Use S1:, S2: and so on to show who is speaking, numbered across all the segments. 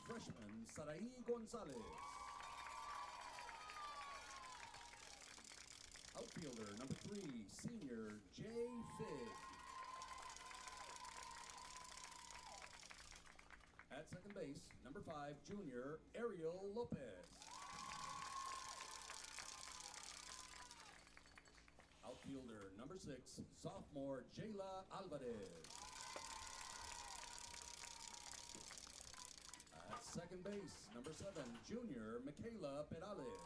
S1: freshman Sarai Gonzalez. Outfielder number 3, senior Jay Figg. At second base, number 5, junior Ariel Lopez. Outfielder number 6, sophomore Jayla Alvarez. At second base, number 7, junior Michaela Perales.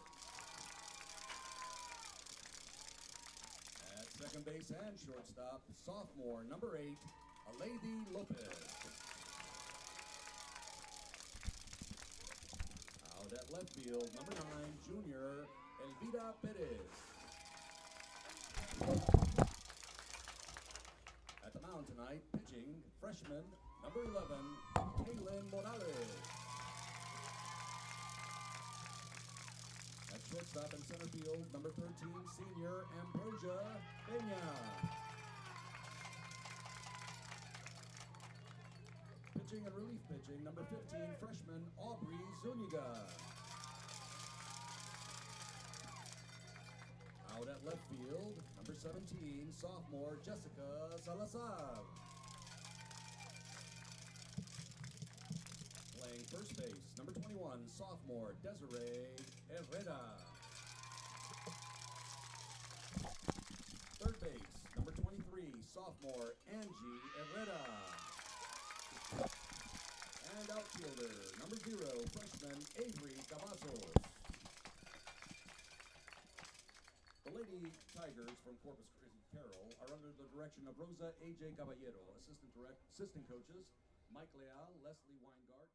S1: At second base and shortstop, sophomore number 8, Alady Lopez. Out at left field, number 9, junior Elvira Perez. At the mound tonight, pitching, freshman number 11, Kaylin Morales. At shortstop and center field, number 13, senior Ambrosia Peña. Pitching and relief pitching, number 15, freshman Aubrey Zuniga. Out at left field, number 17, sophomore Jessica Salazar. Playing first base, number 21, sophomore Desiree Herrera. Third base, number 23, sophomore Angie Herrera. And outfielder, number 0, freshman Avery Cavazos. The Lady Tigers from Corpus Christi Carroll are under the direction of Rosa A.J. Caballero, assistant coaches, Mike Leal, Leslie Weingart,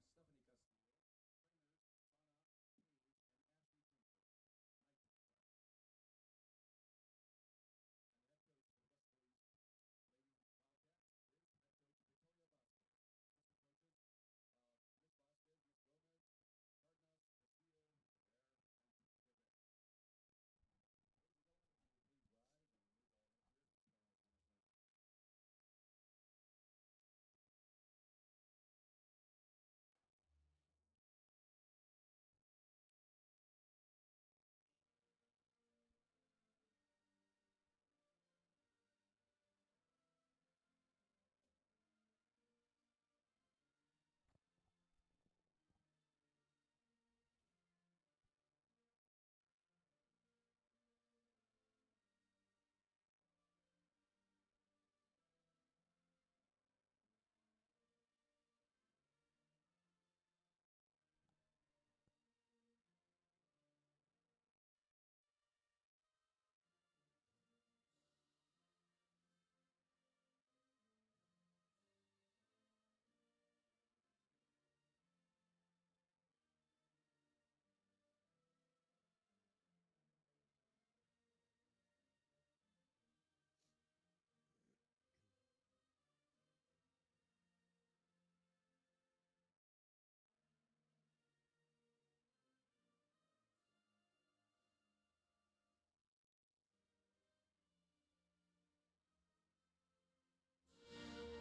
S1: Stephanie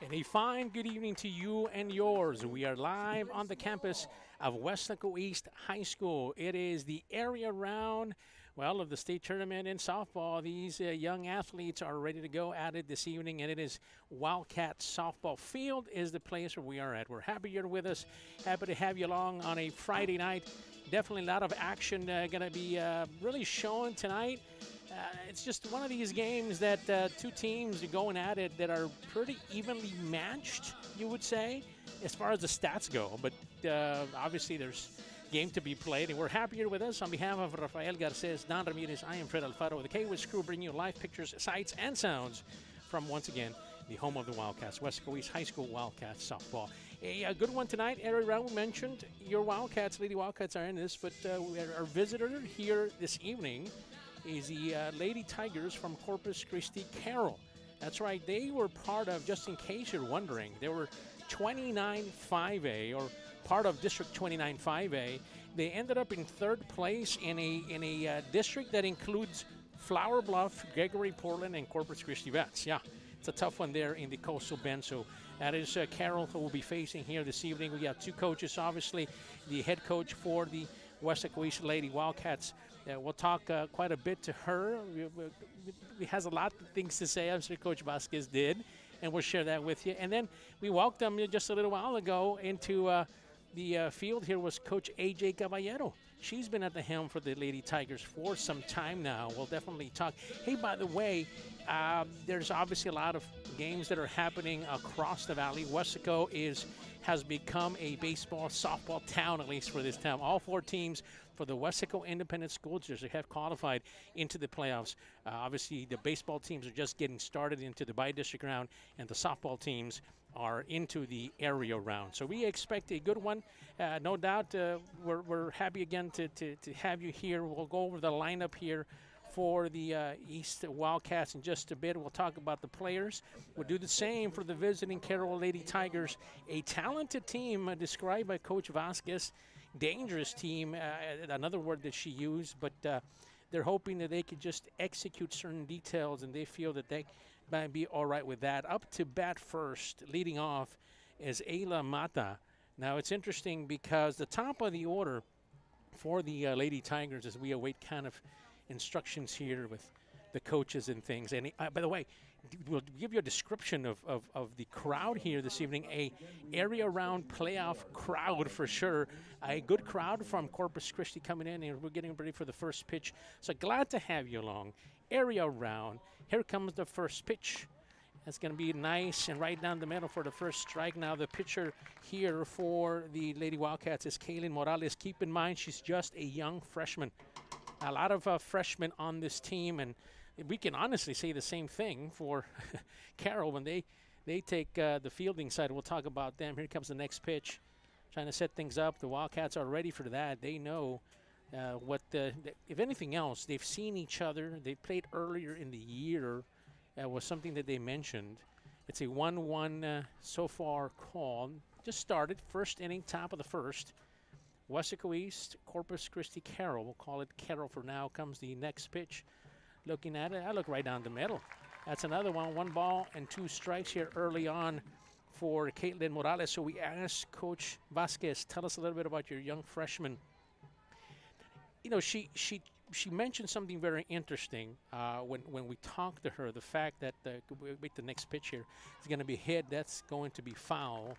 S2: And a fine good evening to you and yours. We are live on the campus of Weslaco East High School. It is the area round, well, of the state tournament in softball. These young athletes are ready to go at it this evening, and it is Wildcats softball. Field is the place where we are at. We're happy you're with us. Happy to have you along on a Friday night. Definitely a lot of action going to be really shown tonight. It's just one of these games that two teams are going at it that are pretty evenly matched, you would say, as far as the stats go. But obviously there's game to be played, and we're happy you're with us. On behalf of Rafael Garces, Don Ramirez, I am Fred Alfaro. The KWES crew bringing you live pictures, sights, and sounds from, once again, the home of the Wildcats, Weslaco East High School Wildcats softball. A good one tonight. Area round, we mentioned your Wildcats, Lady Wildcats are in this, but our visitor here this evening is the Lady Tigers from Corpus Christi Carroll. That's right, they were part of, just in case you're wondering, they were 29-5A, or part of District 29-5A. They ended up in third place in a district that includes Flower Bluff, Gregory, Portland, and Corpus Christi Vets. Yeah, it's a tough one there in the Coastal Bend. So that is Carroll who will be facing here this evening. We have two coaches, obviously, the head coach for the Weslaco East Lady Wildcats. We'll talk quite a bit to her. We has a lot of things to say. I'm sure Coach Vasquez did, and we'll share that with you. And then we welcomed just a little while ago into the field here was Coach AJ Caballero. She's been at the helm for the Lady Tigers for some time now. We'll definitely talk. Hey, by the way, there's obviously a lot of games that are happening across the valley. Weslaco has become a baseball, softball town, at least for this town. All four teams for the Weslaco Independent School District have qualified into the playoffs. Obviously, the baseball teams are just getting started into the bi-district round, and the softball teams are into the area round. So we expect a good one. No doubt we're happy again to have you here. We'll go over the lineup here for the East Wildcats in just a bit. We'll talk about the players. We'll do the same for the visiting Carroll Lady Tigers, a talented team described by Coach Vasquez. Dangerous team, another word that she used, but they're hoping that they could just execute certain details, and they feel that they might be all right with that. Up to bat first, leading off, is Ayla Mata. Now, it's interesting because the top of the order for the Lady Tigers, as we await kind of instructions here with the coaches and things. And by the way, we'll give you a description of the crowd here this evening. A area round playoff crowd for sure. A good crowd from Corpus Christi coming in, and we're getting ready for the first pitch. So glad to have you along. Area round. Here comes the first pitch. That's going to be nice and right down the middle for the first strike. Now the pitcher here for the Lady Wildcats is Kaylin Morales. Keep in mind, she's just a young freshman. A lot of freshmen on this team, and we can honestly say the same thing for Carroll when they take the fielding side. We'll talk about them. Here comes the next pitch. Trying to set things up. The Wildcats are ready for that. They know if anything else, they've seen each other. They played earlier in the year. Was something that they mentioned. It's a 1-1 so far call. Just started. First inning, top of the first. Weslaco East, Corpus Christi Carroll. We'll call it Carroll for now. Comes the next pitch. Looking at it, I look right down the middle. That's another one. 1 ball and 2 strikes here early on for Caitlin Morales. So we asked Coach Vasquez, tell us a little bit about your young freshman. You know, she mentioned something very interesting when we talked to her. The fact that wait, the next pitch here is going to be hit. That's going to be foul.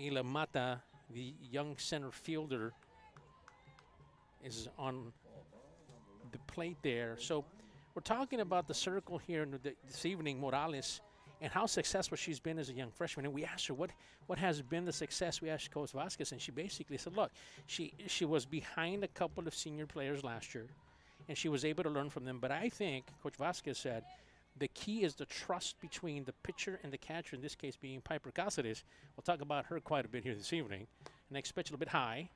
S2: Ayla Mata, the young center fielder, is on the plate there. So we're talking about the circle here this evening, Morales, and how successful she's been as a young freshman. And we asked her what has been the success. We asked Coach Vasquez, and she basically said, look, she was behind a couple of senior players last year, and she was able to learn from them. But I think Coach Vasquez said the key is the trust between the pitcher and the catcher, in this case being Piper Cáceres. We'll talk about her quite a bit here this evening. Next pitch a little bit high.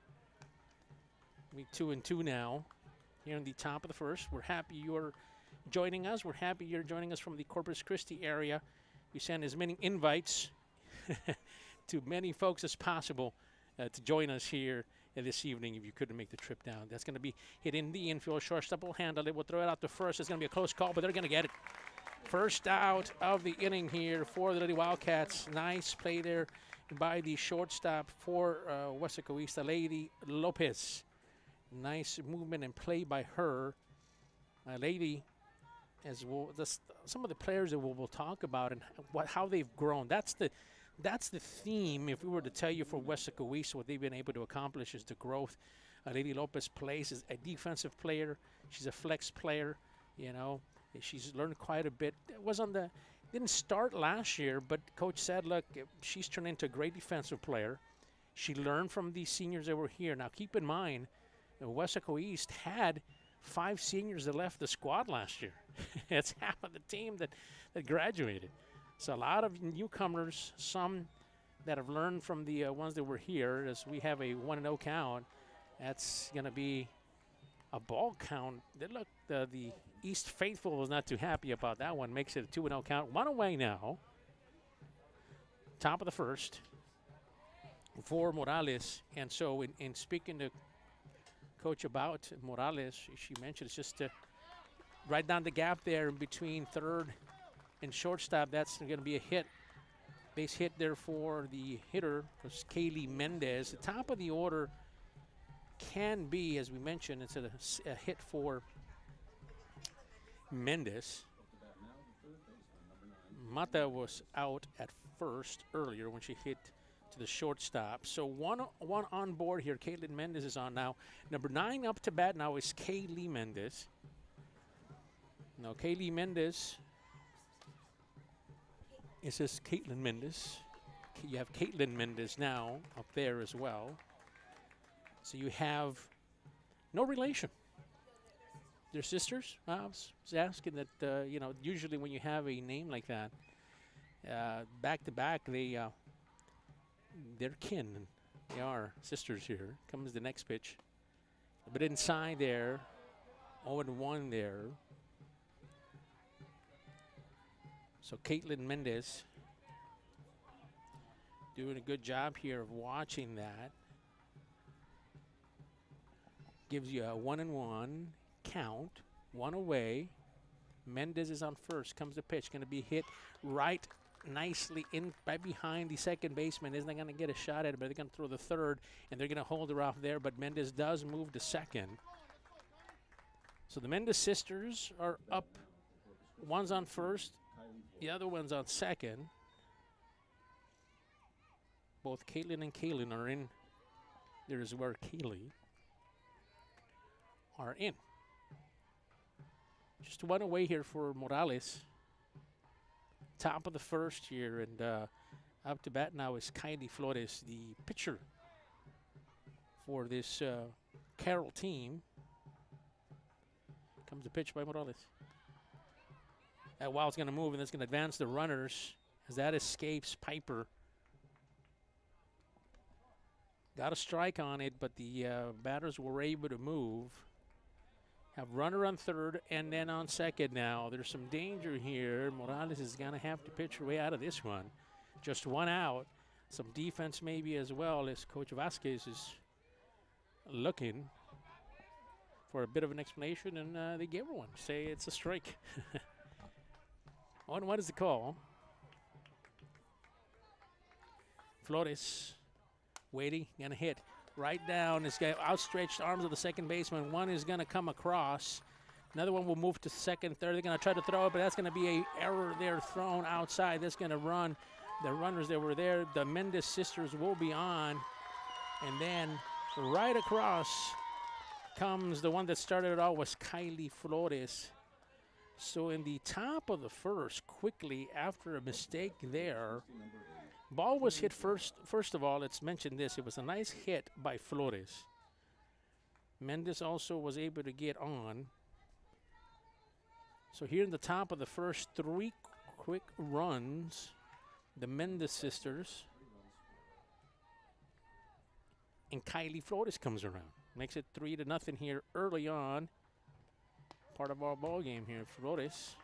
S2: We 2-2 now here in the top of the first. We're happy you're joining us. We're happy you're joining us from the Corpus Christi area. We send as many invites to many folks as possible to join us here this evening if you couldn't make the trip down. That's going to be hit in the infield. Shortstop will handle it. We'll throw it out to first. It's going to be a close call, but they're going to get it. First out of the inning here for the Lady Wildcats. Nice play there by the shortstop for Weslaco East, Lady Lopez. Nice movement and play by her. Lady, as well, some of the players that we'll talk about and how they've grown. That's the theme. If we were to tell you for Weslaco East, what they've been able to accomplish is the growth. Lady Lopez plays as a defensive player. She's a flex player. You know, she's learned quite a bit. Didn't start last year, but coach said, look, she's turned into a great defensive player. She learned from these seniors that were here. Now, keep in mind, Weslaco East had 5 seniors that left the squad last year. It's half of the team that graduated. So a lot of newcomers, some that have learned from the ones that were here, as we have a 1-0 count. That's going to be a ball count. Look, the East Faithful was not too happy about that one. Makes it a 2-0 count. 1 away now. Top of the first for Morales. And so in speaking to Coach about Morales, she mentioned it's just right down the gap there in between third and shortstop. That's going to be a hit. Base hit there for the hitter, was Kaylee Mendez. The top of the order can be, as we mentioned, it's a hit for Mendez. Mata was out at first earlier when she hit to the shortstop. So one on board here. Caitlin Mendez is on now. Number 9 up to bat now is Kaylee Mendez. Now Kaylee Mendez. It says Caitlin Mendez. You have Caitlin Mendez now up there as well. So you have no relation. They're sisters. I was asking that, you know, usually when you have a name like that, back to back, they're kin. They are sisters here. Comes the next pitch. But inside there, 0-1 there. So Caitlin Mendez doing a good job here of watching that. Gives you a 1-1 count, 1 away. Mendez is on first. Comes the pitch, going to be hit right nicely in right behind the second baseman. Isn't going to get a shot at it, but they're going to throw the third, and they're going to hold her off there. But Mendez does move to second. So the Mendez sisters are up. One's on first. The other one's on second. Both Caitlin and Kaylin are in. There's where Kaylee are in. Just 1 away here for Morales. Top of the first here, and up to bat now is Kylie Flores, the pitcher for this Carroll team. Comes the pitch by Morales. That wild's going to move, and that's going to advance the runners as that escapes Piper. Got a strike on it, but the batters were able to move. Have runner on third and then on second now. There's some danger here. Morales is going to have to pitch her way out of this one. Just 1 out. Some defense maybe as well, as Coach Vasquez is looking for a bit of an explanation, and they gave her one. Say it's a strike. 1-1 is the call. Flores waiting, going to hit right down. This guy outstretched arms of the second baseman. One is going to come across. Another one will move to second, third. They're going to try to throw it, but that's going to be an error there thrown outside. That's going to run. The runners that were there, the Mendez sisters will be on. And then right across comes the one that started it all, was Kylie Flores. So in the top of the first, quickly after a mistake there, ball was hit first. First of all, let's mention this. It was a nice hit by Flores. Mendez also was able to get on. So here in the top of the first, 3 quick runs. The Mendez sisters. And Kylie Flores comes around. Makes it 3-0 here early on. Part of our ball game here, Flores.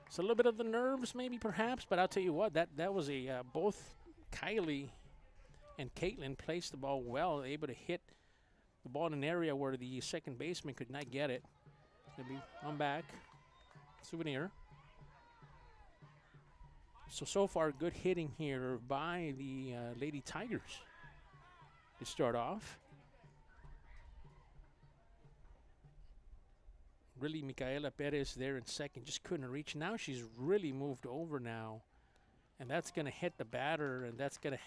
S2: It's a little bit of the nerves, maybe, perhaps, but I'll tell you what, that was a both Kylie and Caitlin placed the ball well, able to hit the ball in an area where the second baseman could not get it. It's going to be on back. Souvenir. So far, good hitting here by the Lady Tigers to start off. Really, Micaela Perez there in second, just couldn't reach. Now she's really moved over now, and that's going to hit the batter, and that's going to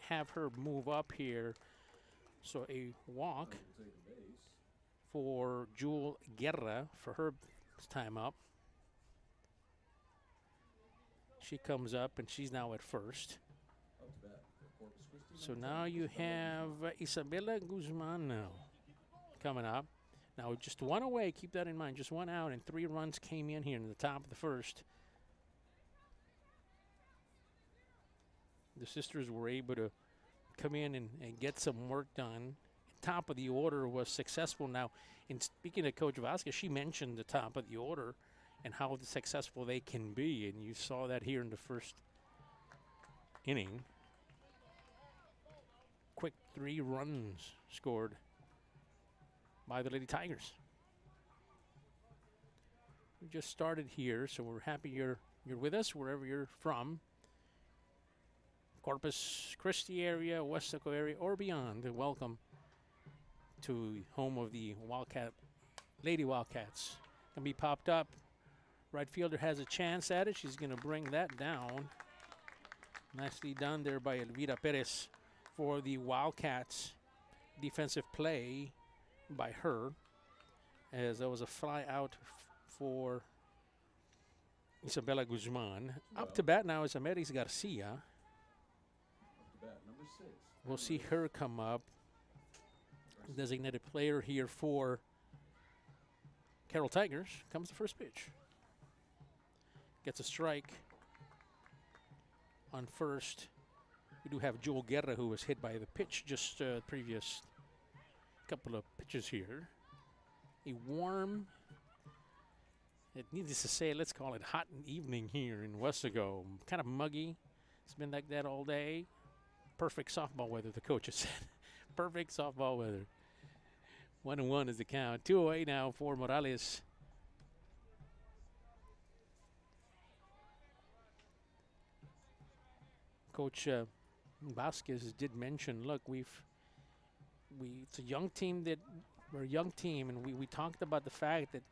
S2: have her move up here. So a walk for Jewel Guerra for her time up. She comes up, and she's now at first. So now you have Isabella Guzman now coming up. Now just 1 away, keep that in mind, just 1 out, and 3 runs came in here in the top of the first. The sisters were able to come in and get some work done. Top of the order was successful. Now, in speaking to Coach Vasquez, she mentioned the top of the order and how successful they can be, and you saw that here in the first inning. Quick 3 runs scored by the Lady Tigers. We just started here, so we're happy you're with us wherever you're from. Corpus Christi area, Weslaco area, or beyond. Welcome to home of the Lady Wildcats. Can be popped up. Right fielder has a chance at it. She's going to bring that down. Nicely done there by Elvira Perez for the Wildcats. Defensive play by her, as there was a fly out for Isabella Guzman. Up to bat now is Ameris Garcia.
S1: Up to bat, number 6.
S2: We'll see her come up. Designated player here for Carroll Tigers. Comes the first pitch. Gets a strike on first. We do have Joel Guerra, who was hit by the pitch just previous couple of pitches here. A warm, it needs to say, let's call it hot evening here in Weslaco. Kind of muggy. It's been like that all day. Perfect softball weather, the coaches said. Perfect softball weather. 1-1 is the count. 2-0 now for Morales. Coach Vasquez did mention, look, it's a young team we're a young team, and we talked about the fact that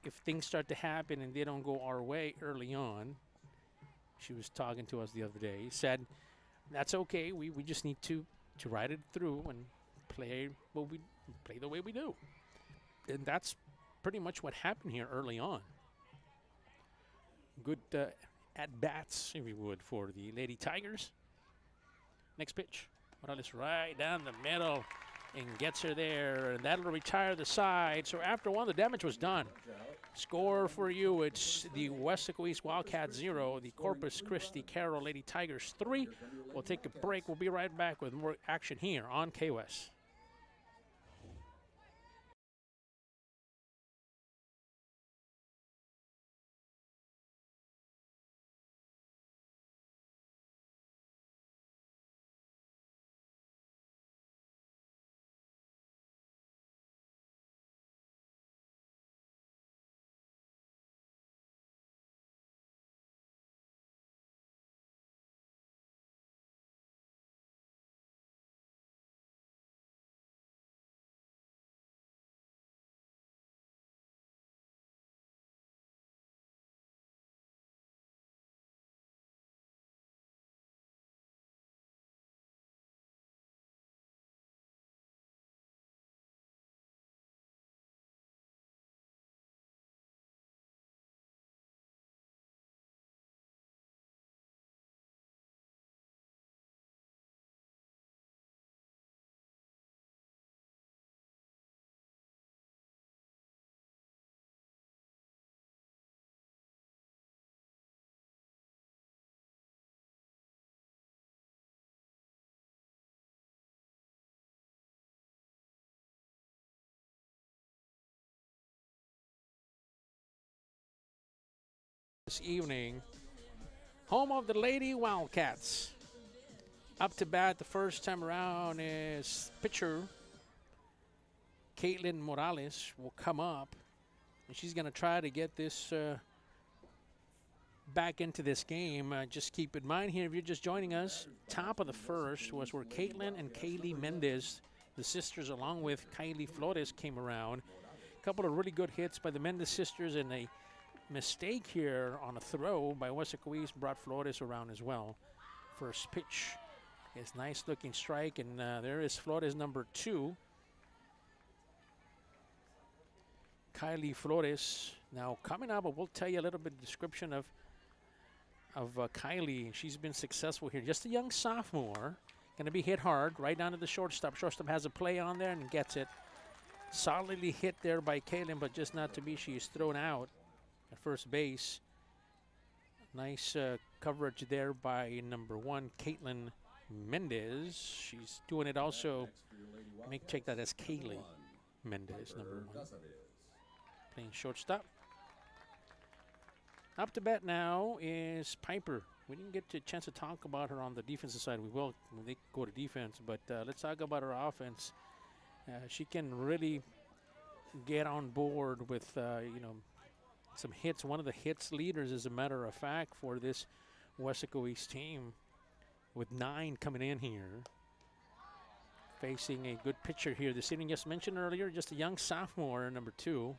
S2: if things start to happen and they don't go our way early on, she was talking to us the other day, said, that's okay, we just need to ride it through and play the way we do. And that's pretty much what happened here early on. Good at-bats, if you would, for the Lady Tigers. Next pitch. Morales right down the middle and gets her there. And that'll retire the side. So after one, the damage was done. Score for you, it's the Weslaco East Wildcats 0, the Corpus Christi Carroll Lady Tigers 3. We'll take a break. We'll be right back with more action here on KWES. This evening, home of the Lady Wildcats. Up to bat the first time around is pitcher Caitlin Morales will come up, and she's going to try to get this back into this game. Just keep in mind here, if you're just joining us, top of the first was where Caitlin and Kaylee Mendez, the sisters, along with Kylie Flores, came around. A couple of really good hits by the Mendez sisters, and a mistake here on a throw by Weslaco East brought Flores around as well. First pitch is nice looking strike, and there is Flores number 2. Kylie Flores now coming up, but we'll tell you a little bit of description of Kylie. She's been successful here. Just a young sophomore, going to be hit hard right down to the shortstop. Shortstop has a play on there and gets it. Solidly hit there by Kaylin, but just not to be. She is thrown out at first base. Nice coverage there by number 1, Caitlin Mendez. She's doing it also. Let me check that as Kaylee Mendez, number 1. Playing shortstop. Up to bat now is Piper. We didn't get a chance to talk about her on the defensive side. We will when they go to defense, but let's talk about her offense. She can really get on board with, some hits. One of the hits leaders, as a matter of fact, for this Weslaco East team, with 9 coming in here. Facing a good pitcher here. The senior just mentioned earlier, just a young sophomore, number 2.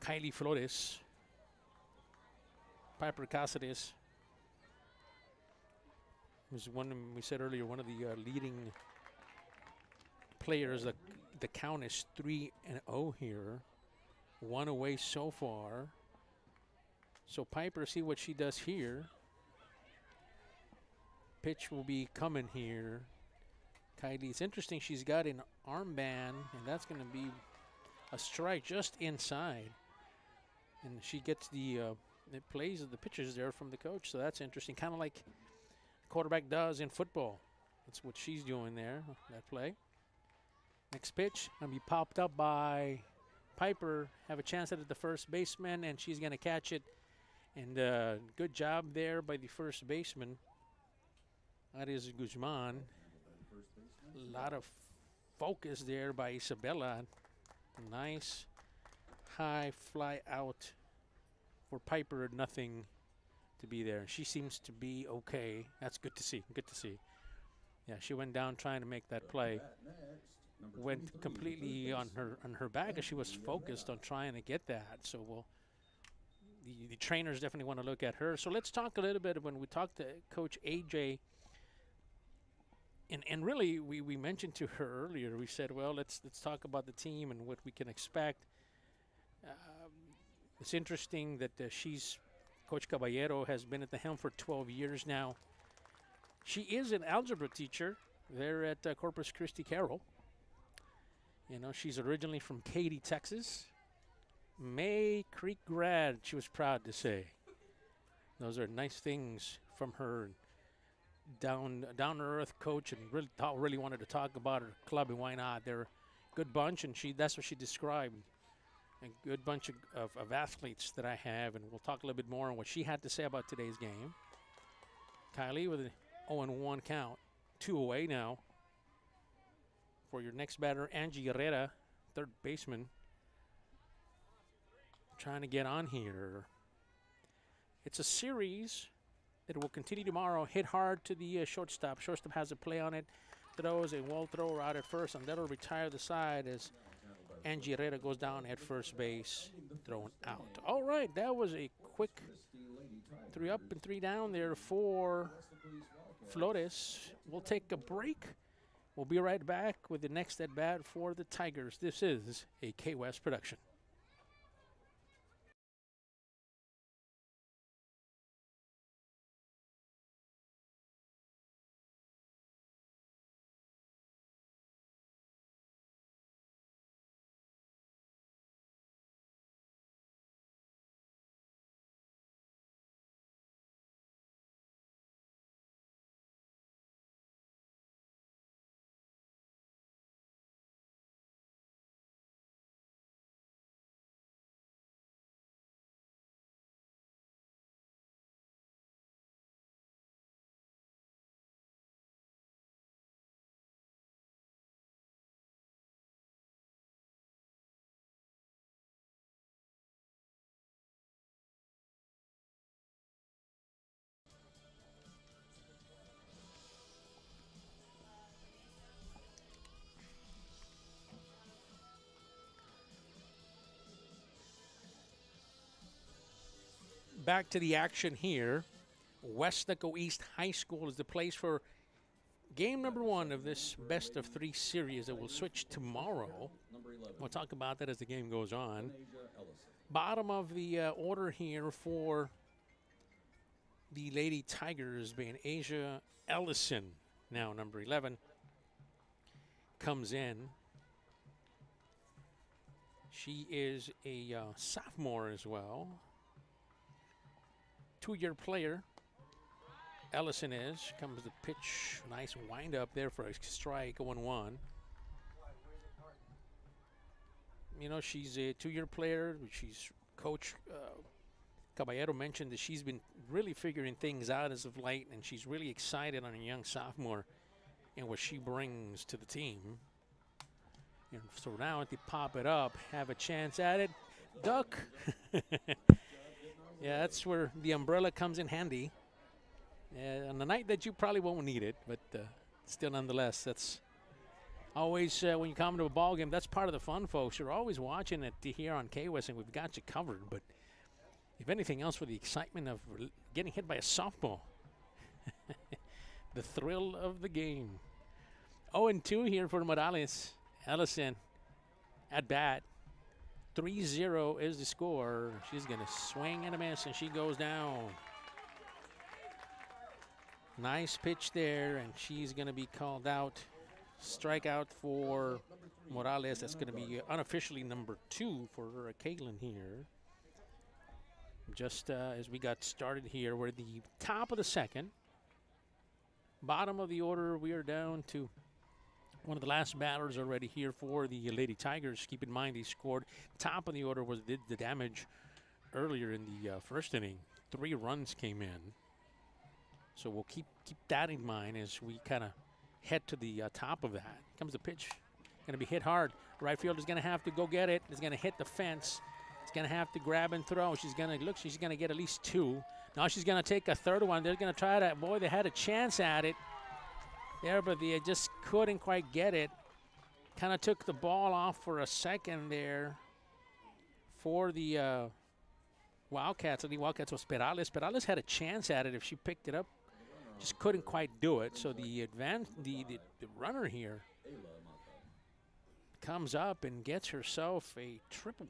S2: Kylie Flores. Piper Cáceres, who's one, we said earlier, one of the leading players. The count is 3-0 here. 1 away so far. So Piper, see what she does here. Pitch will be coming here. Kylie, it's interesting, she's got an armband, and that's going to be a strike just inside. And she gets the plays of the pitches there from the coach, so that's interesting. Kind of like quarterback does in football. That's what she's doing there, that play. Next pitch, going to be popped up by Piper. Have a chance at it, the first baseman, and she's going to catch it. And good job there by the first baseman. That is Guzman. A lot of focus there by Isabella. Nice high fly out for Piper. Nothing to be there. She seems to be okay. That's good to see. Good to see. Yeah, she went down trying to make that play. Went completely on her back as she was focused on trying to get that. So the trainers definitely want to look at her. So let's talk a little bit when we talked to Coach AJ. And really, we mentioned to her earlier, we said, well, let's talk about the team and what we can expect. It's interesting that Coach Caballero has been at the helm for 12 years now. She is an algebra teacher there at Corpus Christi Carroll. You know, she's originally from Katy, Texas. May Creek grad, she was proud to say. Those are nice things from her. Down-to-earth coach, and really wanted to talk about her club, and why not? They're a good bunch, and that's what she described. A good bunch of athletes that I have, and we'll talk a little bit more on what she had to say about today's game. Kylie with an 0-1 count, 2 away now. For your next batter, Angie Herrera, third baseman, trying to get on here. It's a series that will continue tomorrow. Hit hard to the shortstop. Shortstop has a play on it. Throws a wall thrower out at first, and that'll retire the side as Angie Herrera goes down at first base, thrown out. All right, that was a quick 3 up and 3 down there for Flores. We'll take a break. We'll be right back with the next at bat for the Tigers. This is a KWES production. Back to the action here. Weslaco East High School is the place for game number 1 of this best of 3 series that will switch tomorrow. We'll talk about that as the game goes on. Bottom of the order here for the Lady Tigers being Asia Ellison, now number 11, comes in. She is a sophomore as well. 2-year player, Ellison is. Comes the pitch, nice wind up there for a strike, 0-1. You know, she's a 2-year player. She's Coach Caballero mentioned that she's been really figuring things out as of late, and she's really excited on a young sophomore and what she brings to the team. And so now if they pop it up, have a chance at it. Duck. Yeah, that's where the umbrella comes in handy. On the night that you probably won't need it, but still nonetheless, that's always when you come to a ball game, that's part of the fun, folks. You're always watching it here on KWES, and we've got you covered. But if anything else, for the excitement of getting hit by a softball, the thrill of the game. 0-2 here for Morales. Ellison at bat. 3-0 is the score. She's going to swing and a miss, and she goes down. Nice pitch there, and she's going to be called out. Strikeout for Morales. That's going to be unofficially number 2 for Caitlin here. Just as we got started here, we're at the top of the second. Bottom of the order, we are down to one of the last batters already here for the Lady Tigers. Keep in mind, they scored. Top of the order did the damage earlier in the first inning. 3 runs came in. So we'll keep that in mind as we kind of head to the top of that. Comes the pitch. Going to be hit hard. Right field is going to have to go get it. It's going to hit the fence. It's going to have to grab and throw. She's going to get at least 2. Now she's going to take a third one. They're going to try that. Boy, they had a chance at it there, but they just couldn't quite get it. Kind of took the ball off for a second there for the Wildcats. I think Wildcats was Perales. Perales had a chance at it if she picked it up. Just couldn't quite do it. So the runner here comes up and gets herself a triple.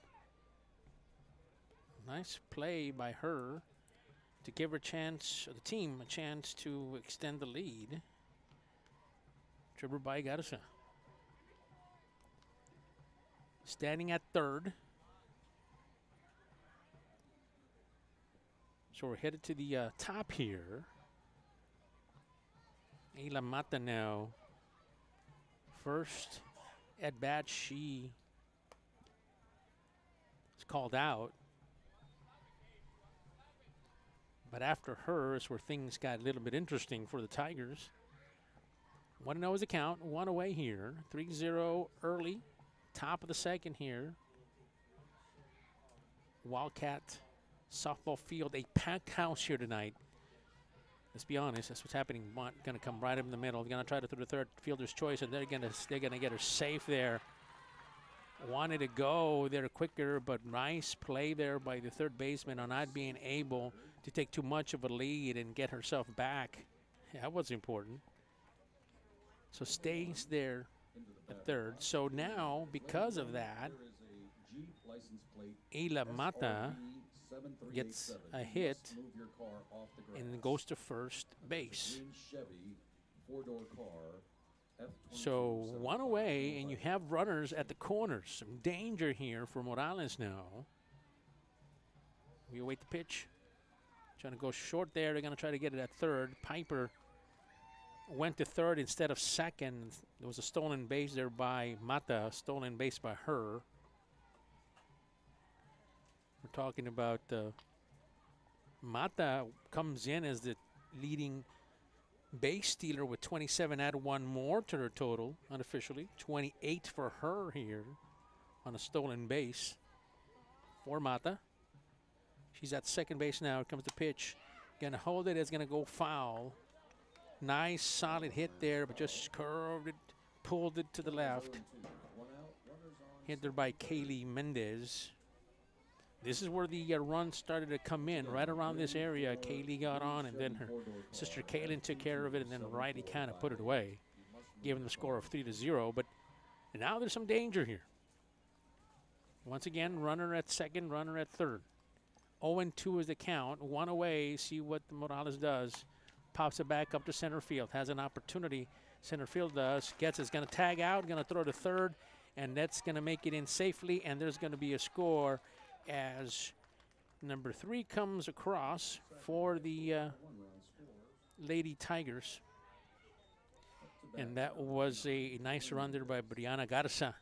S2: Nice play by her to give her a chance, or the team a chance to extend the lead. Triple by Garza. Standing at third. So we're headed to the top here. Ayla Mata now. First at bat, she is called out. But after her is where things got a little bit interesting for the Tigers. 1-0 is the count. 1 away here. 3-0 early. Top of the second here. Wildcat softball field. A packed house here tonight. Let's be honest. That's what's happening. Going to come right up in the middle. Going to try to throw the third fielder's choice, and they're going to get her safe there. Wanted to go there quicker, but nice play there by the third baseman on not being able to take too much of a lead and get herself back. Yeah, that was important. So stays there at third. So now, because of that, Ayla Mata gets a hit and goes to first base. So 1 away, and you have runners at the corners. Some danger here for Morales now. We await the pitch. Trying to go short there. They're going to try to get it at third. Piper went to third instead of second. There was a stolen base there by Mata, stolen base by her. We're talking about Mata comes in as the leading base stealer with 27, add 1 more to her total unofficially. 28 for her here on a stolen base for Mata. She's at second base now. Here comes the pitch. Gonna hold it. It's gonna go foul. Nice solid hit there, but just curved it, pulled it to the left. Hit there by Kaylee Mendez. This is where the run started to come in, right around this area. Kaylee got on, and then her sister Kaylin took care of it, and then Riley kind of put it away, giving the score of 3-0. But now there's some danger here. Once again, runner at second, runner at third. 0-2 is the count. 1 away. See what Morales does. Pops it back up to center field. Has an opportunity. Center field does. Gets it. It's going to tag out. Going to throw to third. And that's going to make it in safely. And there's going to be a score as number 3 comes across for the Lady Tigers. And that was a nice run there by Brianna Garza.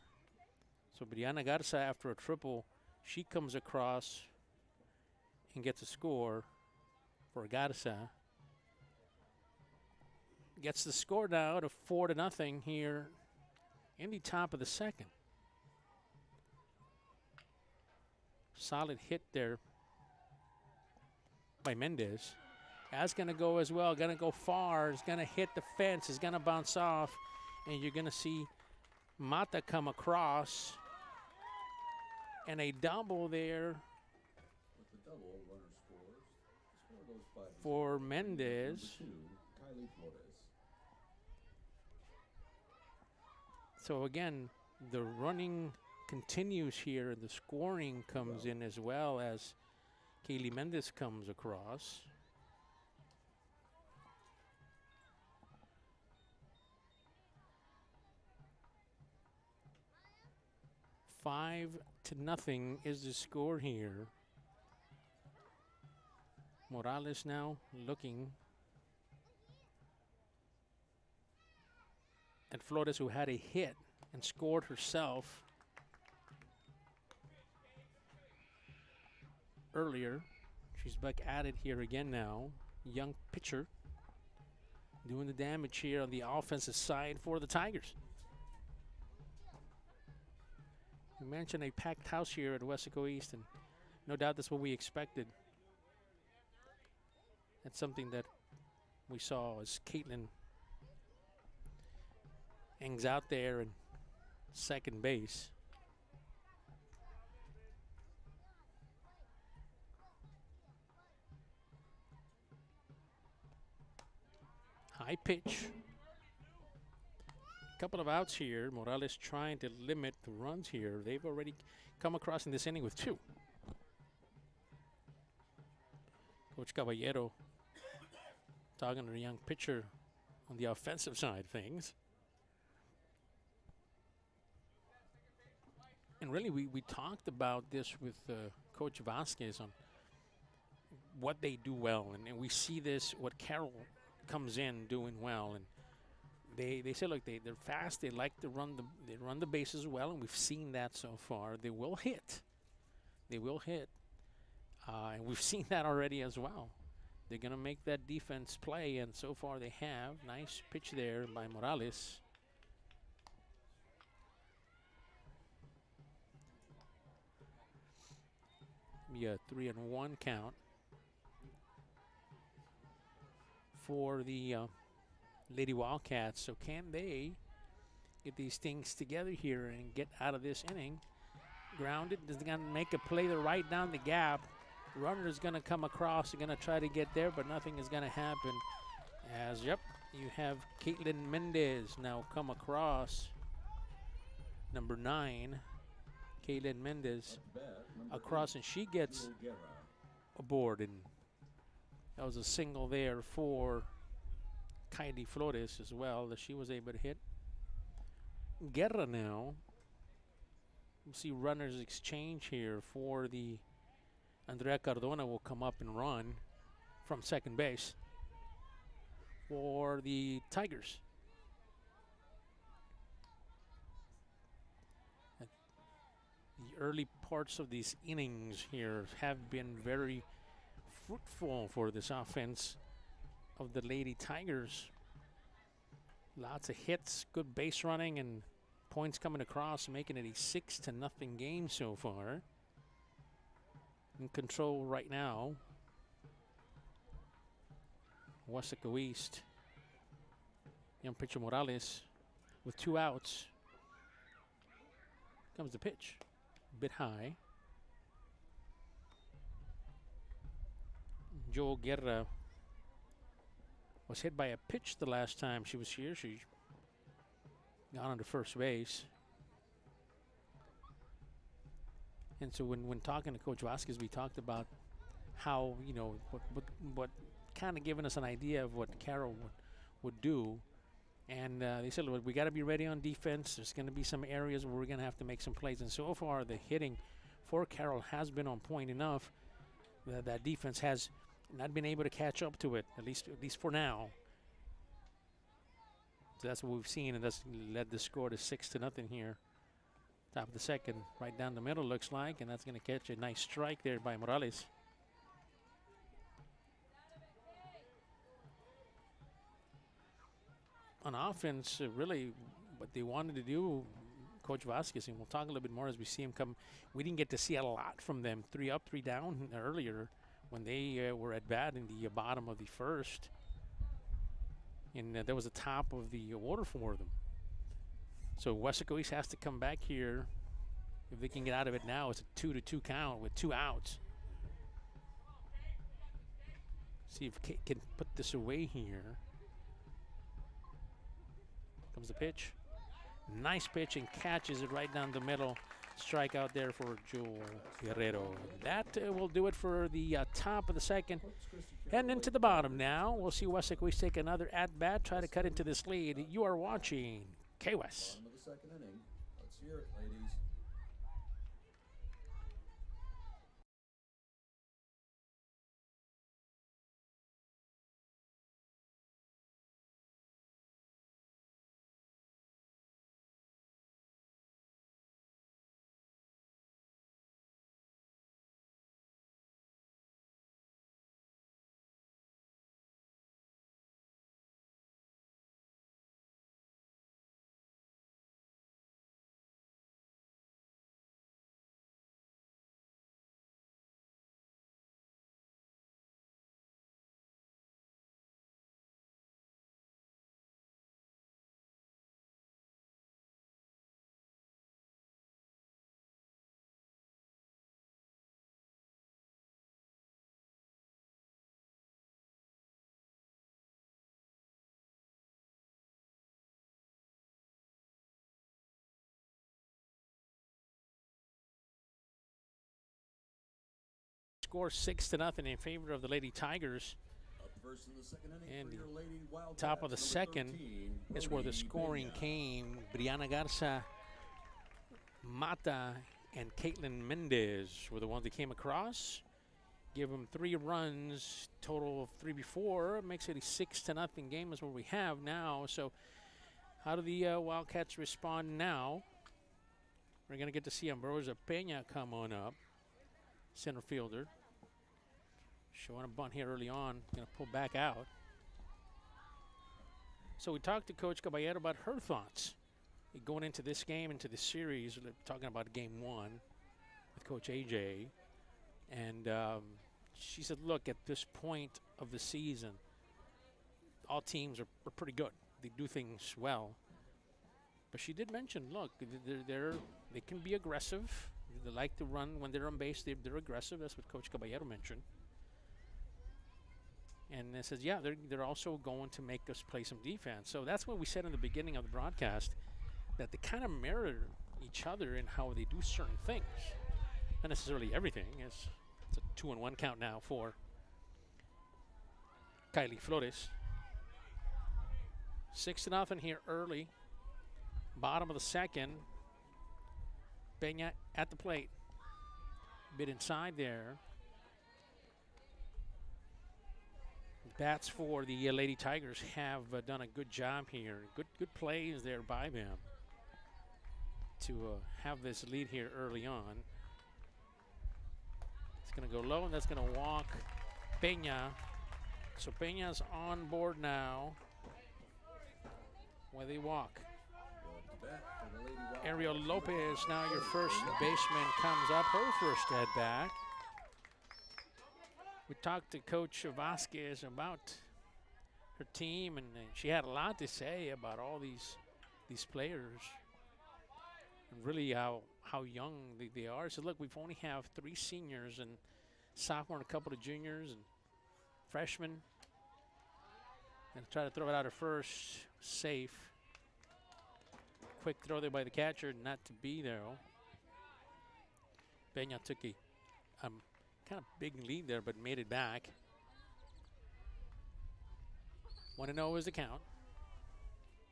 S2: So Brianna Garza, after a triple, she comes across and gets a score for Garza. Gets the score now to 4-0 here in the top of the second. Solid hit there by Mendez. That's going to go as well. Going to go far. It's going to hit the fence. It's going to bounce off. And you're going to see Mata come across. And a double there
S1: With the double, runner scores. The score goes 5
S2: for Mendez.
S1: Number 2, Kylie Flores.
S2: So again, the running continues here. The scoring comes in as well as Kaylee Mendez comes across. Five to nothing is the score here. Morales now looking at Flores, who had a hit and scored herself earlier. She's back at it here again now. Young pitcher doing the damage here on the offensive side for the Tigers. You mentioned a packed house here at Weslaco East, and no doubt that's what we expected. That's something that we saw as Caitlin hangs out there in second base. High pitch. Couple of outs here. Morales trying to limit the runs here. They've already come across in this inning with 2. Coach Caballero talking to the young pitcher on the offensive side of things. And really, we talked about this with Coach Vasquez on what they do well. And we see this, what Carroll comes in doing well. And they say, look, they're fast. They like to run the bases well, and we've seen that so far. They will hit. They will hit. And we've seen that already as well. They're going to make that defense play, and so far they have. Nice pitch there by Morales. Be a 3-1 count for the Lady Wildcats. So can they get these things together here and get out of this inning? Grounded, is going to make a play right down the gap. Runner is going to come across, they're going to try to get there, but nothing is going to happen. As, yep, you have Caitlin Mendez now come across. Number 9, Caitlin Mendez across, and she gets aboard. And that was a single there for Kylie Flores as well, that she was able to hit. Guerra now. We'll see runners exchange here for the Andrea Cardona will come up and run from second base for the Tigers. The early parts of these innings here have been very fruitful for this offense of the Lady Tigers. Lots of hits, good base running, and points coming across, making it a 6-0 game so far. In control right now, Weslaco East. Young pitcher Morales with 2 outs. Comes the pitch, a bit high. Joel Guerra was hit by a pitch the last time she was here. She got onto first base. And so when talking to Coach Vasquez, we talked about how, you know, what kind of giving us an idea of what Carroll would do. And they said, look, we got to be ready on defense. There's going to be some areas where we're going to have to make some plays. And so far, the hitting for Carroll has been on point enough that defense has not been able to catch up to it, at least for now. So that's what we've seen, and that's led the score to 6-0 here. Top of the second, right down the middle looks like, and that's going to catch a nice strike there by Morales. On offense, really what they wanted to do, Coach Vasquez, and we'll talk a little bit more as we see him come. We didn't get to see a lot from them, 3 up, 3 down earlier when they were at bat in the bottom of the first. And that was the top of the order for them. So Weslaco East has to come back here. If they can get out of it now, it's a 2-2 count with 2 outs. See if Kate can put this away here. Comes the pitch. Nice pitch, and catches it right down the middle. Strikeout there for Joel Guerrero. That will do it for the top of the second. And into the bottom now. We'll see Weslaco East take another at-bat, try to cut into this lead. You are watching KWES.
S1: Bottom of the second inning. Let's hear it, ladies.
S2: Score 6-0 in favor of the Lady Tigers.
S1: Up first in the second inning
S2: And
S1: for your Lady Wildcats,
S2: top of the
S1: number
S2: second
S1: 13,
S2: is where the
S1: Brody
S2: scoring
S1: Peña.
S2: came. Brianna Garza, Mata, and Caitlin Mendez were the ones that came across. Give them 3 runs, total of 3 before. Makes it a 6-0 game is what we have now. So how do the Wildcats respond now? We're going to get to see Ambrosia Peña come on up. Center fielder. Showing a bunt here early on. Going to pull back out. So we talked to Coach Caballero about her thoughts going into this game, into this series. We're talking about game 1 with Coach AJ. And she said, look, at this point of the season, all teams are pretty good. They do things well. But she did mention, look, they can be aggressive. They like to run when they're on base. They're aggressive. That's what Coach Caballero mentioned. And it says, yeah, they're also going to make us play some defense. So that's what we said in the beginning of the broadcast, that they kind of mirror each other in how they do certain things. Not necessarily everything. It's a 2-1 count now for Kylie Flores. 6-0 here early. Bottom of the second. Peña at the plate. Bit inside there. Bats for the Lady Tigers have done a good job here. Good plays there by them to have this lead here early on. It's going to go low, and that's going to walk Peña. So Peña's on board now. Where they walk. Ariel Lopez, now your first baseman, comes up, her first at bat. We talked to Coach Vasquez about her team, and she had a lot to say about all these players and really how young they are. So look, we've only have 3 seniors and sophomore and a couple of juniors and freshmen. And try to throw it out at first, safe. Quick throw there by the catcher, not to be there. Peña took a kind of big lead there, but made it back. 1-0 is the count.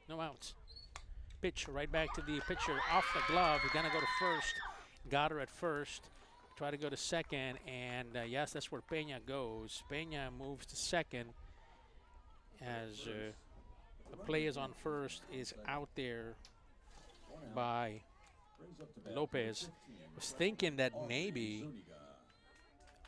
S2: No outs. Pitch right back to the pitcher, off the glove. We're gonna go to first. Got her at first. Try to go to second, and yes, that's where Peña goes. Peña moves to second as the play is on first, is out there by Lopez. Was thinking that maybe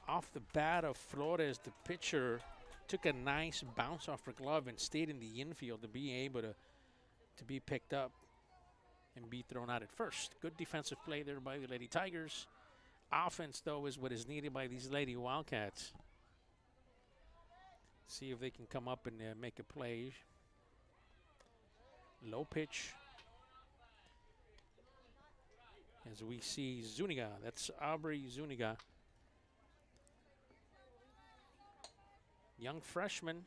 S2: off the bat of Flores, the pitcher took a nice bounce off her glove and stayed in the infield to be able to be picked up. and be thrown out at first. Good defensive play there by the Lady Tigers. Offense, though, is what is needed by these Lady Wildcats. See if they can come up and make a play. Low pitch. As we see Zuniga, that's Aubrey Zuniga. Young freshman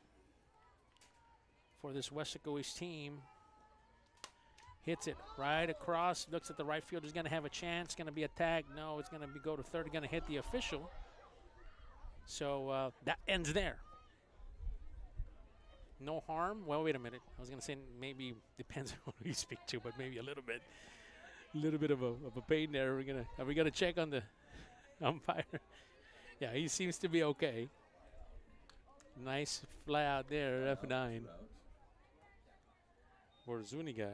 S2: for this Weslaco East team. Hits it right across, looks at the right field. He's going to have a chance. Going to be a tag. No, it's going to go to third. Going to hit the official. So that ends there. No harm. Well, wait a minute. I was going to say maybe depends on who you speak to, but maybe a little bit of a pain there. Are we gonna check on the umpire? Yeah, he seems to be okay. Nice fly out there, F9 for Zuniga.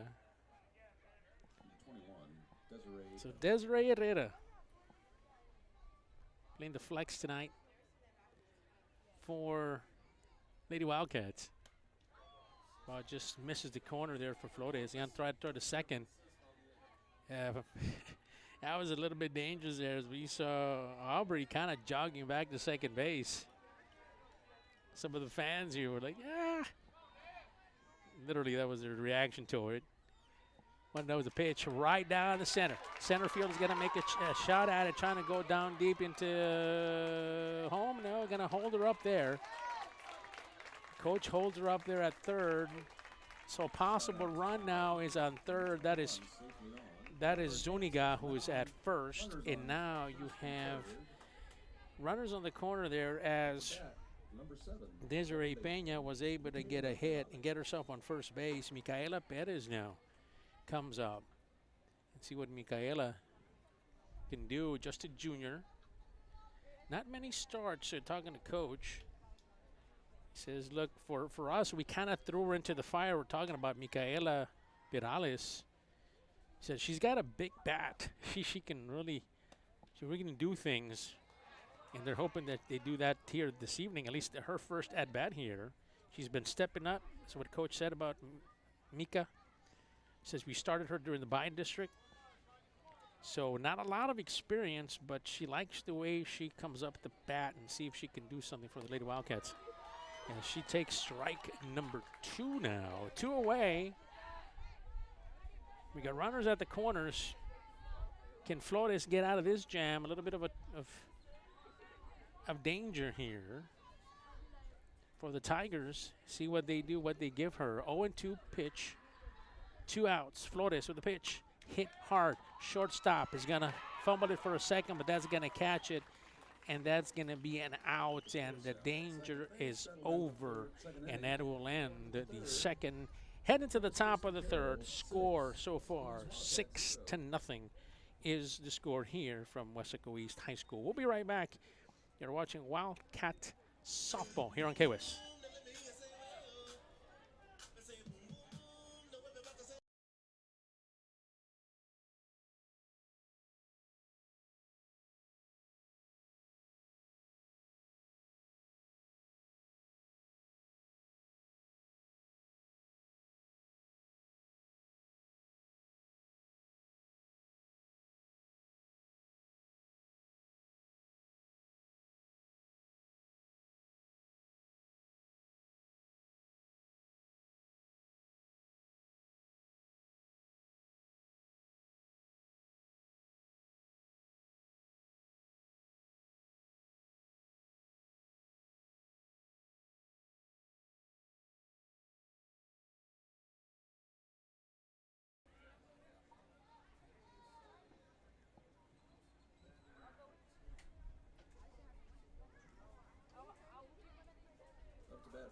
S2: So Desiree Herrera playing the flex tonight for Lady Wildcats. Well, just misses the corner there for Flores. He tried to second. That was a little bit dangerous there as we saw Aubrey kind of jogging back to second base. Some of the fans here were like, yeah. Literally, that was their reaction to it. But that was a pitch right down the center. Center field is going to make a shot at it, trying to go down deep into home. No, going to hold her up there. Coach holds her up there at third. So possible run now is on third. That is Zuniga, who is at first. And now you have runners on the corner there as Desiree Peña was able to get a hit and get herself on first base. Micaela Perez now comes up. Let's see what Micaela can do. Just a junior. Not many starts. So talking to Coach. He says, look, for us, we kind of threw her into the fire. We're talking about Micaela Perales. He said she's got a big bat. She really can do things. And they're hoping that they do that here this evening, at least her first at-bat here. She's been stepping up. That's what Coach said about Mika. Says we started her during the Biden district. So not a lot of experience, but she likes the way she comes up the bat and see if she can do something for the Lady Wildcats. And she takes strike number 2 now. 2 away. We got runners at the corners. Can Flores get out of this jam? A little bit of danger here for the Tigers. See what they do, what they give her. 0-2 pitch. 2 outs. Flores with the pitch. Hit hard. Shortstop is going to fumble it for a second, but that's going to catch it. And that's going to be an out, and the danger is over. And that will end the second. Heading to the top of the third. Score so far, 6-0 is the score here from Weslaco East High School. We'll be right back. You're watching Wildcat Softball here on KWES.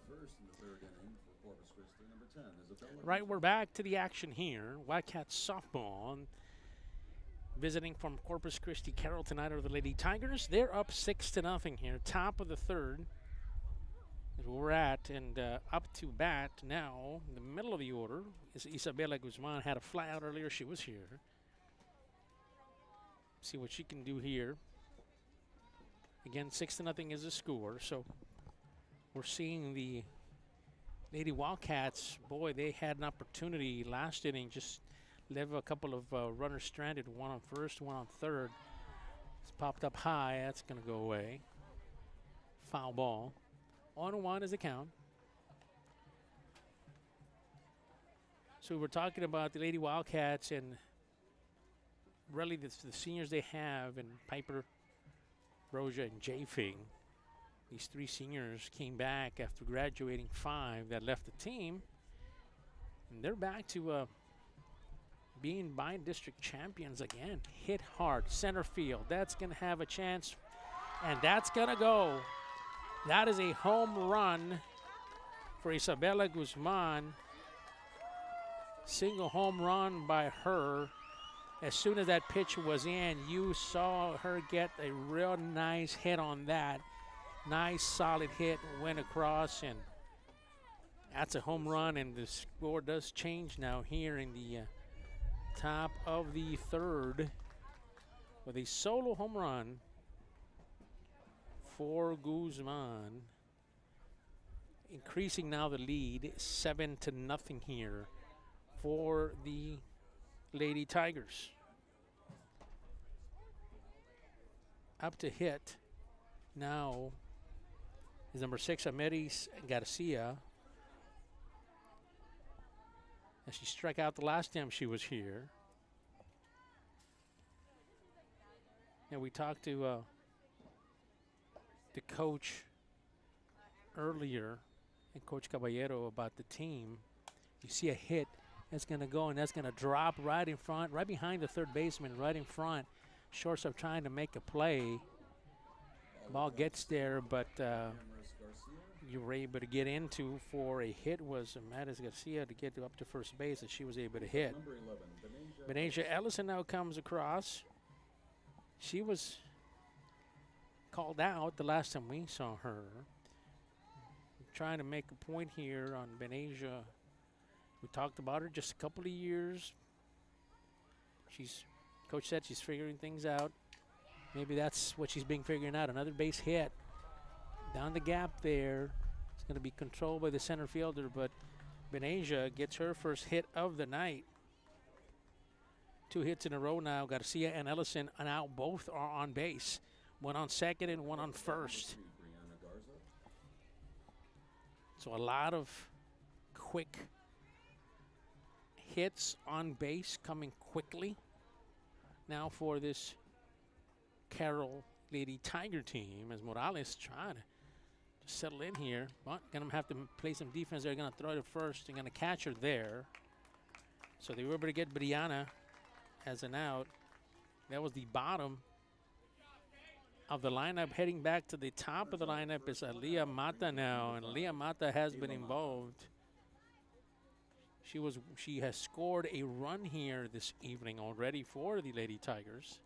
S1: First in the third inning for Corpus Christi, number 10, Isabella.
S2: Right, we're back to the action here. Wildcats softball visiting from Corpus Christi Carroll tonight are the Lady Tigers. They're up 6-0 here, top of the third is where we're at, and up to bat now in the middle of the order is Isabella Guzman. Had a fly out earlier. She was here. See what she can do here. Again, 6-0 is the score, so we're seeing the Lady Wildcats. Boy, they had an opportunity last inning, just Leave a couple of runners stranded, one on first, one on third. It's popped up high. That's going to go away. Foul ball. 1-1 is the count. So we're talking about the Lady Wildcats and really the seniors they have, and Piper, Roja, and J-Fing. These three seniors came back after graduating 5 that left the team. And they're back to being by-district champions again. Hit hard, center field. That's going to have a chance, and that's going to go. That is a home run for Isabella Guzman. Single home run by her. As soon as that pitch was in, you saw her get a real nice hit on that. Nice solid hit, went across, and that's a home run, and the score does change now here in the top of the third with a solo home run for Guzman. Increasing now the lead, 7-0 here for the Lady Tigers. Up to hit now is number 6, Ameris Garcia. And she struck out the last time she was here. And we talked to the coach earlier, and Coach Caballero, about the team. You see a hit that's going to go, and that's going to drop right in front, right behind the third baseman, right in front. Shortstop trying to make a play. Ball gets there, but you were able to get into for a hit was Mendez Garcia to get up to first base, and she was able to hit. Benasia Ellison now comes across. She was called out the last time we saw her. I'm trying to make a point here on Benasia. We talked about her just a couple of years. Coach said she's figuring things out. Maybe that's what she's been figuring out. Another base hit down the gap there. It's going to be controlled by the center fielder, but Benasia gets her first hit of the night. 2 hits in a row now. Garcia and Ellison are now both are on base. One on second and one on first. So a lot of quick hits on base coming quickly now for this Carroll Lady Tiger team, as Morales trying to settle in here. But going to have to play some defense. They're going to throw it first. They're going to catch her there. So they were able to get Brianna as an out. That was the bottom of the lineup. Heading back to the top of the lineup is Aliyah Mata now, and Aliyah Mata has been involved. She has scored a run here this evening already for the Lady Tigers.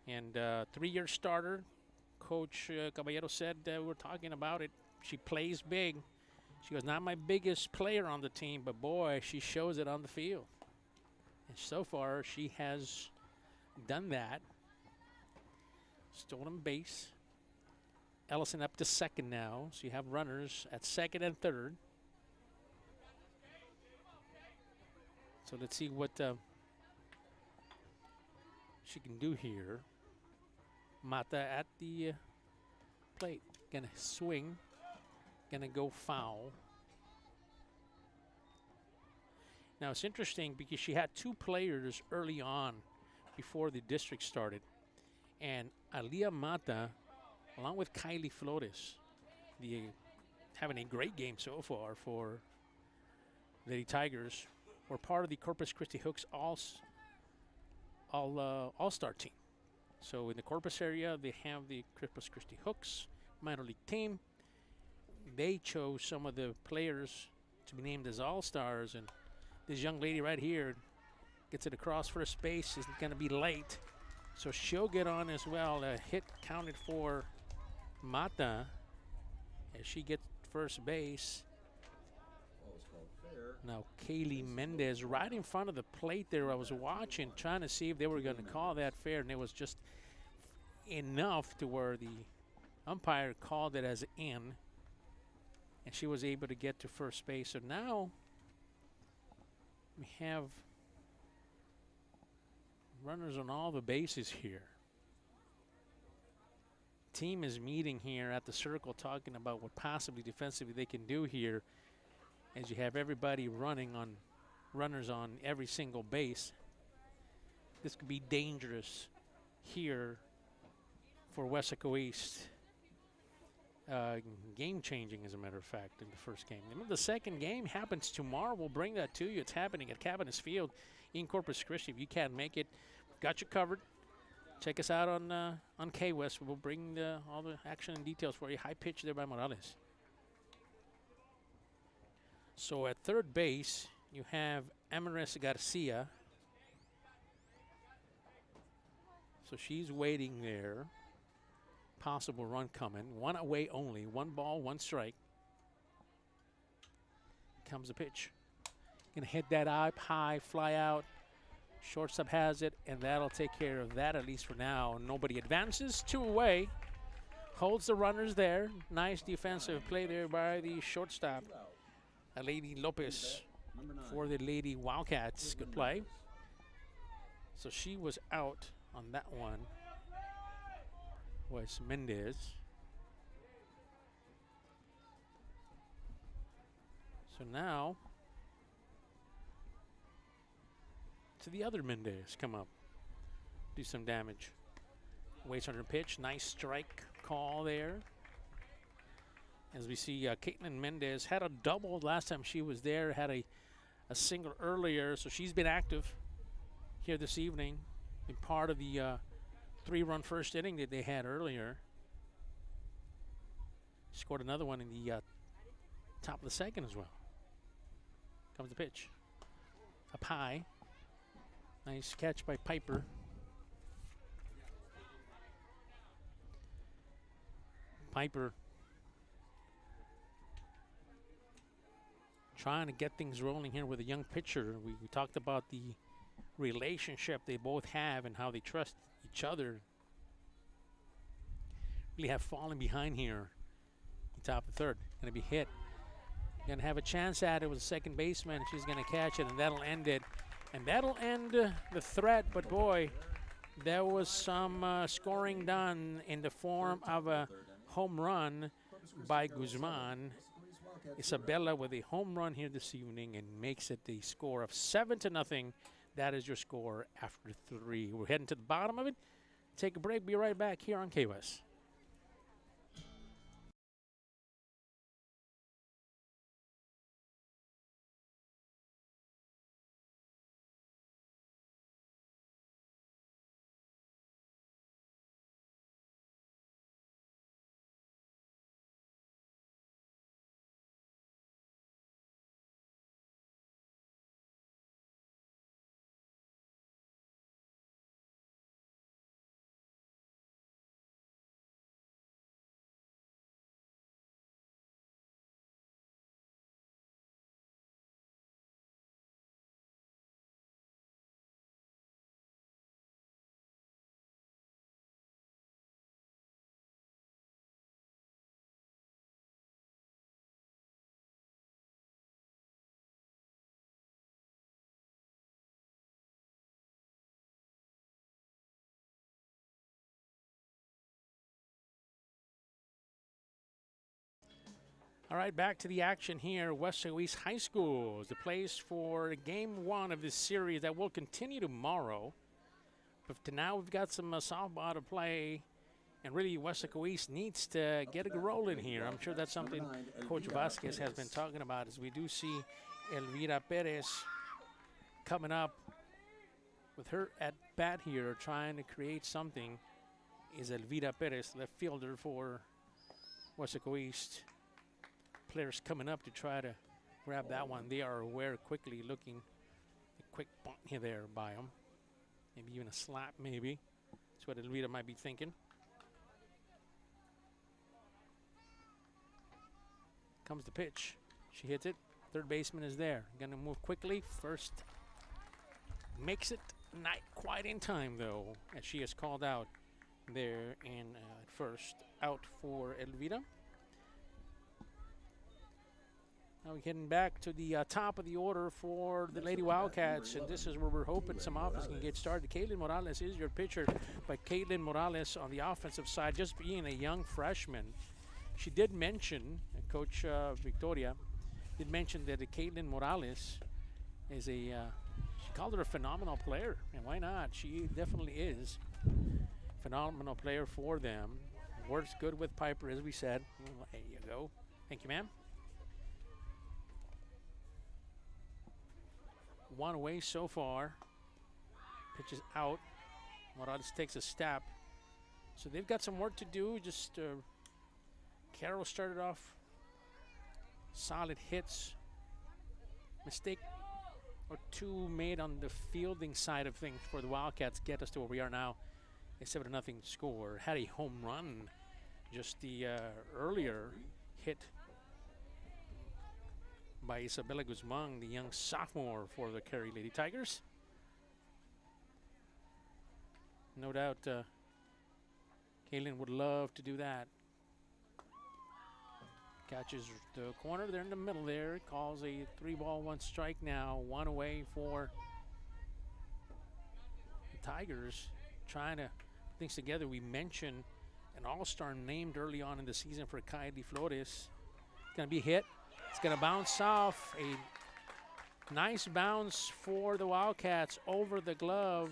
S2: And 3-year starter. Coach Caballero said we're talking about it. She plays big. She was not my biggest player on the team, but boy, she shows it on the field. And so far, she has done that. Stolen base. Ellison up to second now. So you have runners at second and third. So let's see what she can do here. Mata at the plate. Gonna swing. Gonna go foul. Now it's interesting because she had 2 players early on before the district started. And Aliyah Mata, along with Kylie Flores, having a great game so far for Lady Tigers, were part of the Corpus Christi Hooks All-Star team. So in the Corpus area, they have the Corpus Christi Hooks minor league team. They chose some of the players to be named as All-Stars, and this young lady right here gets it across first base. Is going to be late, so she'll get on as well. A hit counted for Mata as she gets first base. Now Kaylee Mendez right in front of the plate there. I was watching, trying to see if they were going to call that fair, and it was just enough to where the umpire called it as in, and she was able to get to first base. So now We have runners on all the bases here. Team is meeting here at the circle, talking about what possibly defensively they can do here, as you have everybody running on runners on every single base. This could be dangerous here for Weslaco East. Game changing, as a matter of fact, in the first game. The second game happens tomorrow. We'll bring that to you. It's happening at Cabinets Field in Corpus Christi. If you can't make it, we've got you covered. Check us out on KWES. We'll bring all the action and details for you. High pitch there by Morales. So at third base, you have Amaris Garcia. So she's waiting there. Possible run coming. One away only. 1 ball, 1 strike. Comes the pitch. Gonna hit that up high, fly out. Shortstop has it, and that'll take care of that, at least for now. Nobody advances. 2 away. Holds the runners there. Nice defensive play there by the shortstop, Lady Lopez, for the Lady Wildcats. Good play. So she was out on that one. Was Mendez. So now to the other Mendez come up, do some damage. Waits under pitch. Nice strike call there. As we see, Caitlin Mendez had a double last time she was there, had a single earlier, so she's been active here this evening, been part of the 3-run first inning that they had earlier. Scored another one in the top of the second as well. Comes the pitch. Up high. Nice catch by Piper. Piper trying to get things rolling here with a young pitcher. We talked about the relationship they both have and how they trust each other. Really have fallen behind here. Top of the third. Going to be hit. Going to have a chance at it with the second baseman. She's going to catch it, and that'll end it. And that'll end the threat. But boy, there was some scoring done in the form of a home run by Guzman. Isabella with a home run here this evening and makes it the score of 7-0. That is your score after 3. We're heading to the bottom of it. Take a break. Be right back here on KWES. All right, back to the action here. Weslaco East High School is the place for game 1 of this series that will continue tomorrow. But to now, we've got some softball to play, and really Weslaco East needs to get a roll in here. I'm sure that's something Coach Vasquez has been talking about, as we do see Elvira Perez coming up with her at bat here, trying to create something. Is Elvira Perez, left fielder for Weslaco East. Players coming up to try to grab that one. They are aware quickly, looking a quick bunt here there by them. Maybe even a slap, maybe. That's what Elvira might be thinking. Comes the pitch. She hits it. Third baseman is there. Gonna move quickly. First makes it not quite in time, though, as she is called out there in first. Out for Elvira. Now we're getting back to the top of the order for the Lady Wildcats, and this is where we're hoping some offense can get started. Caitlin Morales is your pitcher, but Caitlin Morales on the offensive side, just being a young freshman, she did mention, Coach Victoria did mention that Caitlin Morales is she called her a phenomenal player, and why not? She definitely is a phenomenal player for them. Works good with Piper, as we said. There you go. Thank you, ma'am. One away so far. Pitch is out. Morales takes a step. So they've got some work to do. Just Carroll started off solid hits. Mistake or two made on the fielding side of things for the Wildcats get us to where we are now. A 7-0 score. Had a home run just the earlier hit by Isabella Guzman, the young sophomore for the Carey Lady Tigers. No doubt Kaylin would love to do that. Catches the corner there in the middle there. Calls a 3-ball, 1 strike now. One away for the Tigers. Trying to put things together. We mentioned an all-star named early on in the season for Kylie Flores. It's going to be hit. It's going to bounce off. A nice bounce for the Wildcats over the glove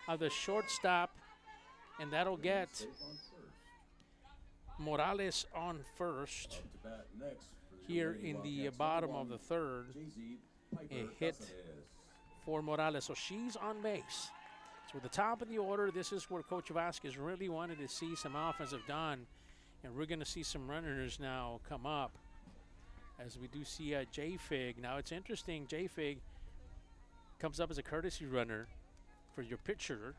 S2: of the shortstop. And that'll get Morales on first here in the bottom of the third. A hit for Morales. So she's on base. So at the top of the order, this is where Coach Vasquez really wanted to see some offensive done. And we're going to see some runners now come up. As we do see J-Fig. Now it's interesting, J-Fig comes up as a courtesy runner for your pitcher.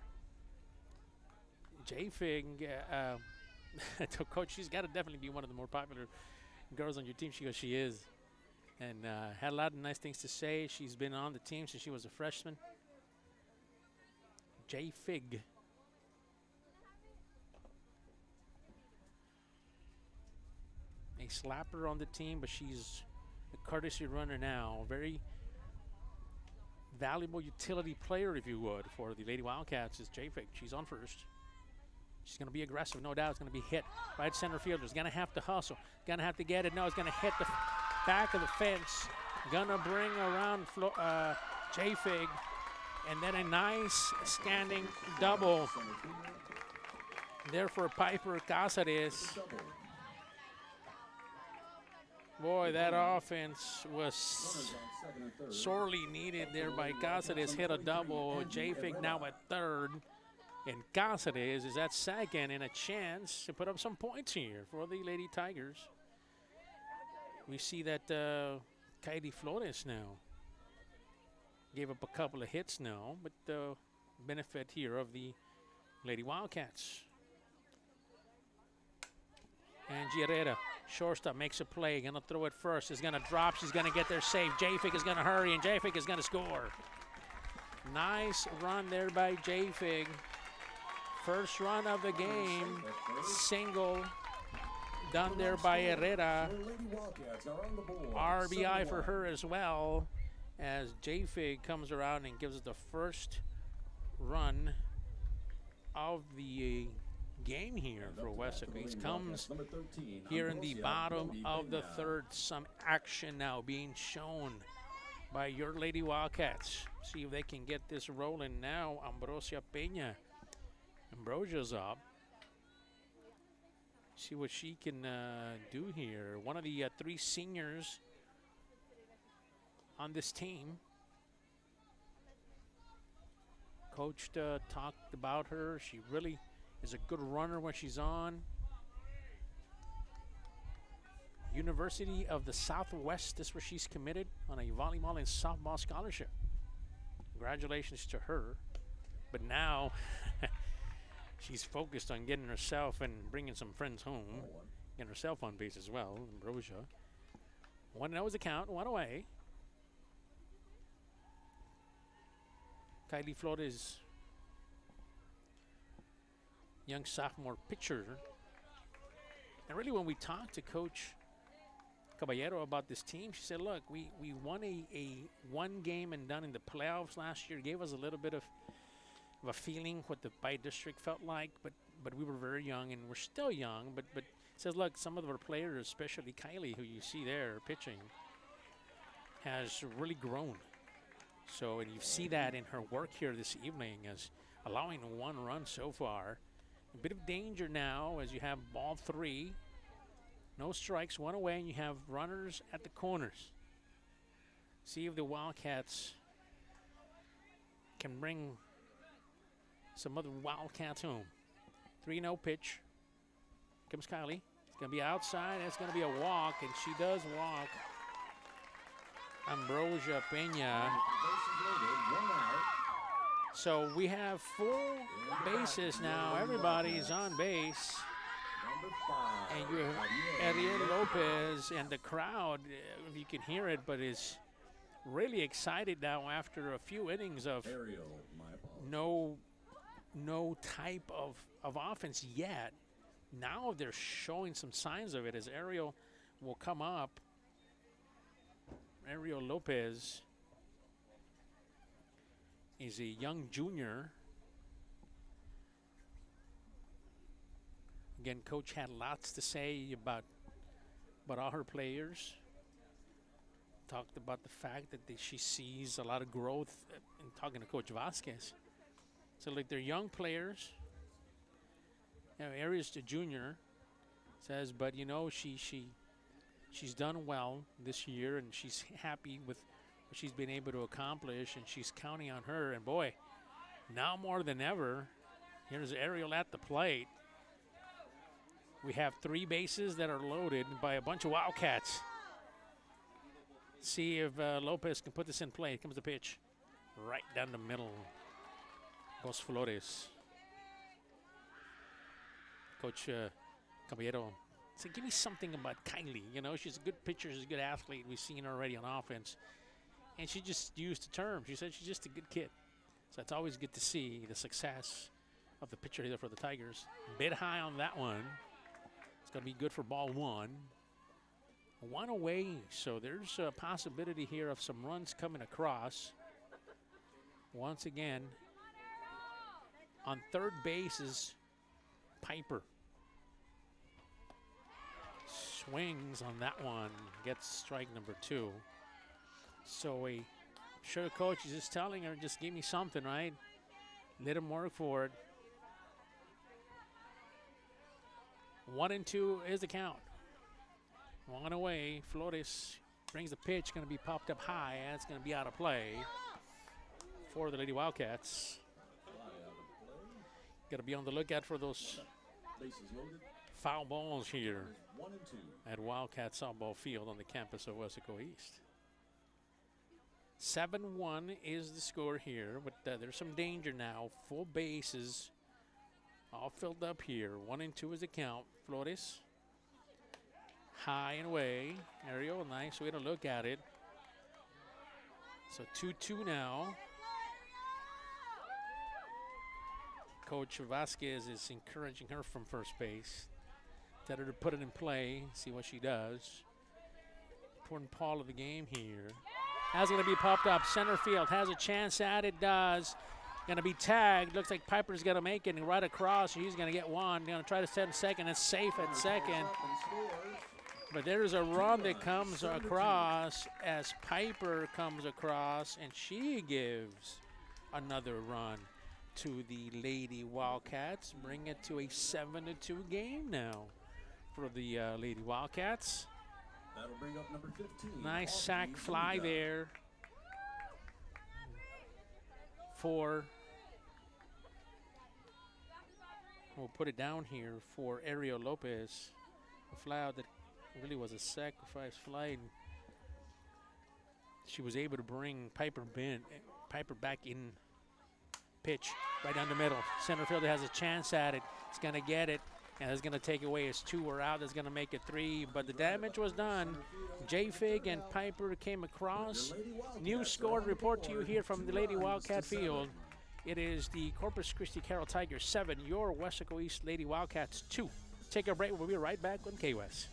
S2: J-Fig, I told Coach, she's got to definitely be one of the more popular girls on your team. She goes, she is. And had a lot of nice things to say. She's been on the team since she was a freshman. J-Fig. A slapper on the team, but she's a courtesy runner now. Very valuable utility player, if you would, for the Lady Wildcats is J-Fig. She's on first. She's going to be aggressive. No doubt it's going to be hit. Right center fielder's going to have to hustle. Going to have to get it. No, it's going to hit the back of the fence. Going to bring around J-Fig. And then a nice standing double there for Piper Cáceres. Boy, that offense was sorely needed there by Cáceres. Hit a double. J-Fig now at third. And Cáceres is at second and a chance to put up some points here for the Lady Tigers. We see that Kylie Flores now gave up a couple of hits now, but the benefit here of the Lady Wildcats. And Herrera, shortstop, makes a play. Going to throw it first. Is going to drop. She's going to get there safe. J-Fig is going to hurry, and J-Fig is going to score. Nice run there by J-Fig. First run of the game. Single done there by Herrera. RBI for her as well, as J-Fig comes around and gives us the first run of the game here for Weslaco. He comes here in the bottom of the third. Some action now being shown by your Lady Wildcats. See if they can get this rolling now. Ambrosia Peña. Ambrosia's up. See what she can do here. One of the 3 seniors on this team. Coach talked about her. She really is a good runner when she's on. University of the Southwest, this is where she's committed on a volleyball and softball scholarship. Congratulations to her. But now she's focused on getting herself and bringing some friends home. Getting herself on base as well, Ambrosia. 1-0 is the count, 1 away. Kylie Flores, young sophomore pitcher. And really when we talked to Coach Caballero about this team. She said, look, we won a one game and done in the playoffs last year. Gave us a little bit of a feeling what the by district felt like, but we were very young and we're still young. But says, look, some of our players, especially Kylie, who you see there pitching, has really grown. So, and you see that in her work here this evening as allowing one run so far. A bit of danger now as you have ball 3. No strikes, 1 away, and you have runners at the corners. See if the Wildcats can bring some other Wildcats home. 3-0 pitch. Comes Kylie. It's going to be outside, and it's going to be a walk, and she does walk. Ambrosia Peña. So we have full bases now. Everybody's on base. And you have Ariel Lopez and the crowd, if you can hear it, but is really excited now after a few innings of no type of offense yet. Now they're showing some signs of it as Ariel will come up. Ariel Lopez is a young junior. Again, Coach had lots to say about all her players. Talked about the fact that she sees a lot of growth in talking to Coach Vasquez. So, like, they're young players. You know, Ariel's the junior, says, but, you know, she's done well this year, and she's happy with what she's been able to accomplish, and she's counting on her. And, boy, now more than ever, here's Ariel at the plate. We have 3 bases that are loaded by a bunch of Wildcats. See if Lopez can put this in play. Here comes the pitch. Right down the middle. Goes Flores. Coach Caballero said, give me something about Kylie. You know, she's a good pitcher. She's a good athlete. We've seen her already on offense. And she just used the term. She said she's just a good kid. So it's always good to see the success of the pitcher here for the Tigers. Bit high on that one. Going to be good for ball 1. 1 away, so there's a possibility here of some runs coming across. Once again, on third base is Piper. Swings on that one, gets strike number 2. So sure, coach is just telling her, just give me something, right? Let him work for it. 1-2 is the count. 1 away. Flores brings the pitch. Going to be popped up high. And it's going to be out of play for the Lady Wildcats. Got to be on the lookout for those foul balls here at Wildcat softball field on the campus of Weslaco East. 7-1 is the score here, but there's some danger now. Full bases. All filled up here. 1-2 is the count. Flores. High and away. Ariel, nice way to look at it. So 2-2 now. Coach Vasquez is encouraging her from first base. Tell her to put it in play, see what she does. Important part of the game here. That's going to be popped up. Center field has a chance at it. Does. Going to be tagged. Looks like Piper's going to make it and right across. He's going to get one. Going to try to send second. It's safe at second. But there's a run that comes across as Piper comes across, and she gives another run to the Lady Wildcats. Bring it to a 7-2 game now for the Lady Wildcats.
S1: That'll bring up number 15.
S2: Nice sac fly there. We'll put it down here for Ariel Lopez. A fly out that really was a sacrifice fly. And she was able to bring Piper back in pitch right down the middle. Center fielder has a chance at it. It's going to get it, and it's going to take away his 2 are out. That's going to make it 3, but the damage was done. J-Fig and Piper came across. New score report to you here from the Lady Wildcat field. It is the Corpus Christi Carroll Tigers 7, your Weslaco East Lady Wildcats 2. Take a break. We'll be right back on KWES.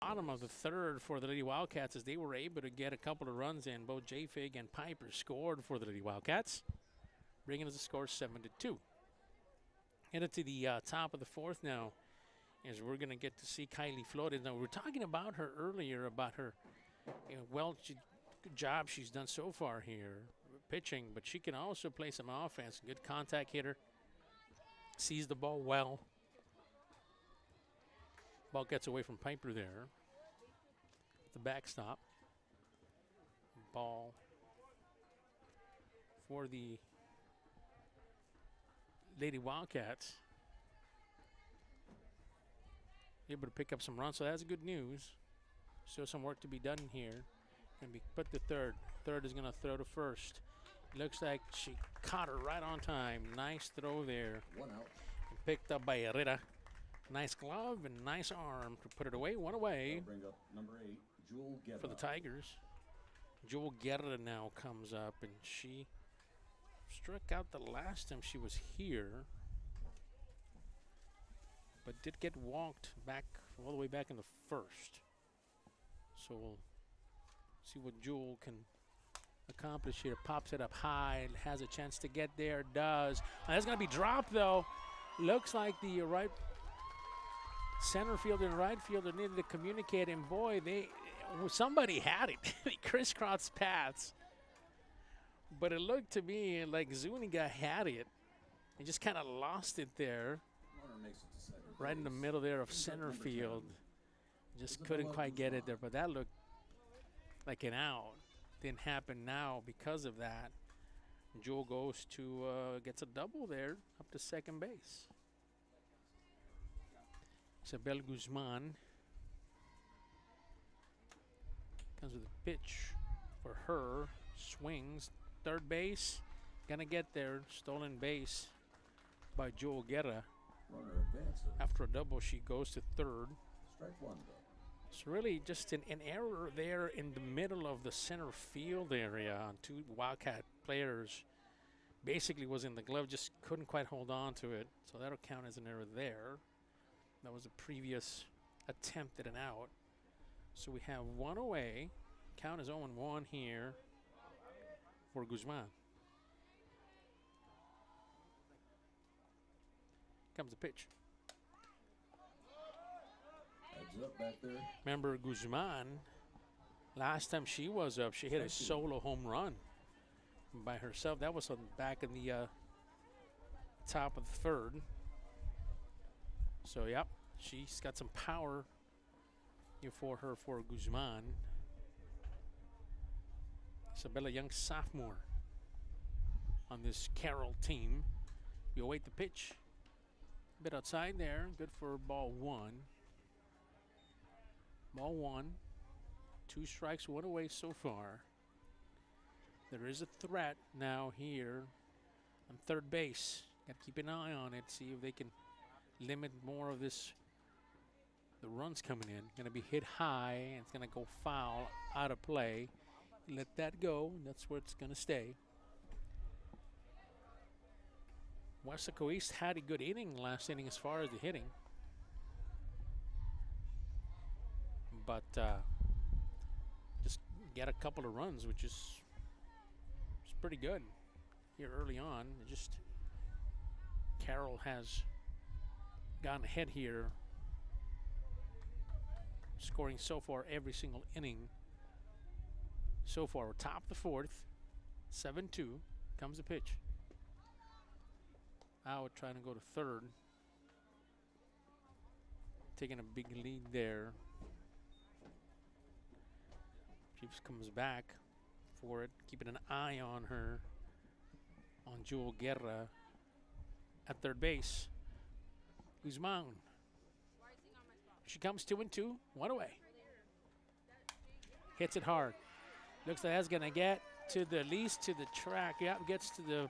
S2: bottom of the third for the Lady Wildcats as they were able to get a couple of runs in. Both J-Fig and Piper scored for the Lady Wildcats, bringing us the score 7-2. Headed to the top of the fourth now, as we're going to get to see Kylie Flores. Now, we were talking about her earlier, about her, good job she's done so far here, pitching, but she can also play some offense. Good contact hitter, sees the ball well. Ball gets away from Piper there. The backstop. Ball for the Lady Wildcats. Able to pick up some runs, so that's good news. Still some work to be done here. And we put the third. Third is going to throw to first. Looks like she caught her right on time. Nice throw there.
S1: 1 out.
S2: And picked up by Herrera. Nice glove and nice arm to put it away. One away.
S1: Bring up number 8, Jewel Guerra.
S2: For the Tigers. Jewel Guerra now comes up, and she struck out the last time she was here, but did get walked back all the way back in the first. So we'll see what Jewel can accomplish here. Pops it up high, has a chance to get there, does. That's going to be dropped, though. Looks like the right center fielder and right fielder needed to communicate, and boy, somebody had it. They crisscrossed paths. But it looked to me like Zuniga had it. He just kind of lost it there.
S1: Makes it to center
S2: right
S1: base.
S2: in the middle there of center field. Just couldn't quite get it there, but that looked like an out. Didn't happen now because of that. Jewel goes to, gets a double there up to second base. Isabel Guzman comes with a pitch for her. Swings, third base, gonna get there. Stolen base by Jewel Guerra.
S1: Runner advances.
S2: After a double, she goes to third.
S1: Strike 1, though.
S2: It's really just an error there in the middle of the center field area on two Wildcat players. Basically was in the glove, just couldn't quite hold on to it. So that'll count as an error there. That was a previous attempt at an out. So we have one away. Count is 0-1 here for Guzman. Comes the pitch.
S1: Heads up back there.
S2: Remember Guzman, last time she was up, she hit a solo home run by herself. That was on back in the top of the third. So, yep, she's got some power here for her, for Guzman. Isabella, young sophomore on this Carroll team. We await the pitch. A bit outside there. Good for ball 1. Ball 1. 2 strikes, 1 away so far. There is a threat now here on third base. Got to keep an eye on it, see if they can limit more of this. The runs coming in. Going to be hit high, and it's going to go foul, out of play. Let that go, and that's where it's going to stay. Weslaco East had a good inning last inning as far as the hitting. But just get a couple of runs, which is pretty good here early on. Just Carroll has gone ahead here, scoring so far every single inning. So far, we're top of the fourth, 7-2. Comes the pitch. Out, trying to go to third. Taking a big lead there. Chiefs comes back for it, keeping an eye on her, on Jewel Guerra at third base. Guzman. She comes 2-2, 1 away. Hits it hard. Looks like that's gonna get to the least to the track. Yep, gets to the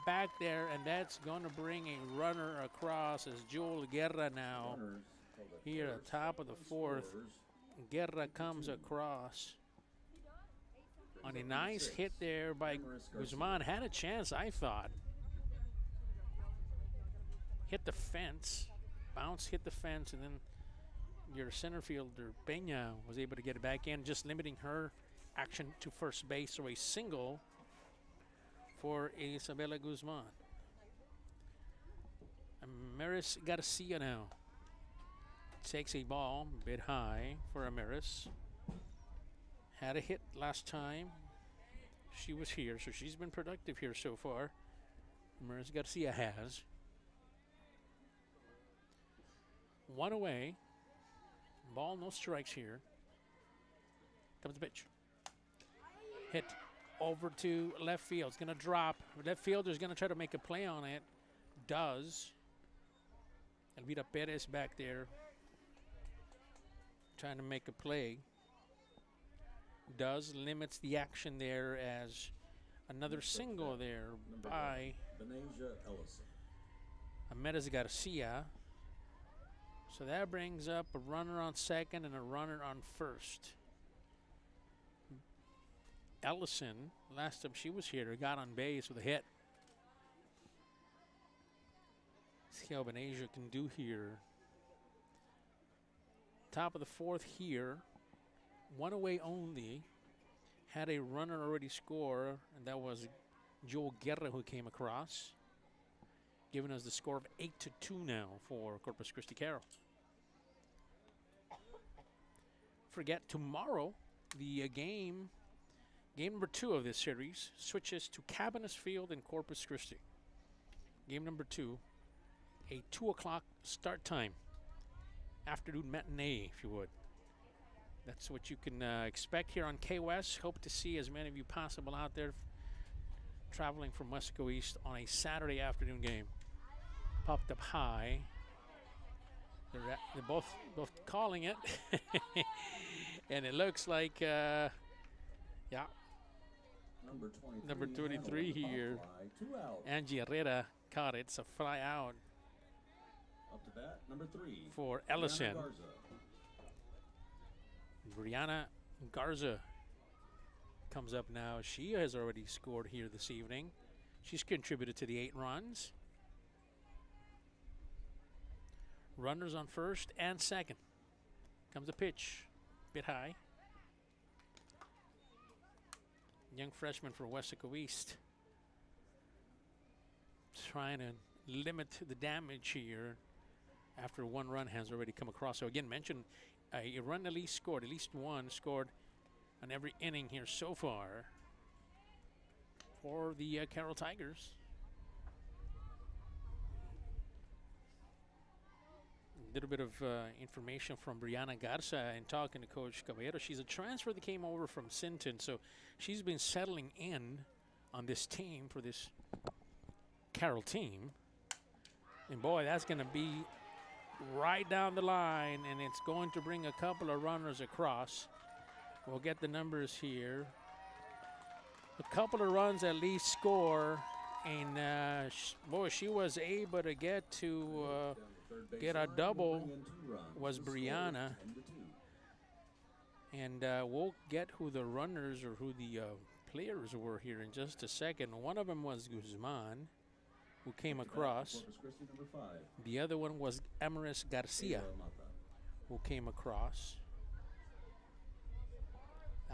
S2: back there, and that's gonna bring a runner across as Jewel Guerra now here at the top of the fourth. Guerra comes across on a nice hit there by Guzman. Had a chance, I thought. Hit the fence, bounce, hit the fence, and then your center fielder, Peña, was able to get it back in, just limiting her action to first base. So a single for Isabela Guzman. Amaris Garcia now takes a ball a bit high for Amaris. Had a hit last time she was here, so she's been productive here so far. Amaris Garcia has. One away. Ball, no strikes here. Comes the pitch. Hit over to left field. It's going to drop. Left fielder's going to try to make a play on it. Does. Elvira Perez back there trying to make a play. Does. Limits the action there as another single there by Mendez Garcia. So that brings up a runner on second and a runner on first. Ellison, last time she was here, got on base with a hit. See how Benasia can do here. Top of the fourth here. One away only. Had a runner already score, and that was Joe Guerra who came across, giving us the score of 8-2 now for Corpus Christi Carroll. Forget tomorrow, the game number 2 of this series switches to Cabanas Field in Corpus Christi. Game number 2, a 2 o'clock start time, afternoon matinee, if you would. That's what you can expect here on KWES. Hope to see as many of you possible out there traveling from Weslaco East on a Saturday afternoon game. Popped up high. They're both calling it. And it looks like, yeah, number 23 here. Angie Herrera caught it. It's a fly out.
S1: Up to bat, number 3
S2: for Ellison. Brianna Garza comes up now. She has already scored here this evening. She's contributed to the 8 runs. Runners on first and second. Comes the pitch. Bit high. Young freshman for Weslaco East. Trying to limit the damage here after 1 run has already come across. So again, mentioned a run at least one scored on every inning here so far for the Carroll Tigers. A little bit of information from Brianna Garza and talking to Coach Caballero. She's a transfer that came over from Sinton, so she's been settling in on this team for this Carroll team. And boy, that's going to be right down the line, and it's going to bring a couple of runners across. We'll get the numbers here. A couple of runs at least score, and boy, she was able to get a double. Was Brianna, and we'll get who the runners or who the players were here in just a second. One of them was Guzman, who came across. The other one was Amaris Garcia, who came across.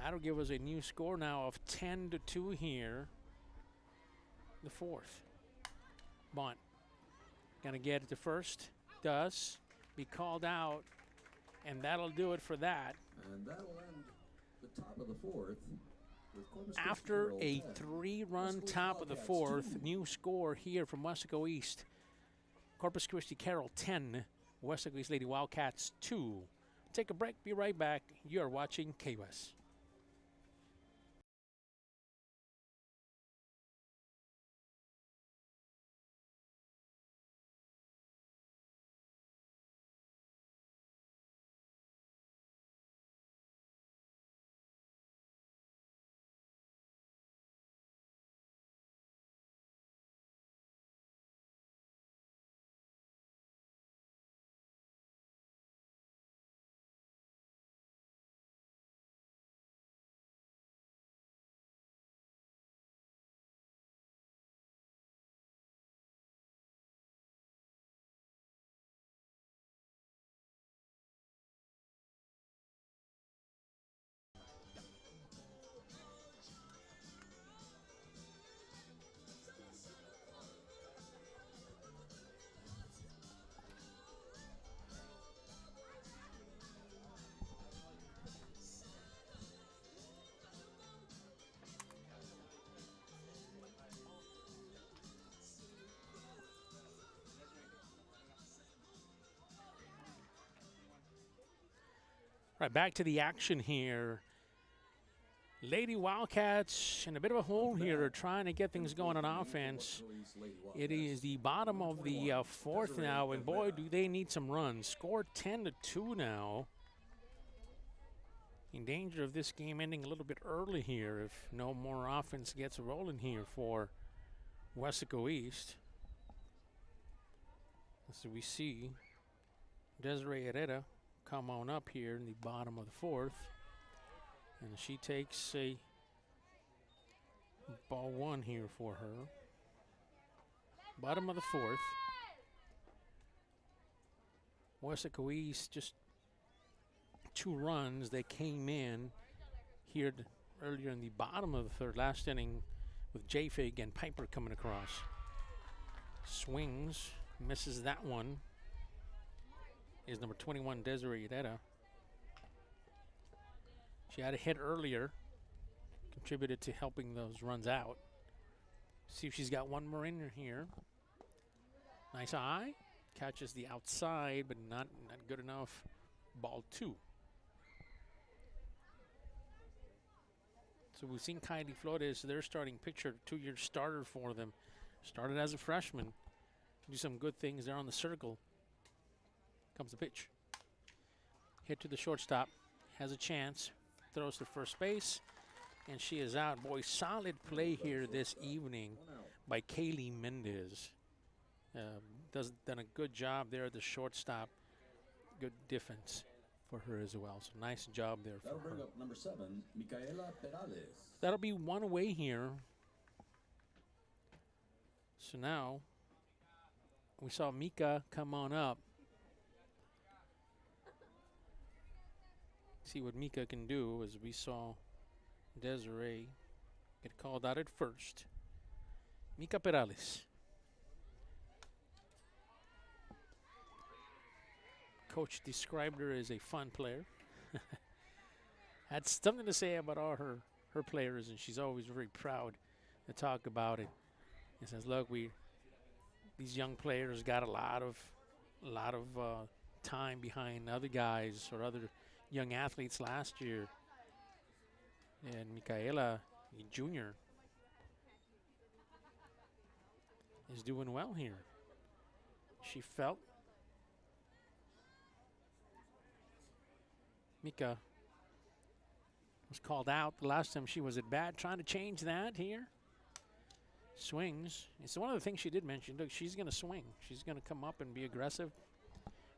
S2: That'll give us a new score now of 10-2 here. The fourth. Bont gonna get it to first. Does. Be called out, and that'll do it for that.
S1: And that'll end the top of the fourth.
S2: After a 3-run top of the fourth, new score here from Weslaco East. Corpus Christi Carroll 10, Weslaco East Lady Wildcats 2. Take a break, be right back. You're watching KWES. Right, back to the action here. Lady Wildcats in a bit of a hole here, trying to get things going on offense. It is the bottom of the fourth now, and boy, do they need some runs. Score 10-2 now. In danger of this game ending a little bit early here if no more offense gets rolling here for Weslaco East. So we see Desiree Herrera come on up here in the bottom of the fourth. And she takes a ball one here for her. Bottom of the fourth. Weslaco East just 2 runs. They came in here earlier in the bottom of the third, last inning, with J-Fig and Piper coming across. Swings, misses that one. Is number 21, Desiree Herrera. She had a hit earlier, contributed to helping those runs out. See if she's got one more in here. Nice eye, catches the outside, but not good enough. Ball 2. So we've seen Kylie Flores, their starting pitcher, 2-year starter for them. Started as a freshman. Do some good things there on the circle. Comes the pitch. Hit to the shortstop. Has a chance. Throws to first base. And she is out. Boy, solid play here this evening by Kaylee Mendez. Done a good job there at the shortstop. Good defense for her as well. So nice job there for her.
S1: That'll bring up number 7, Micaela Perales.
S2: That'll be one away here. So now we saw Mika come on up. See what Mika can do, as we saw Desiree get called out at first. Mika Perales. Coach described her as a fun player. Had something to say about all her players, and she's always very proud to talk about it. He says, "Look, these young players got a lot of time behind other guys or other young athletes last year, and Micaela Jr. is doing well here. She felt Mika was called out the last time she was at bat, trying to change that here. Swings. It's one of the things she did mention. Look, she's going to swing. She's going to come up and be aggressive,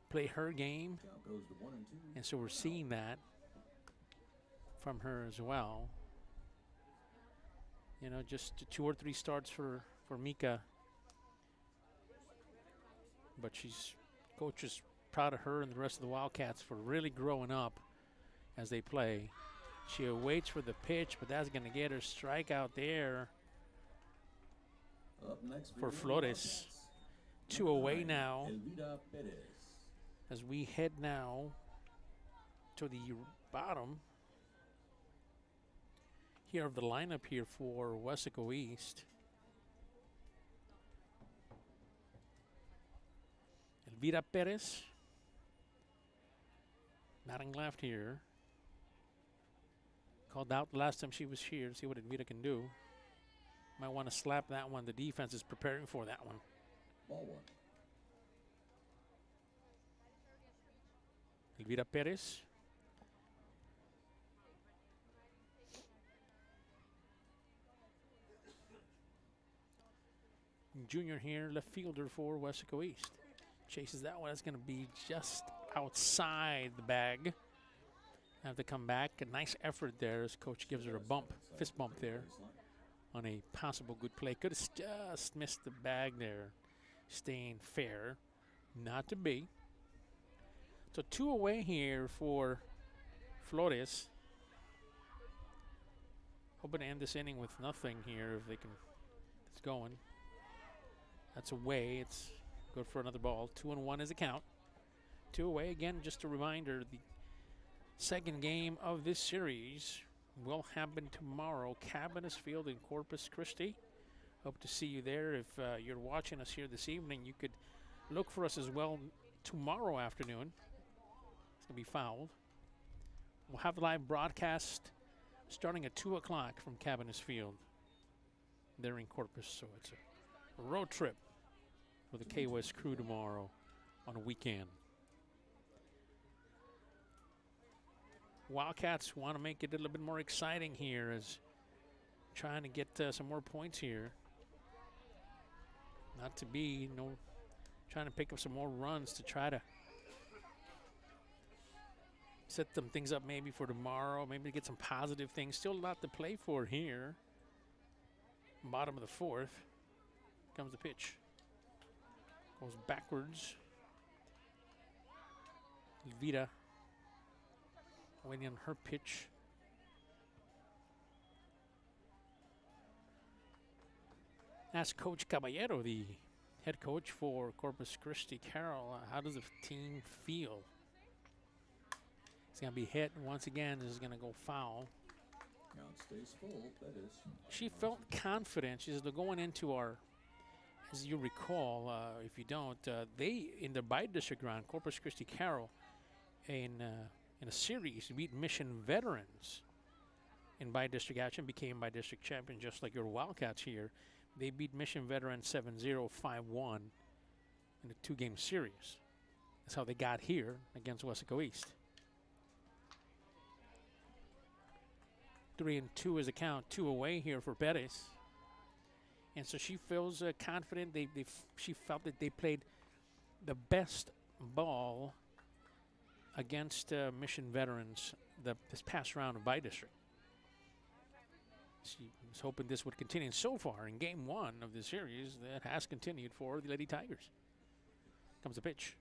S2: play her game. And so we're seeing that from her as well. You know, just 2 or 3 starts for Mika. But coach is proud of her and the rest of the Wildcats for really growing up as they play. She waits for the pitch, but that's going to get her strikeout there for Flores. 2 away now as we head now to the bottom here of the lineup here for Weslaco East. Elvira Perez, batting left here. Called out the last time she was here. See what Elvira can do. Might want to slap that one. The defense is preparing for that one.
S1: Ball 1.
S2: Elvira Perez. Junior here, left fielder for Weslaco East. Chases that one. That's going to be just outside the bag. Have to come back. A nice effort there as coach gives her a bump, fist bump there on a possible good play. Could have just missed the bag there. Staying fair. Not to be. So 2 away here for Flores. Hoping to end this inning with nothing here if they can. It's going. That's away. It's good for another ball. 2-1 is the count. 2 away. Again, just a reminder, the second game of this series will happen tomorrow. Cabinets Field in Corpus Christi. Hope to see you there. If you're watching us here this evening, you could look for us as well tomorrow afternoon. It's going to be fouled. We'll have live broadcast starting at 2 o'clock from Cabinets Field there in Corpus. So it's a road trip for the KWES crew tomorrow on a weekend. Wildcats want to make it a little bit more exciting here as trying to get some more points here. Not to be, trying to pick up some more runs to try to set some things up maybe for tomorrow, maybe get some positive things. Still a lot to play for here. Bottom of the fourth. Comes the pitch. Goes backwards. Vida waiting on her pitch. Ask Coach Caballero, the head coach for Corpus Christi Carroll, how does the team feel? It's going to be hit once again. This is going to go foul.
S1: Count stays full, that is.
S2: She felt confident. She's going into our, as you recall, if you don't, they, in the by-district round, Corpus Christi Carroll, in a series, beat Mission Veterans in by-district action, became by-district champion, just like your Wildcats here. They beat Mission Veterans 7-0, 5-1 in a 2-game series. That's how they got here against Weslaco East. 3-2 is the count, 2 away here for Perez. And so she feels confident. She felt that they played the best ball against Mission Veterans this past round of by-district. She was hoping this would continue. And so far, in game 1 of the series, that has continued for the Lady Tigers. Comes the pitch.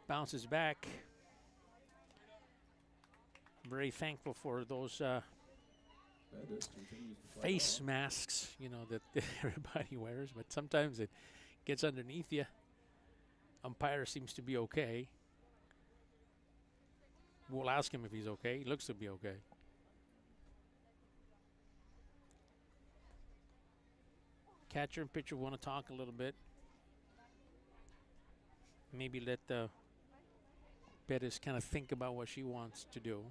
S2: Bounces back. Very thankful for those face masks, that everybody wears. But sometimes it gets underneath you. Umpire seems to be okay. We'll ask him if he's okay. He looks to be okay. Catcher and pitcher want to talk a little bit. Maybe let Perez kind of think about what she wants to do.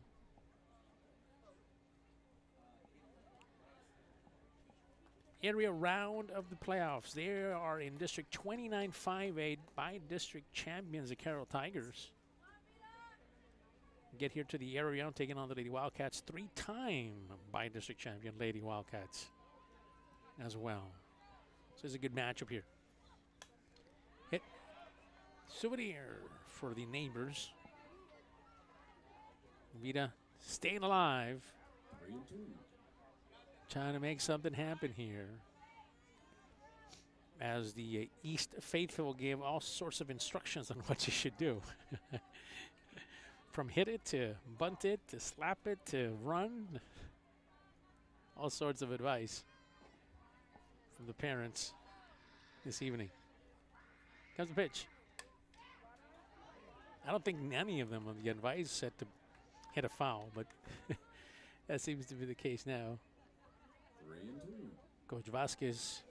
S2: Area round of the playoffs. They are in District 29 5A by district champions, the Carroll Tigers. Get here to the area round, taking on the Lady Wildcats, 3-time by district champion Lady Wildcats as well. So it's a good matchup here. Hit. Souvenir for the neighbors. Vida staying alive.
S1: 3-2.
S2: Trying to make something happen here. As the East Faithful gave all sorts of instructions on what you should do. From hit it to bunt it to slap it to run. All sorts of advice from the parents this evening. Comes the pitch. I don't think any of them on the advice said to hit a foul, but that seems to be the case now.
S1: 3-2.
S2: Coach Vasquez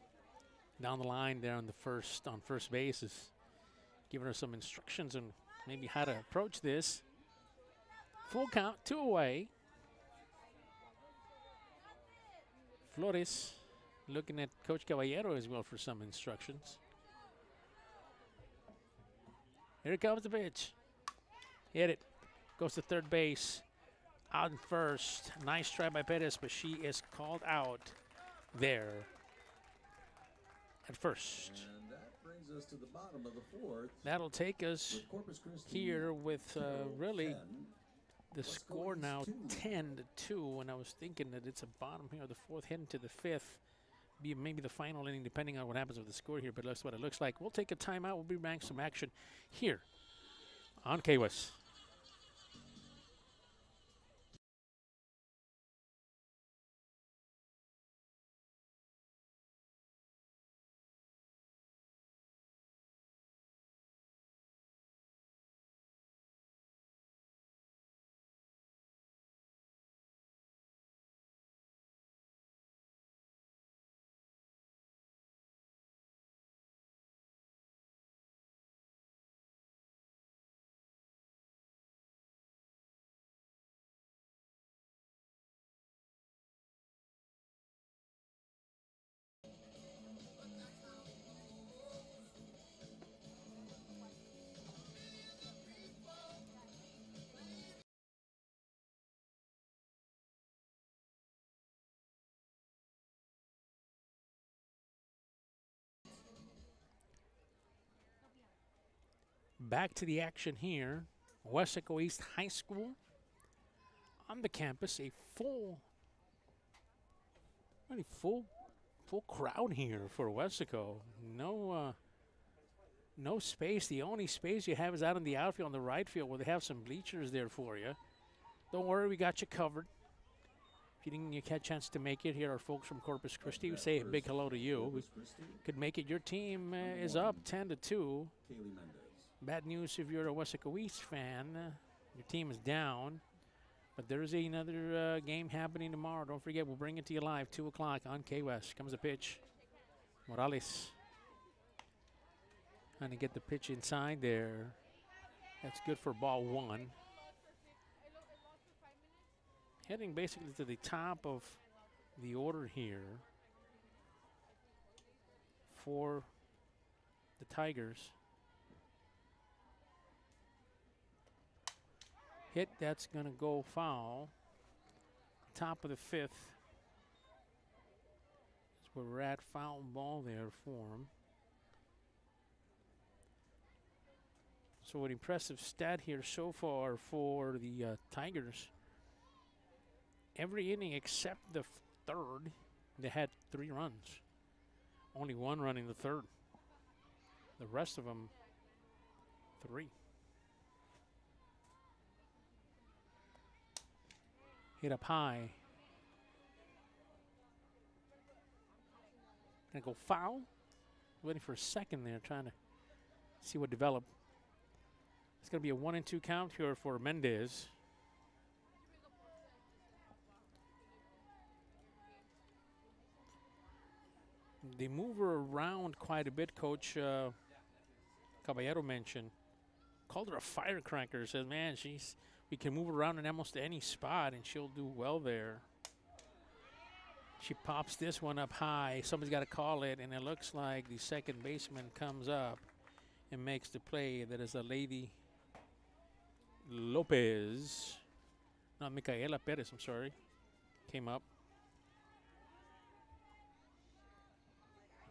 S2: down the line there on first base is giving her some instructions on maybe how to approach this. Full count, 2 away. Flores looking at Coach Caballero as well for some instructions. Here comes the pitch. Hit it. Goes to third base. Out in first. Nice try by Perez, but she is called out there at first.
S1: And that brings us to the bottom of the fourth.
S2: That'll take us here with really
S1: 10.
S2: the score now 10-2. And I was thinking that it's a bottom here, the fourth heading to the fifth. Be maybe the final inning, depending on what happens with the score here, but that's what it looks like. We'll take a timeout. We'll be back some action here on KWES. back to the action here. Weslaco East High School on the campus. A full crowd here for Weslaco. No space. The only space you have is out in the outfield, on the right field, where they have some bleachers there for you. Don't worry, we got you covered. If you didn't get a chance to make it, here are folks from Corpus Christi. We say a big hello to you. We could make it. Your team is up 10-2. Bad news if you're a Weslaco East fan. Your team is down. But there is another game happening tomorrow. Don't forget, we'll bring it to you live, 2 o'clock on KWES. Comes the pitch. Morales. Trying to get the pitch inside there. That's good for ball 1. Heading basically to the top of the order here for the Tigers. Hit, that's going to go foul. Top of the 5th. That's where we're at. Foul ball there for him. So an impressive stat here so far for the Tigers. Every inning except the 3rd, they had 3 runs. Only 1 run in the 3rd. The rest of them, 3. Hit up high. Gonna go foul. Waiting for a second there, trying to see what developed. It's gonna be a 1-2 count here for Mendez. They move her around quite a bit, Coach Caballero mentioned. Called her a firecracker. Says, man, we can move her around in almost any spot, and she'll do well there. She pops this one up high. Somebody's got to call it, and it looks like the second baseman comes up and makes the play. That is a Lady Lopez. Not Micaela Perez, I'm sorry. Came up.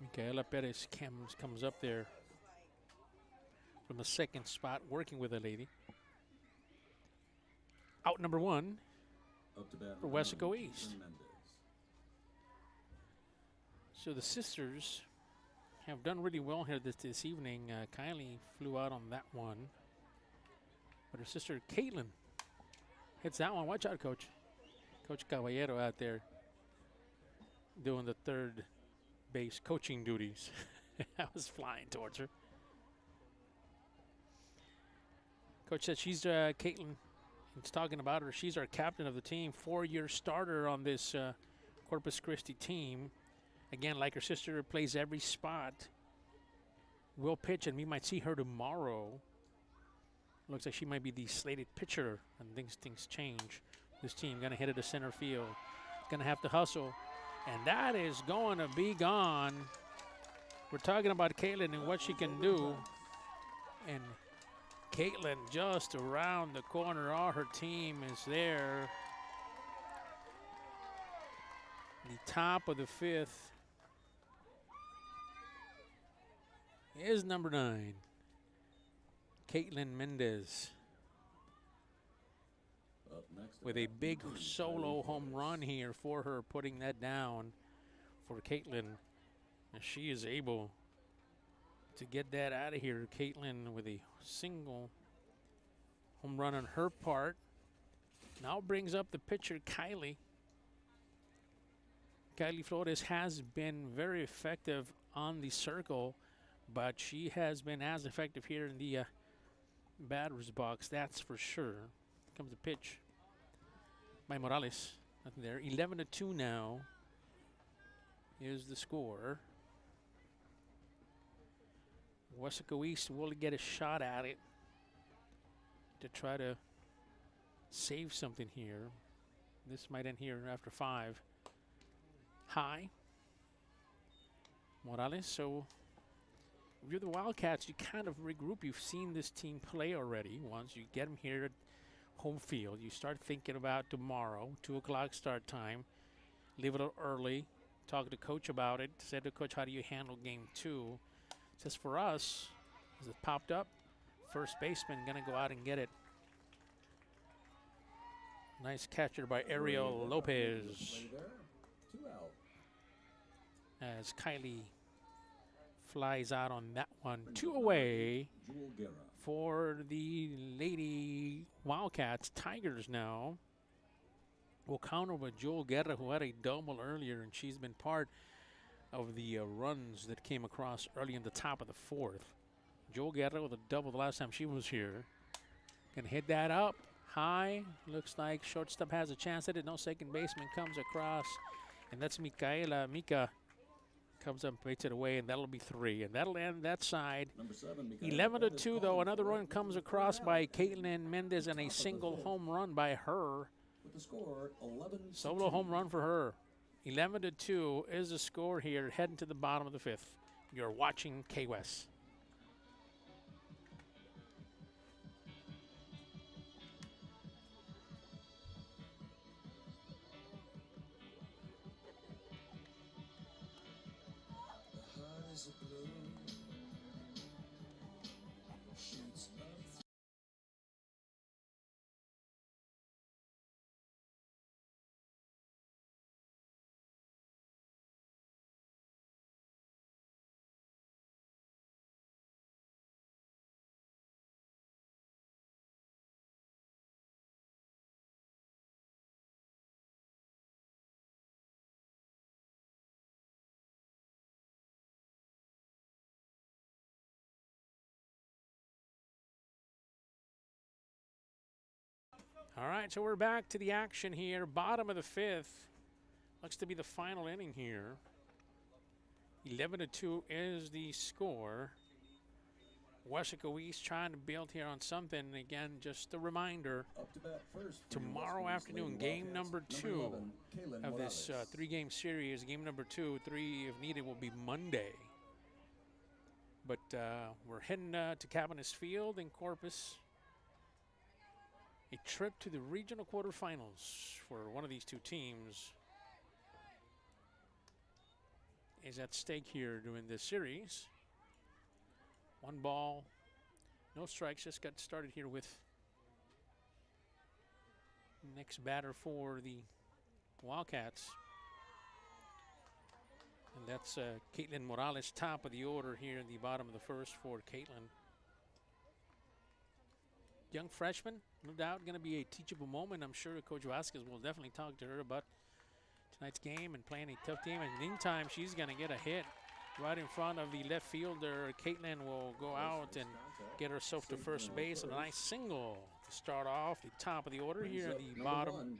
S2: Micaela Perez comes up there from the second spot, working with a lady. Out number 1 for Weslaco East. So the sisters have done really well here this evening. Kylie flew out on that one. But her sister Caitlin hits that one. Watch out, Coach. Coach Caballero out there doing the 3rd base coaching duties. I was flying towards her. Coach said she's Caitlin. He's talking about her. She's our captain of the team, 4-year starter on this Corpus Christi team. Again, like her sister, plays every spot. Will pitch, and we might see her tomorrow. Looks like she might be the slated pitcher, and things change. This team gonna hit it to center field. Gonna have to hustle. And that is going to be gone. We're talking about Caitlin and what she can do. And Caitlin just around the corner. All her team is there. The top of the 5th is number 9, Caitlin Mendez. With a big solo home run here for her, putting that down for Caitlin. And she is able to get that out of here. Caitlin with a single home run on her part. Now brings up the pitcher, Kylie. Kylie Flores has been very effective on the circle, but she has been as effective here in the batter's box, that's for sure. Comes the pitch by Morales. Nothing there. 11-2 now is the score. Weslaco East will get a shot at it to try to save something here. This might end here after 5. High. Morales. So if you're the Wildcats, you kind of regroup. You've seen this team play already. Once you get them here at home field, you start thinking about tomorrow, 2 o'clock start time. Leave it a little early. Talk to coach about it. Said to coach, how do you handle game 2? Says for us, as it popped up, first baseman going to go out and get it. Nice catcher by Ariel Lopez. As Kylie flies out on that one. 2 away for the Lady Wildcats. Tigers now will counter with Jewel Guerra, who had a double earlier, and she's been part of the runs that came across early in the top of the 4th. Jewel Guerra with a double the last time she was here. Can hit that up high. Looks like shortstop has a chance at it. No second baseman comes across, and that's Micaela. Mika comes up and baits it away, and that'll be 3, and that'll end that side. 11-2, though. Another run comes across by Caitlin Mendez, and a single home run by her. Solo home run for her. 11-2 is the score here, heading to the bottom of the 5th. You're watching KWES. All right, so we're back to the action here. Bottom of the 5th. Looks to be the final inning here. 11-2 is the score. Weslaco East trying to build here on something. And again, just a reminder, tomorrow afternoon, game number 2 of this 3-game series. Game number 2, 3 if needed, will be Monday. But we're heading to Cabinets Field in Corpus. A trip to the regional quarterfinals for one of these 2 teams is at stake here during this series. 1 ball, no strikes. Just got started here with next batter for the Wildcats. And that's Caitlin Morales, top of the order here in the bottom of the 1st for Caitlin. Young freshman, no doubt going to be a teachable moment. I'm sure Coach Vasquez will definitely talk to her about tonight's game and playing a tough game. In the meantime, she's going to get a hit right in front of the left fielder. Caitlin will go out and get herself to first base. And a nice single to start off the top of the order here in the bottom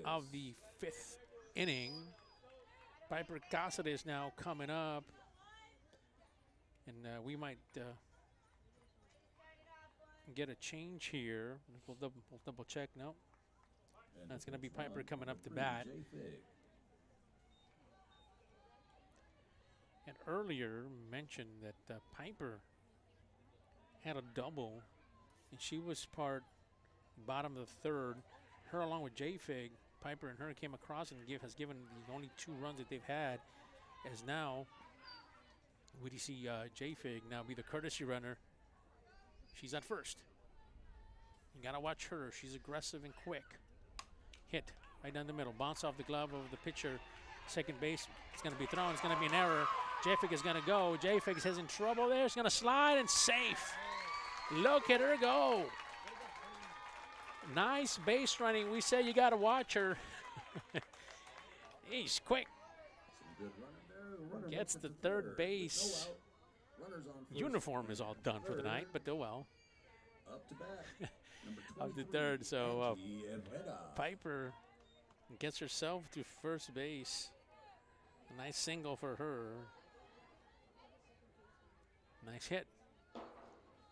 S2: of the 5th inning. Piper Cáceres now coming up. And we might get a change here. We'll double check. No, that's going to be Piper coming up to bat. And earlier mentioned that Piper had a double, and she was part bottom of the 3rd. Her along with J-Fig, Piper and her came across and has given the only 2 runs that they've had. As now, would you see J-Fig now be the courtesy runner? She's at first. You gotta watch her. She's aggressive and quick. Hit right down the middle. Bounce off the glove of the pitcher. Second base. It's gonna be thrown. It's gonna be an error. J-Fig is gonna go. J-Fig is in trouble there. It's gonna slide and safe. Look at her go. Nice base running. We say you gotta watch her. He's quick. Gets the 3rd base. Uniform is all done for the night, but do well. Up to bat. Up to 3rd, so Piper gets herself to first base. A nice single for her. Nice hit.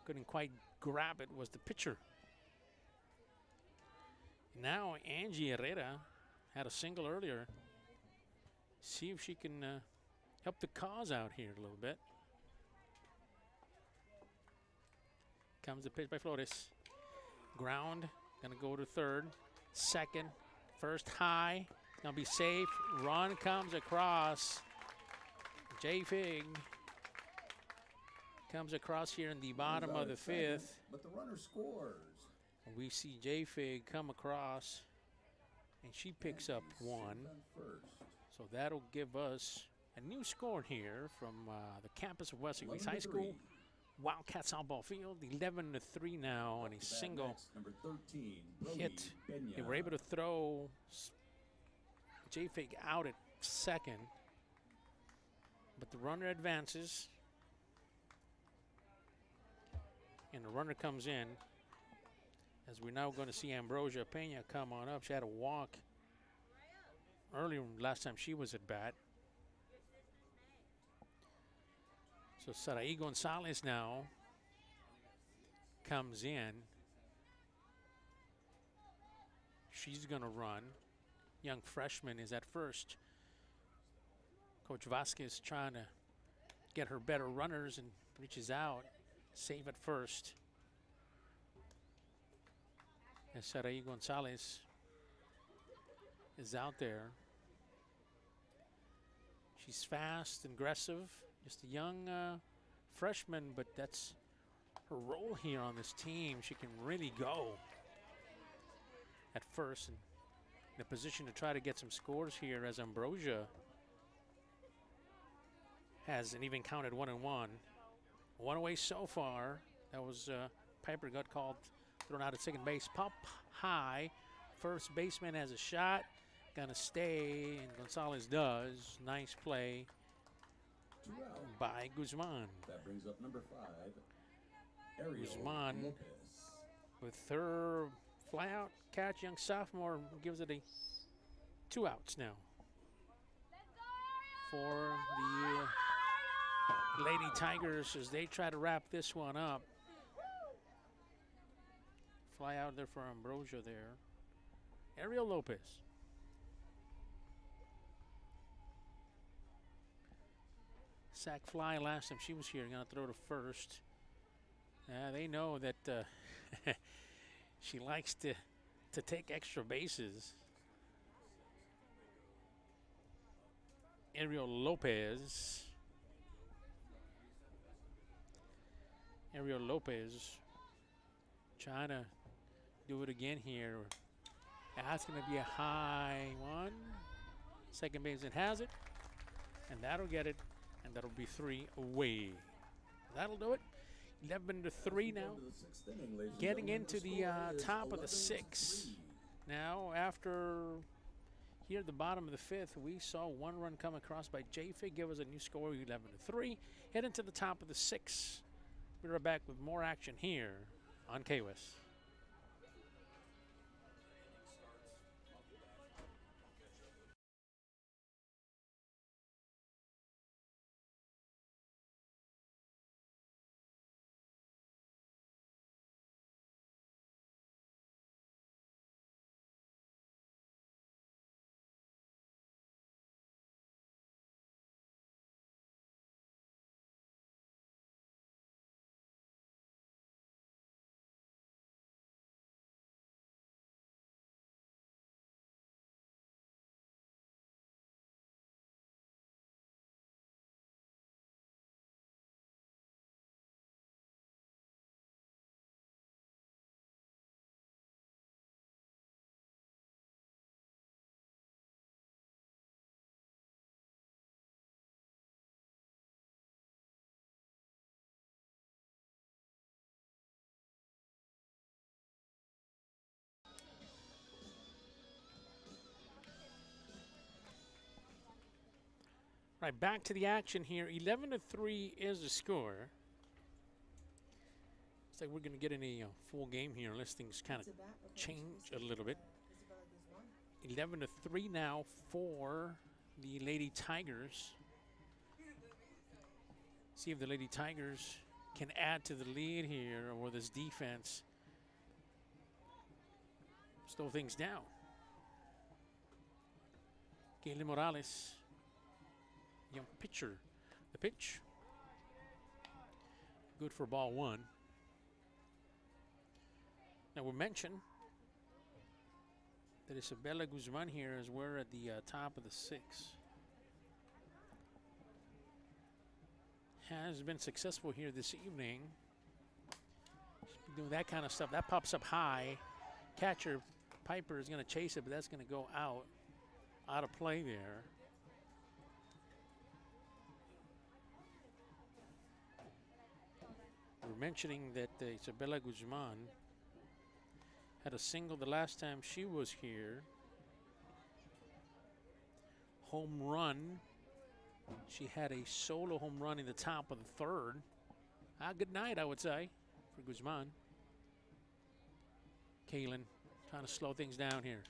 S2: Couldn't quite grab it, was the pitcher. Now Angie Herrera had a single earlier. See if she can help the cause out here a little bit. Comes the pitch by Flores. Ground, gonna go to 3rd. 2nd, 1st high, gonna be safe. Run comes across. J-Fig Comes across here in the bottom of the fifth.
S1: But the runner scores.
S2: We see J-Fig come across, and she picks up one. So that'll give us a new score here from the campus of Weslaco East High School. Wildcats softball field, 11-3 now, and a single
S1: number 13,
S2: hit. They were able to throw J-Fig out at second, but the runner advances, and the runner comes in. As we're now going to see Ambrosia Pena come on up. She had a walk earlier last time she was at bat. So Sarai Gonzalez now comes in. She's going to run. Young freshman is at first. Coach Vasquez trying to get her better runners and reaches out. Save at first. And Sarai Gonzalez is out there. She's fast and aggressive. Just a young freshman, but that's her role here on this team. She can really go at first and in a position to try to get some scores here, as Ambrosia has an even counted 1-1. One away so far. That was Piper got called, thrown out at second base. Pop high. First baseman has a shot. Gonna stay, and Gonzalez does. Nice play by Guzman.
S1: That brings up number 5, Ariel
S2: Guzman
S1: Lopez.
S2: with her fly out catch. Young sophomore gives it a 2 outs now for the Lady Tigers as they try to wrap this one up. Fly out there for Ambrosia there. Ariel Lopez. Sack fly last time she was here. Gonna throw to first. They know that she likes to take extra bases. Ariel Lopez. Ariel Lopez trying to do it again here. That's going to be a high one. Second baseman has it, and that'll get it, and that'll be 3 away. That'll do it. 11-3 now. Getting into the top of the 6th. Now, after here at the bottom of the 5th, we saw 1 run come across by J-Fig, give us a new score, 11-3. Head into the top of the 6th. We're back with more action here on KWES. Right, back to the action here. 11-3 is the score. Looks like we're going to get in a full game here unless things kind of change a little bit. 11-3 now for the Lady Tigers. See if the Lady Tigers can add to the lead here, or this defense slow things down. Kaylee Morales, young pitcher. The pitch, good for ball 1. Now we mentioned that Isabella Guzman here as we're at the top of the 6th. has been successful here this evening. She's been doing that kind of stuff. That pops up high. Catcher Piper is going to chase it, but that's going to go out of play there. We're mentioning that Isabella Guzman had a single the last time she was here. Home run. She had a solo home run in the top of the third. Good night, I would say, for Guzman. Kalen trying to slow things down here.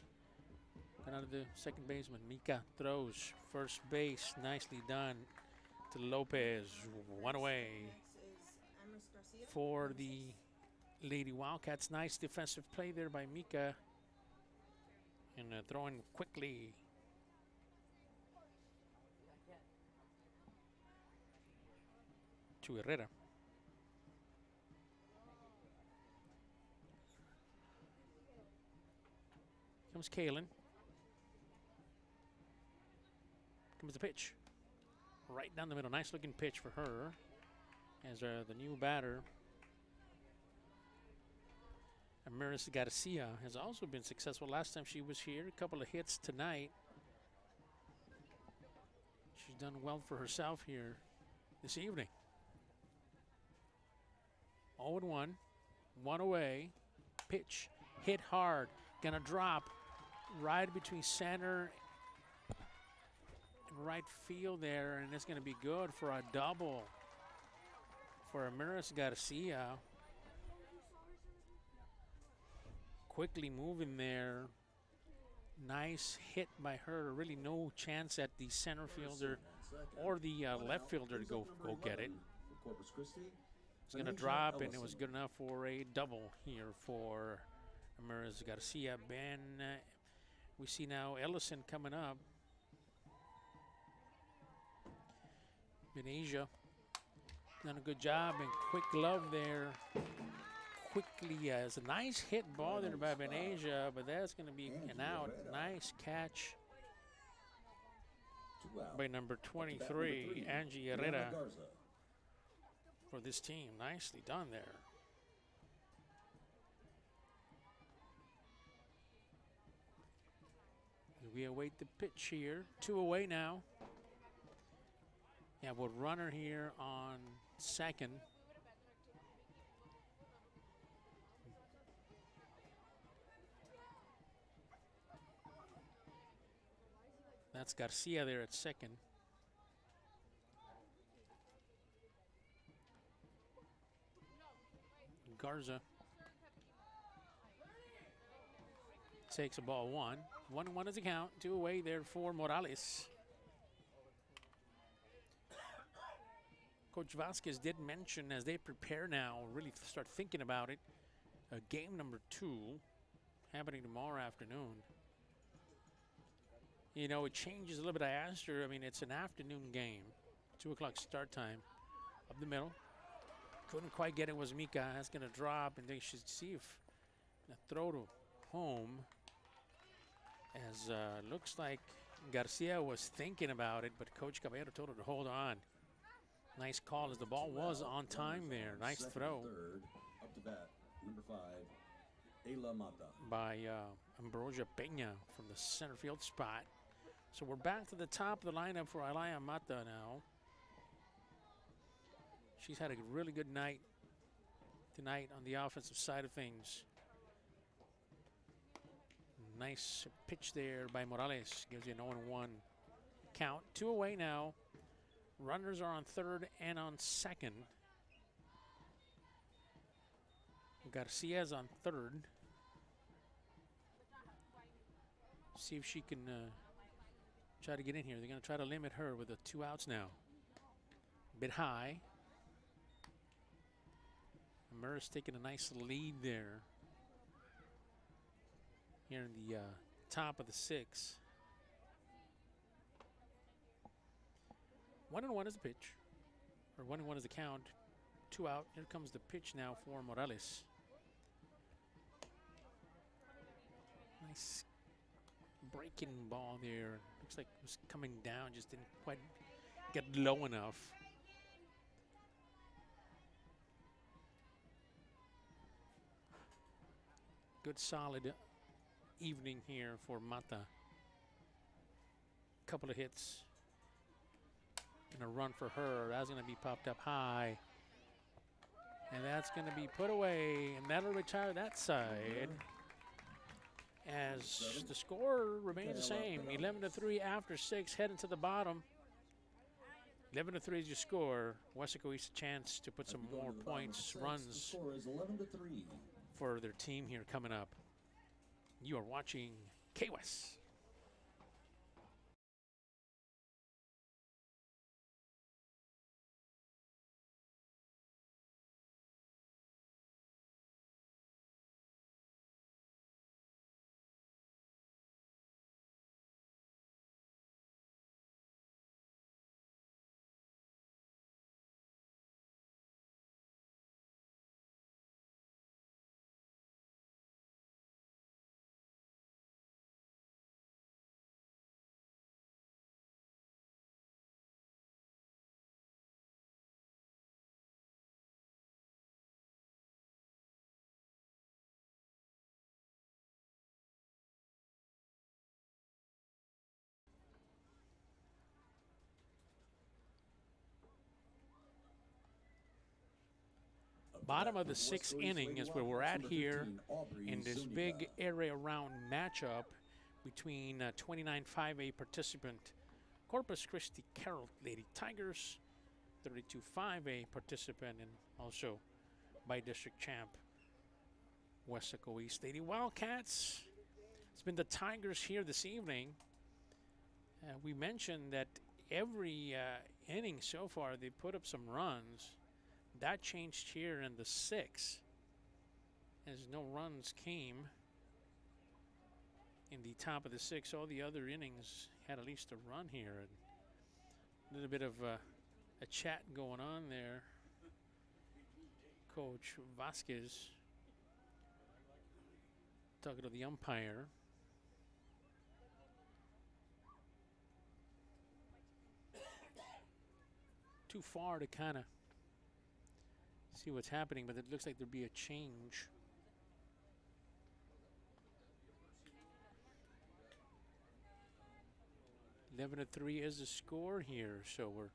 S2: Got out of the second baseman. Mika throws first base. Nicely done to Lopez. One away for the Lady Wildcats. Nice defensive play there by Mika. And throwing quickly. To Herrera. Comes Kalen. Comes the pitch. Right down the middle. Nice looking pitch for her. As the new batter, Amaris Garcia, has also been successful. Last time she was here, a couple of hits tonight. She's done well for herself here this evening. 0-1, one away. Pitch, hit hard, gonna drop right between center and right field there, and it's gonna be good for a double for Amaris Garcia. Quickly moving there. Nice hit by her. Really no chance at the center fielder or the left fielder to go get it.
S1: Corpus Christi.
S2: It's going to drop, and it was good enough for a double here for Amaris Garcia. We see now Ellison coming up. Benasia done a good job, and quick glove there. Quickly, it's a nice hit ball there by Benasia, but that's going to be an out. Nice catch by number 23, Angie Herrera, for this team. Nicely done there. We await the pitch here. 2 away now. Yeah, we'll runner here on second. That's Garcia there at second. Garza takes a ball 1. 1-1 is the count. 2 away there for Morales. Coach Vasquez did mention, as they prepare now, really start thinking about it, game number 2 happening tomorrow afternoon. You know, it changes a little bit. I asked her, I mean, it's an afternoon game, 2 o'clock start time. Up the middle. Couldn't quite get it, was Mika. That's going to drop, and they should see if the throw to home. As looks like Garcia was thinking about it, but Coach Caballero told her to hold on. Nice call as the ball was on time there. Nice throw.
S1: Third, up to bat, number 5, Ayla Mata.
S2: By Ambrosia Peña from the center field spot. So we're back to the top of the lineup for Ayla Mata now. She's had a really good night tonight on the offensive side of things. Nice pitch there by Morales. Gives you an 0-1 count. 2 away now. Runners are on third and on second. Garcia's on third. See if she can try to get in here. They're going to try to limit her with the 2 outs now. Bit high. Murray's taking a nice lead there. Here in the top of the 6. 1-1 is the pitch. Or 1-1 is the count. 2 out. Here comes the pitch now for Morales. Nice breaking ball there. Looks like it was coming down, just didn't quite get low enough. Good solid evening here for Mata. Couple of hits and a run for her. That's going to be popped up high. And that's going to be put away, and that'll retire that side. As the score remains the same, 11-3 after 6, heading to the bottom. 11-3 is your score. Weslaco East a chance to put some more points, runs for their team here coming up. You are watching KWES. Bottom of the 6th inning is where we're at here in this big area round matchup between 29 5A participant Corpus Christi Carroll Lady Tigers, 32 5A participant, and also by district champ Weslaco East Lady Wildcats. It's been the Tigers here this evening. We mentioned that every inning so far they put up some runs. That changed here in the 6th, as no runs came in the top of the 6th. All the other innings had at least a run here. And a little bit of a chat going on there. Coach Vasquez talking to the umpire. Too far to kind of see what's happening, but it looks like there'll be a change. Eleven to 3 is the score here, so we're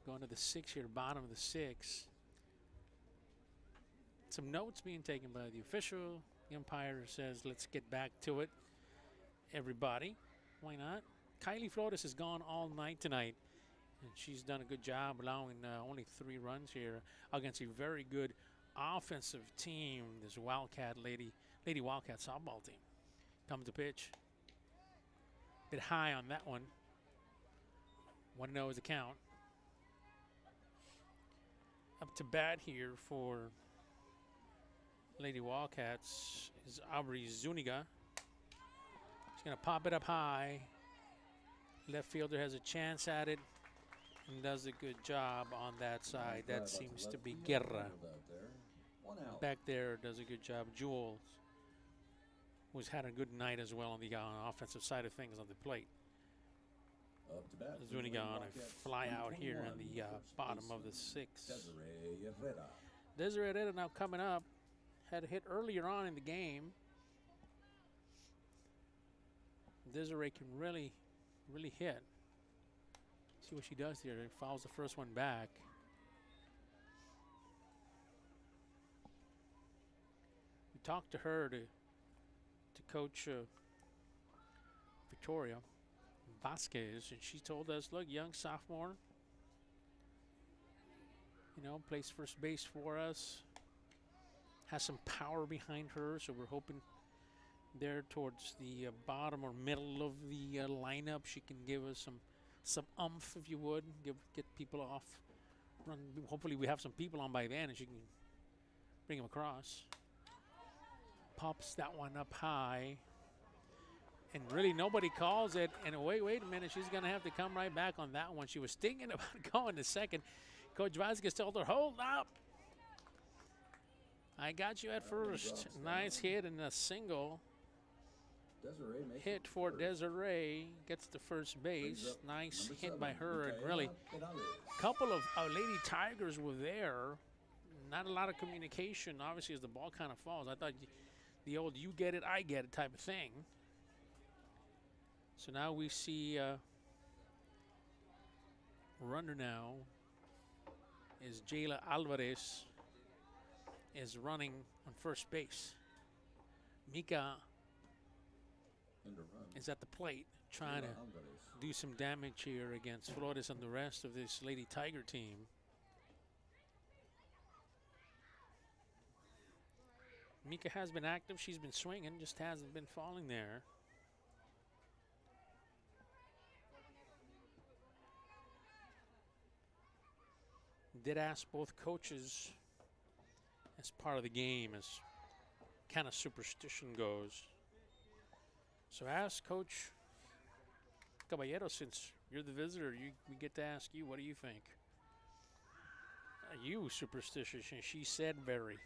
S2: going to the 6th here, bottom of the 6th. Some notes being taken by the official. The umpire says, let's get back to it. Everybody, why not? Kylie Flores is gone all night tonight, and she's done a good job allowing only 3 runs here against a very good offensive team, this Lady Wildcat softball team. Comes to pitch. Bit high on that one. 1-0 is the count. Up to bat here for Lady Wildcats is Aubrey Zuniga. She's going to pop it up high. Left fielder has a chance at it and does a good job on that side. That seems to be Guerra. Back there does a good job. Jules, who's had a good night as well on the offensive side of things on the plate. Zuniga on a fly out here in the bottom of the 6th. Desiree Herrera now coming up. Had a hit earlier on in the game. Desiree can really hit. See what she does here. Fouls the first one back. We talked to her to coach Victoria Vasquez, and she told us, look, young sophomore, you know, plays first base for us, has some power behind her, so we're hoping there towards the bottom or middle of the lineup she can give us some umph, if you would, get people off run. Hopefully we have some people on by then and she can bring them across. Pops that one up high, and really nobody calls it. And wait a minute, she's gonna have to come right back on that one. She was thinking about going to second. Coach Vasquez told her, hold up, I got you at first. Nice hit and a single hit for Desiree. Gets to first base. Nice hit by her, and really a couple of Lady Tigers were there. Not a lot of communication, obviously, as the ball kind of falls. I thought the old you get it, I get it type of thing. So now we see runner now is Jayla Alvarez is running on first base. Mika is at the plate trying to do some damage here against Flores and the rest of this Lady Tiger team. Mika has been active. She's been swinging, just hasn't been falling there. Did ask both coaches as part of the game, as kind of superstition goes. So ask Coach Caballero, since you're the visitor, we get to ask you, what do you think? Are you superstitious? And she said very.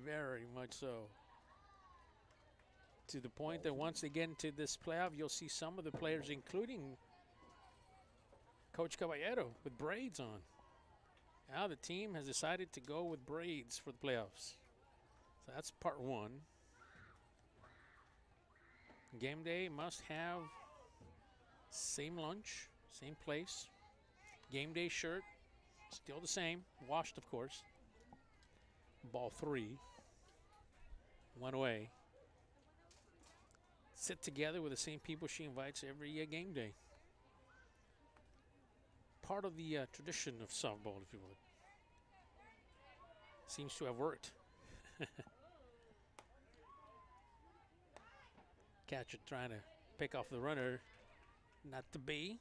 S2: Very much so. To the point that once they get into this playoff, you'll see some of the players, including Coach Caballero, with braids on. Now the team has decided to go with braids for the playoffs. So that's part one. Game day must have same lunch, same place. Game day shirt, still the same, washed of course. Ball 3, 1 away. Sit together with the same people she invites every game day. Part of the tradition of softball, if you would. Seems to have worked. Catcher trying to pick off the runner. Not to be.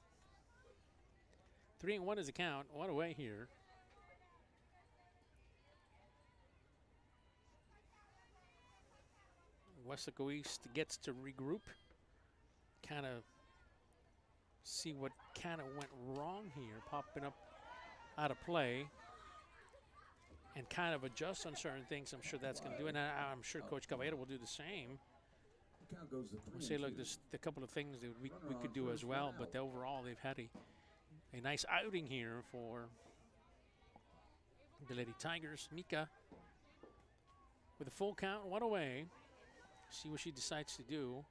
S2: 3-1 is the count. 1 away here. Weslaco East gets to regroup. Kind of see what kind of went wrong here. Popping up out of play. And kind of adjust on certain things. I'm sure that's going to do it. And I'm sure Coach Caballero will do the same. We'll say, look, there's a couple of things that we could do as well, but overall they've had a nice outing here for the Lady Tigers. Mika with a full count, 1 away. See what she decides to do.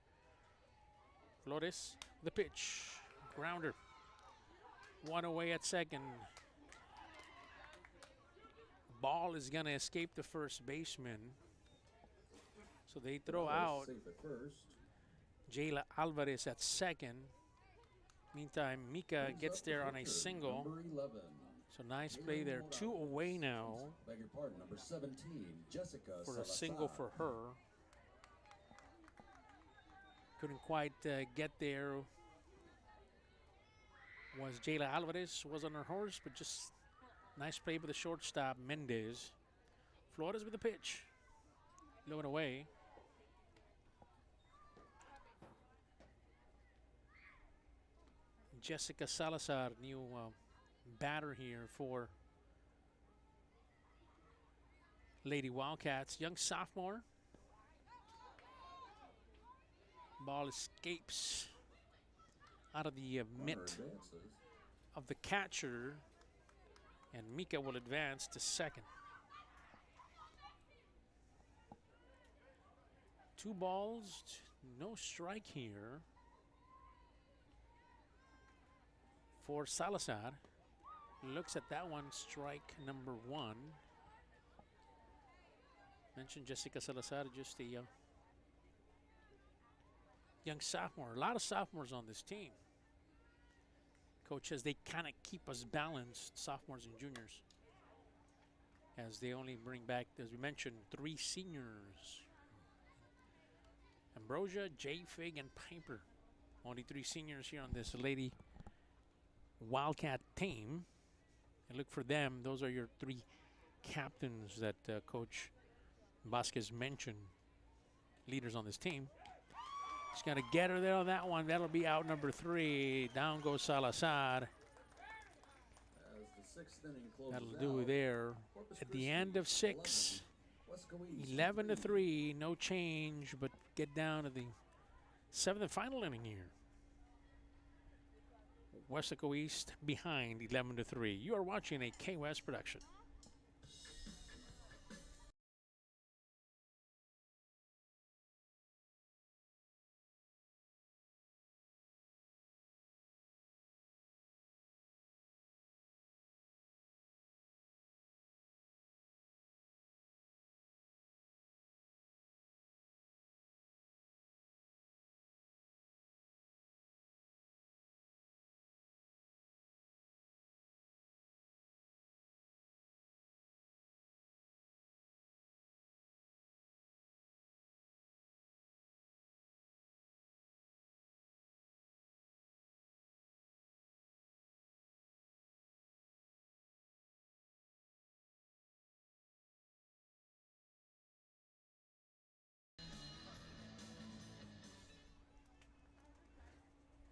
S2: Flores, the pitch, grounder. 1 away at second. Ball is going to escape the first baseman. So they throw out Jayla Alvarez at second. Meantime, Mika gets there on a single. So nice play there. 2 away now.
S1: Number 17, Jessica
S2: for a single for her. Couldn't quite get there. Was Jayla Alvarez, was on her horse, but just nice play by the shortstop, Mendez. Flores with the pitch. Low and away. Jessica Salazar, new batter here for Lady Wildcats. Young sophomore. Ball escapes out of the mitt of the catcher, and Mika will advance to second. 2 balls, no strike here for Salazar. Looks at that one, strike number 1. Mentioned Jessica Salazar, just a young sophomore. A lot of sophomores on this team. Coach says they kind of keep us balanced, sophomores and juniors, as they only bring back, as we mentioned, 3 seniors. Ambrosia, J. Fig, and Piper. Only 3 seniors here on this Lady Wildcat team. And look for them. Those are your 3 captains that Coach Vasquez mentioned, leaders on this team. He's got to get her there on that one. That'll be out number 3. Down goes Salazar. That'll do there. At the end of 6, 11-3, no change, but get down to the 7th and final inning here. Weslaco East behind 11-3. You are watching a KWES production.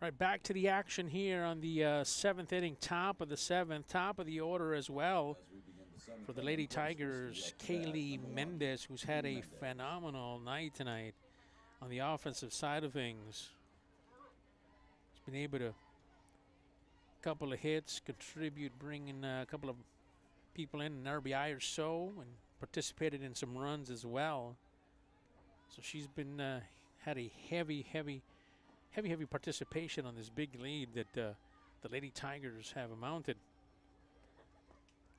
S2: Right, back to the action here on the seventh inning, top of the seventh, top of the order as well for the Lady Tigers. Kaylee Mendez, who's had a phenomenal night tonight on the offensive side of things. She's been able to couple of hits, contribute, bringing a couple of people in an RBI or so, and participated in some runs as well. So she's been had a heavy participation on this big lead that the Lady Tigers have mounted.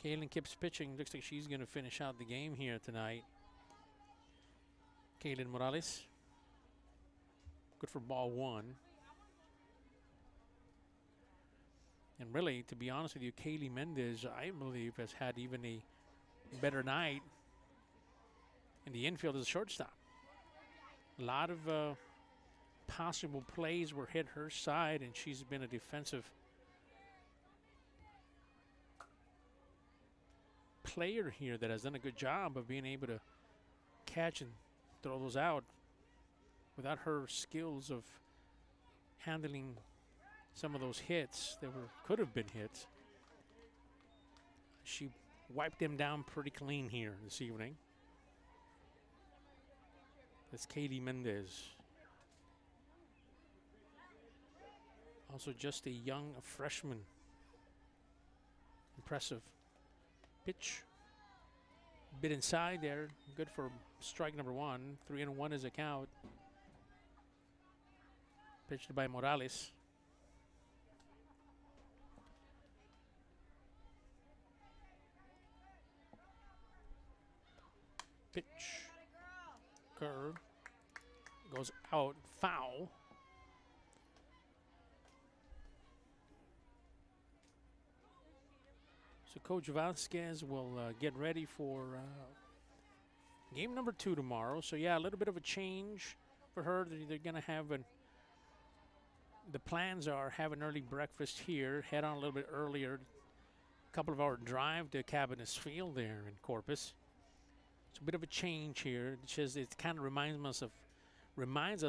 S2: Kaylin keeps pitching. Looks like she's going to finish out the game here tonight. Kaylin Morales. Good for ball one. And really, to be honest with you, Kaylee Mendez, I believe, has had even a better night in the infield as a shortstop. A lot of possible plays were hit her side, and she's been a defensive player here that has done a good job of being able to catch and throw those out. Without her skills of handling some of those hits that could have been hits, she wiped them down pretty clean here this evening. That's Katie Mendez. Also just a young freshman. Impressive pitch. Bit inside there. Good for strike number one. 3-1 is a count. Pitched by Morales. Pitch. Curve. Goes out. Foul. So Coach Vasquez will get ready for game number 2 tomorrow. So yeah, a little bit of a change for her. They're going to have the plans are have an early breakfast here, head on a little bit earlier, a couple of hour drive to Cabinets Field there in Corpus. It's a bit of a change here. It kind of reminds us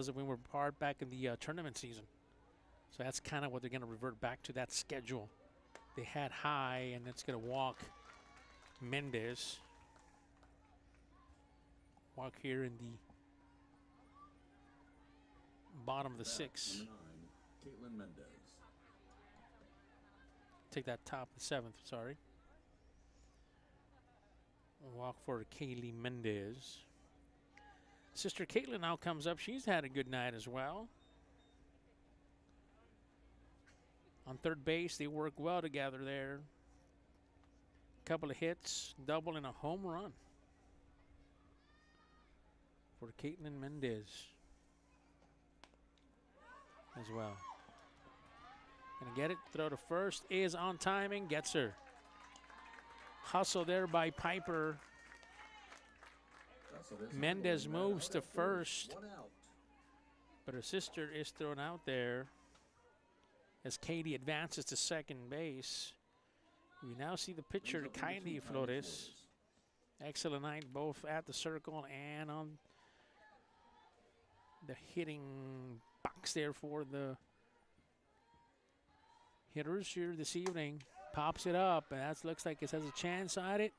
S2: of when we were part back in the tournament season. So that's kind of what they're going to revert back to, that schedule. They had high, and it's going to walk Mendez. Walk here in the bottom of the 6.
S1: Number 9, Caitlin Mendez.
S2: Take that top of the 7th, sorry. Walk for Kaylee Mendez. Sister Caitlin now comes up. She's had a good night as well. On third base, they work well together there. Couple of hits, double and a home run for Caitlin Mendez as well. Gonna get it, throw to first, is on timing, gets her. Hustle there by Piper. Mendez moves to first, but her sister is thrown out there as Katie advances to second base. We now see the pitcher, Kylie Flores. Excellent night both at the circle and on the hitting box there for the hitters here this evening. Pops it up, and that looks like it has a chance on it.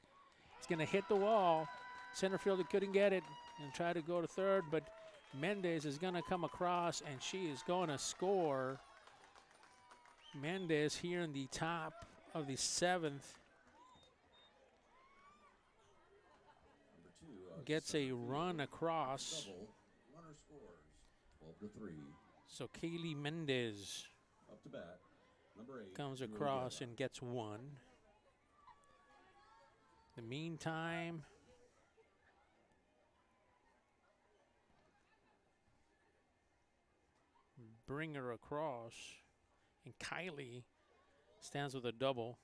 S2: It's going to hit the wall. Center fielder couldn't get it and try to go to third, but Mendez is going to come across, and she is going to score. Mendez here in the top of the 7th gets a run across.
S1: Runner scores 12-3.
S2: So Kaylee Mendez
S1: Up to bat. Number 8
S2: comes across and gets one. In the meantime, bring her across, and Kylie stands with a double.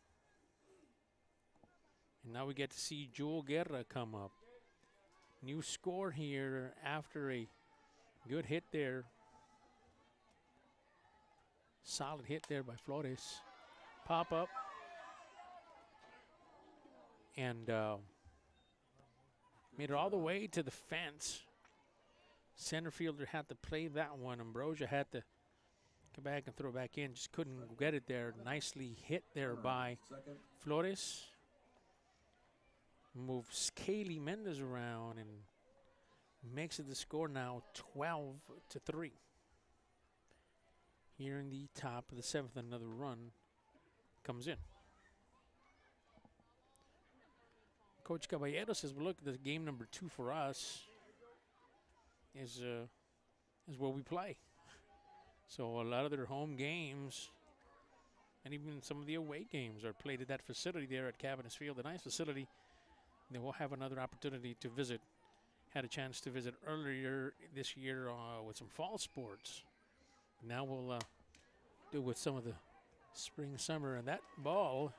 S2: And now we get to see Jewel Guerra come up. New score here after a good hit there. Solid hit there by Flores. Pop up. And made it all the way to the fence. Center fielder had to play that one. Ambrosia had to Come back and throw it back in. Just couldn't get it there. Nicely hit there by Flores. Moves Kaylee Mendez around and makes it the score now 12-3. Here in the top of the 7th, another run comes in. Coach Caballero says, well, look, the game number 2 for us is where we play. So a lot of their home games and even some of the away games are played at that facility there at KWES Field, a nice facility. They will have another opportunity to visit. Had a chance to visit earlier this year with some fall sports. Now we'll do with some of the spring, summer, and that ball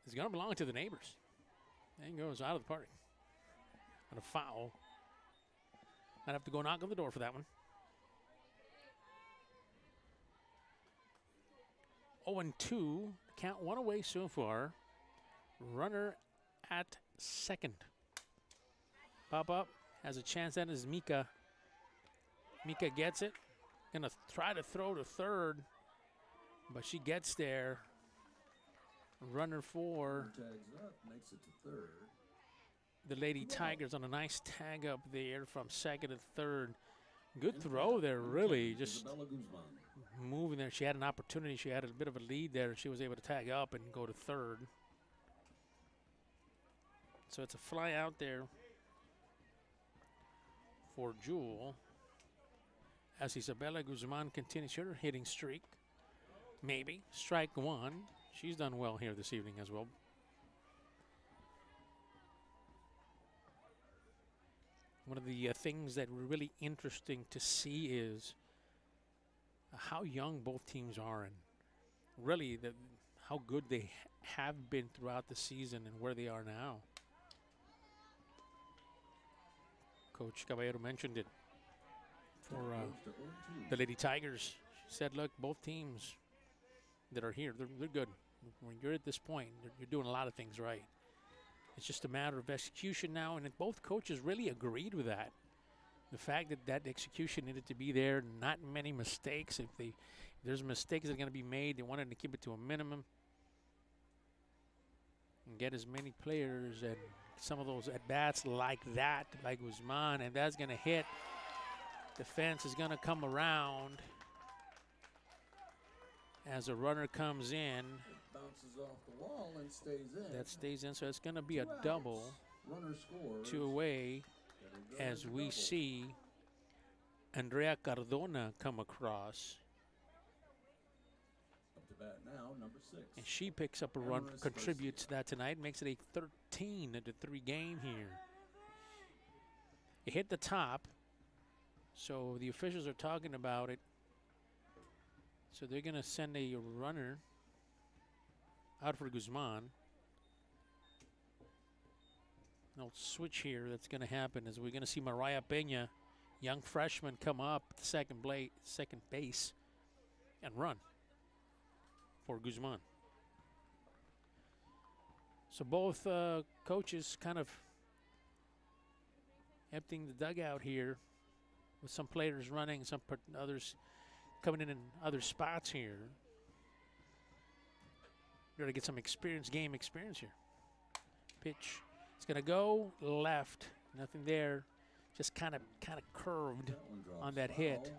S2: is going to belong to the neighbors. And goes out of the park. On a foul. I'd have to go knock on the door for that one. 0-2. Count one away so far. Runner at second. Pop up. Has a chance. That is Mika. Mika gets it. Gonna try to throw to third. But she gets there. Runner 4.
S1: Tags up, makes it to third.
S2: The Lady Tigers on a nice tag up there from second to third. Good throw there, really. Just moving there. She had an opportunity. She had a bit of a lead there. She was able to tag up and go to third. So it's a fly out there for Jewel. As Isabella Guzman continues her hitting streak. Maybe. Strike 1. She's done well here this evening as well. One of the things that were really interesting to see is how young both teams are and really how good they have been throughout the season and where they are now. Coach Caballero mentioned it for the Lady Tigers. She said, look, both teams that are here, they're good. When you're at this point, you're doing a lot of things right. It's just a matter of execution now, and both coaches really agreed with that. The fact that execution needed to be there, not many mistakes. If there's mistakes that are going to be made, they wanted to keep it to a minimum and get as many players and some of those at-bats like that by Guzman, and that's going to hit. The fence is going to come around as a runner comes in.
S1: Bounces off the wall and stays in.
S2: That stays in, so it's going to be a double.
S1: Runner scores.
S2: 2 away as we see Andrea Cardona come across.
S1: Up to bat now, number 6.
S2: And she picks up a run, contributes to that tonight, makes it a 13-3 game here. It hit the top, so the officials are talking about it. So they're going to send a runner out for Guzman. An old switch here that's going to happen is we're going to see Mariah Peña, young freshman, come up at second base and run for Guzman. So both coaches kind of emptying the dugout here with some players running, some others coming in other spots here. You're going to get some game experience here. Pitch. It's going to go left. Nothing there. Just kind of curved on that hit.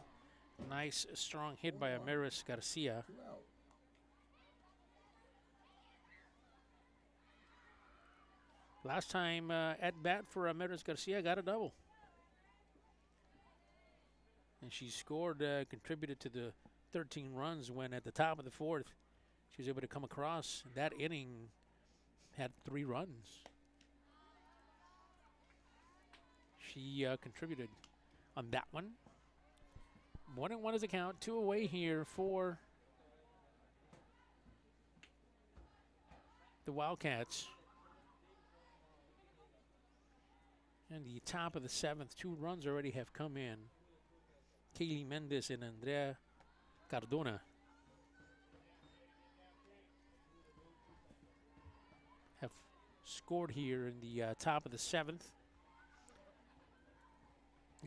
S2: Nice, strong hit by Amaris Garcia. Last time at bat for Amaris Garcia, got a double. And she scored, contributed to the 13 runs when at the top of the 4th, she was able to come across. That inning had 3 runs. She contributed on that one. 1-1 is the count. 2 away here for the Wildcats. And the top of the 7th, 2 runs already have come in. Kaylee Mendez and Andrea Cardona have scored here in the top of the 7th.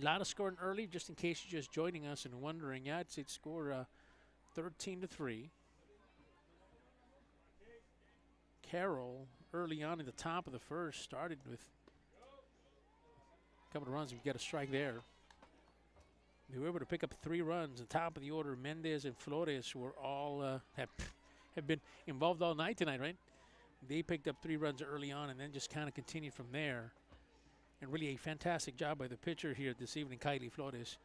S2: A lot of scoring early, just in case you're just joining us and wondering. Yeah, it's score 13-3. Carroll early on in the top of the first started with a couple of runs. We got a strike there. They were able to pick up 3 runs. The top of the order, Mendez and Flores were all have been involved all night tonight, right? They picked up 3 runs early on and then just kind of continued from there. And really a fantastic job by the pitcher here this evening, Kylie Flores,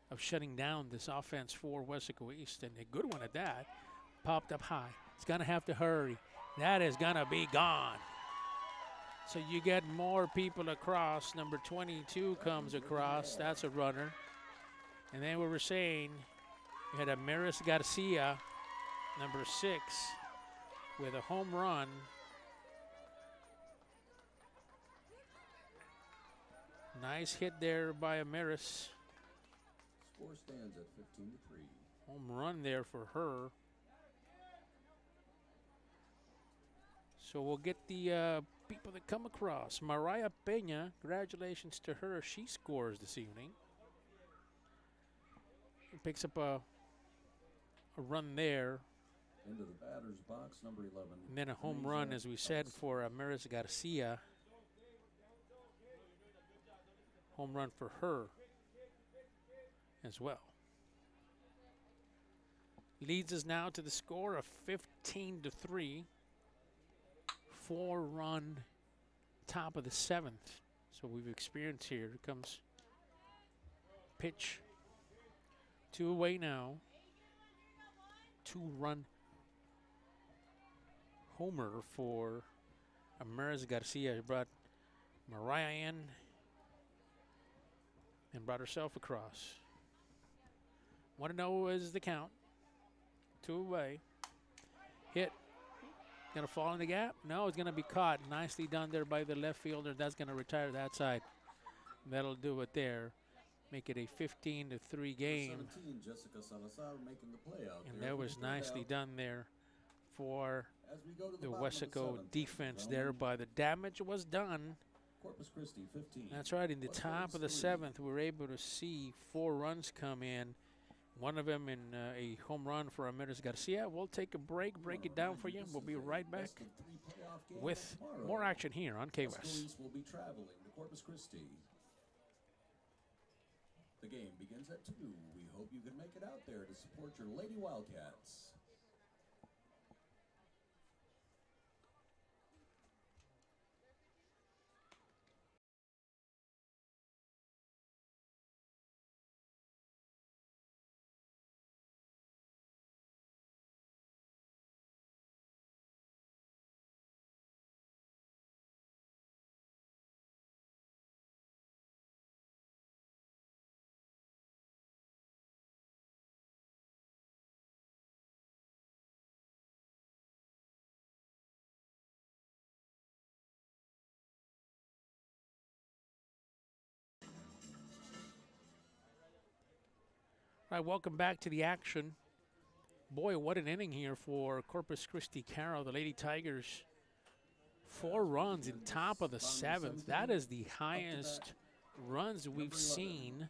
S2: of shutting down this offense for Weslaco East. And a good one at that. Popped up high. It's going to have to hurry. That is going to be gone. So you get more people across. Number 22 comes across. That's a runner. And then we were saying you had Amaris Garcia, number 6, with a home run. Nice hit there by Amaris.
S1: Score stands at 15-3.
S2: Home run there for her. So we'll get the people that come across. Mariah Peña, congratulations to her. She scores this evening. Picks up a run there.
S1: Into the batter's box, number 11.
S2: And then a home run, as we said, for Amaris Garcia. Home run for her as well. Leads us now to the score of 15-3. 4-run top of the 7th. So we've experienced here. Here comes pitch. 2 away now. 2-run homer for Amaris Garcia. He brought Mariah in and brought herself across. 1-0 is the count. 2 away. Hit. Going to fall in the gap? No, it's going to be caught. Nicely done there by the left fielder. That's going to retire that side. That'll do it there. Make it a 15-3 game.
S1: 17, Jessica Salazar making the play out
S2: and
S1: there.
S2: that was nicely done there for
S1: As we go to
S2: the
S1: bottom of the
S2: Weslaco
S1: 7th,
S2: defense there, but the damage was done.
S1: Corpus Christi 15.
S2: That's right. In the
S1: Weslaco
S2: top of the
S1: 3.
S2: 7th, we were able to see 4 runs come in. One of them in a home run for Amaris Garcia. We'll take a break it down for you. We'll be right back with more action here on KWES.
S1: Schools will be traveling to Corpus Christi. The game begins at 2. We hope you can make it out there to support your Lady Wildcats.
S2: All right, welcome back to the action. Boy, what an inning here for Corpus Christi Carroll. The Lady Tigers, 4 runs in top of the 7th. That is the highest runs we've seen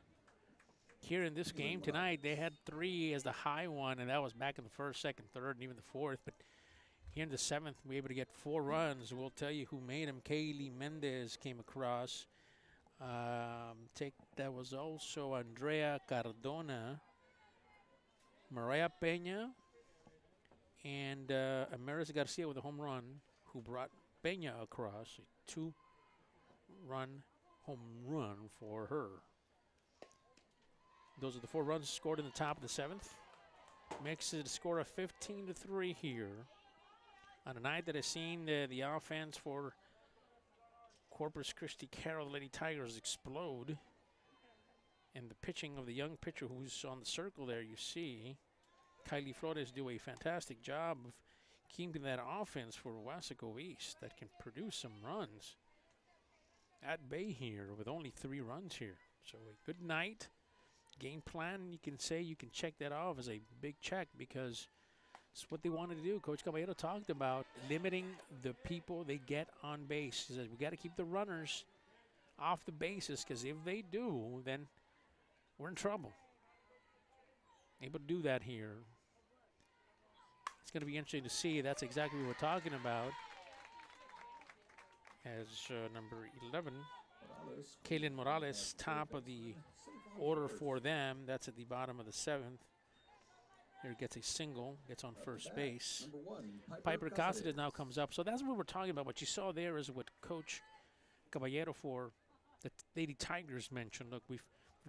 S2: here in this game tonight. They had 3 as the high one, and that was back in the 1st, 2nd, 3rd, and even the 4th. But here in the 7th, we were able to get 4 runs. We'll tell you who made them. Kaylee Mendez came across. That was also Andrea Cardona, Mariah Peña, and Amaris Garcia with a home run, who brought Peña across. A 2-run home run for her. Those are the 4 runs scored in the top of the 7th. Makes it a score of 15-3 here on a night that has seen the offense for Corpus Christi Carroll Lady Tigers explode. And the pitching of the young pitcher who's on the circle there, you see Kylie Flores do a fantastic job of keeping that offense for Weslaco East that can produce some runs at bay here with only 3 runs here. So a good night. Game plan, you can say, you can check that off as a big check, because it's what they wanted to do. Coach Caballero talked about limiting the people they get on base. He said, we got to keep the runners off the bases, because if they do, then we're in trouble. Able to do that here. It's going to be interesting to see. That's exactly what we're talking about. As number 11, Kaylin Morales, top of the order for them. That's at the bottom of the 7th. Here gets a single, gets on first base. Piper Cáceres now comes up. So that's what we're talking about. What you saw there is what Coach Caballero for the Lady Tigers mentioned. Look, we've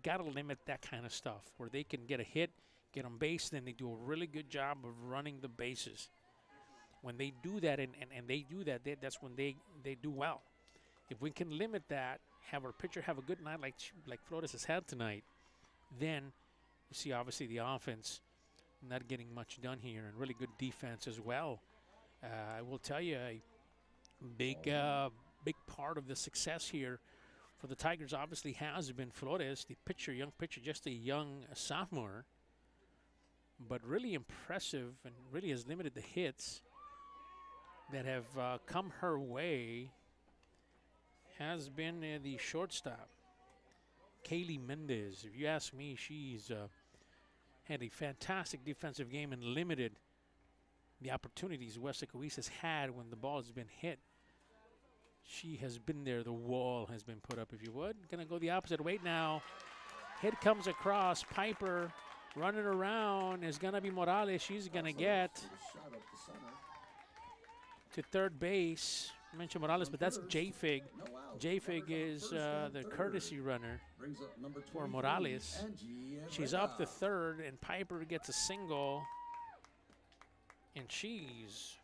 S2: got to limit that kind of stuff where they can get a hit, get on base, then they do a really good job of running the bases. When they do that, and they do that, that's when they do well. If we can limit that, have our pitcher have a good night like Flores has had tonight, then you see obviously the offense not getting much done here, and really good defense as well. I will tell you, a big part of the success here for the Tigers obviously has been Flores, the pitcher, young pitcher, just a young sophomore, but really impressive and really has limited the hits that have come her way. Has been the shortstop, Kaylee Mendez. If you ask me, she's had a fantastic defensive game and limited the opportunities Weslaco East has had when the ball has been hit. She has been there. The wall has been put up, if you would. Going to go the opposite way now. Hit comes across. Piper running around is going to be Morales. She's going to get to third base. I mentioned Morales, but that's J-Fig. J-Fig is the courtesy runner for Morales. She's up to third, and Piper gets a single, and she's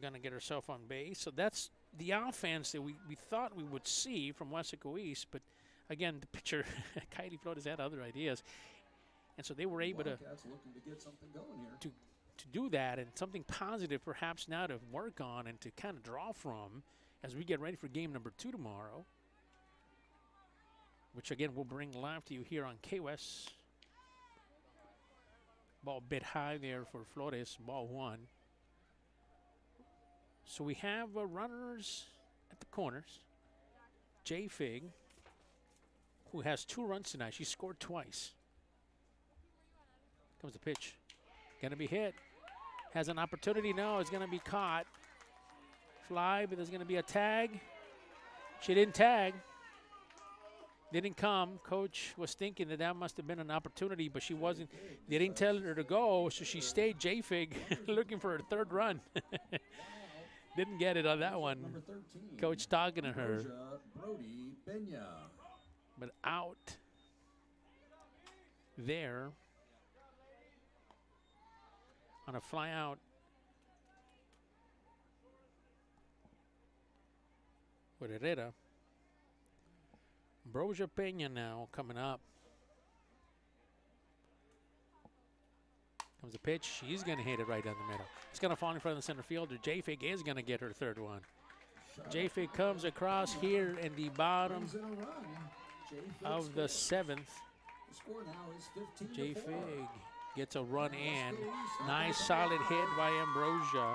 S2: going to get herself on base. So that's the offense that we thought we would see from Weslaco East, but again, the pitcher, Kylie Flores, had other ideas, and so they were able to do that, and something positive perhaps now to work on and to kind of draw from as we get ready for game number 2 tomorrow, which again we'll bring live to you here on KWES. Ball a bit high there for Flores, ball 1. So we have runners at the corners. J-Fig, who has 2 runs tonight. She scored twice. Comes the pitch. Going to be hit. Has an opportunity. No, it's going to be caught. Fly, but there's going to be a tag. She didn't tag. Didn't come. Coach was thinking that must have been an opportunity, but she wasn't. They didn't tell her to go, so she stayed J-Fig looking for her 3rd run. Didn't get it on that one. Coach talking to her. But out there on a fly out. With Herrera. Broja Pena now coming up. Comes the pitch. She's going to hit it right down the middle. It's going to fall in front of the center fielder. J-Fig is going to get her 3rd one. J-Fig comes across here in the bottom of the 7th. J-Fig gets a run in. Nice solid hit by Ambrosia.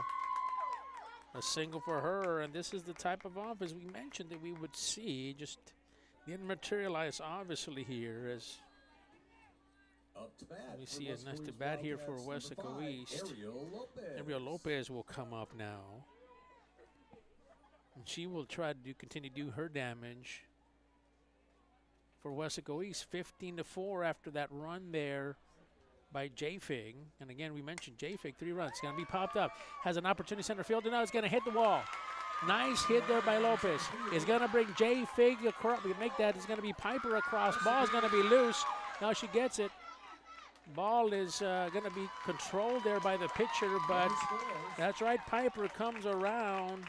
S2: A single for her, and this is the type of offense we mentioned that we would see. Just didn't materialize obviously here as we see a nice to bat here for Weslaco East. Ariel Lopez will come up now. And she will try to continue to do her damage for Weslaco East. 15-4 after that run there by J-Fig. And again, we mentioned J-Fig, 3 runs. It's going to be popped up. Has an opportunity center field, and now it's going to hit the wall. Nice hit there by Lopez. It's going to bring J-Fig across. We make that. It's going to be Piper across. Ball is going to be loose. Now she gets it. Ball is going to be controlled there by the pitcher, but that's right. Piper comes around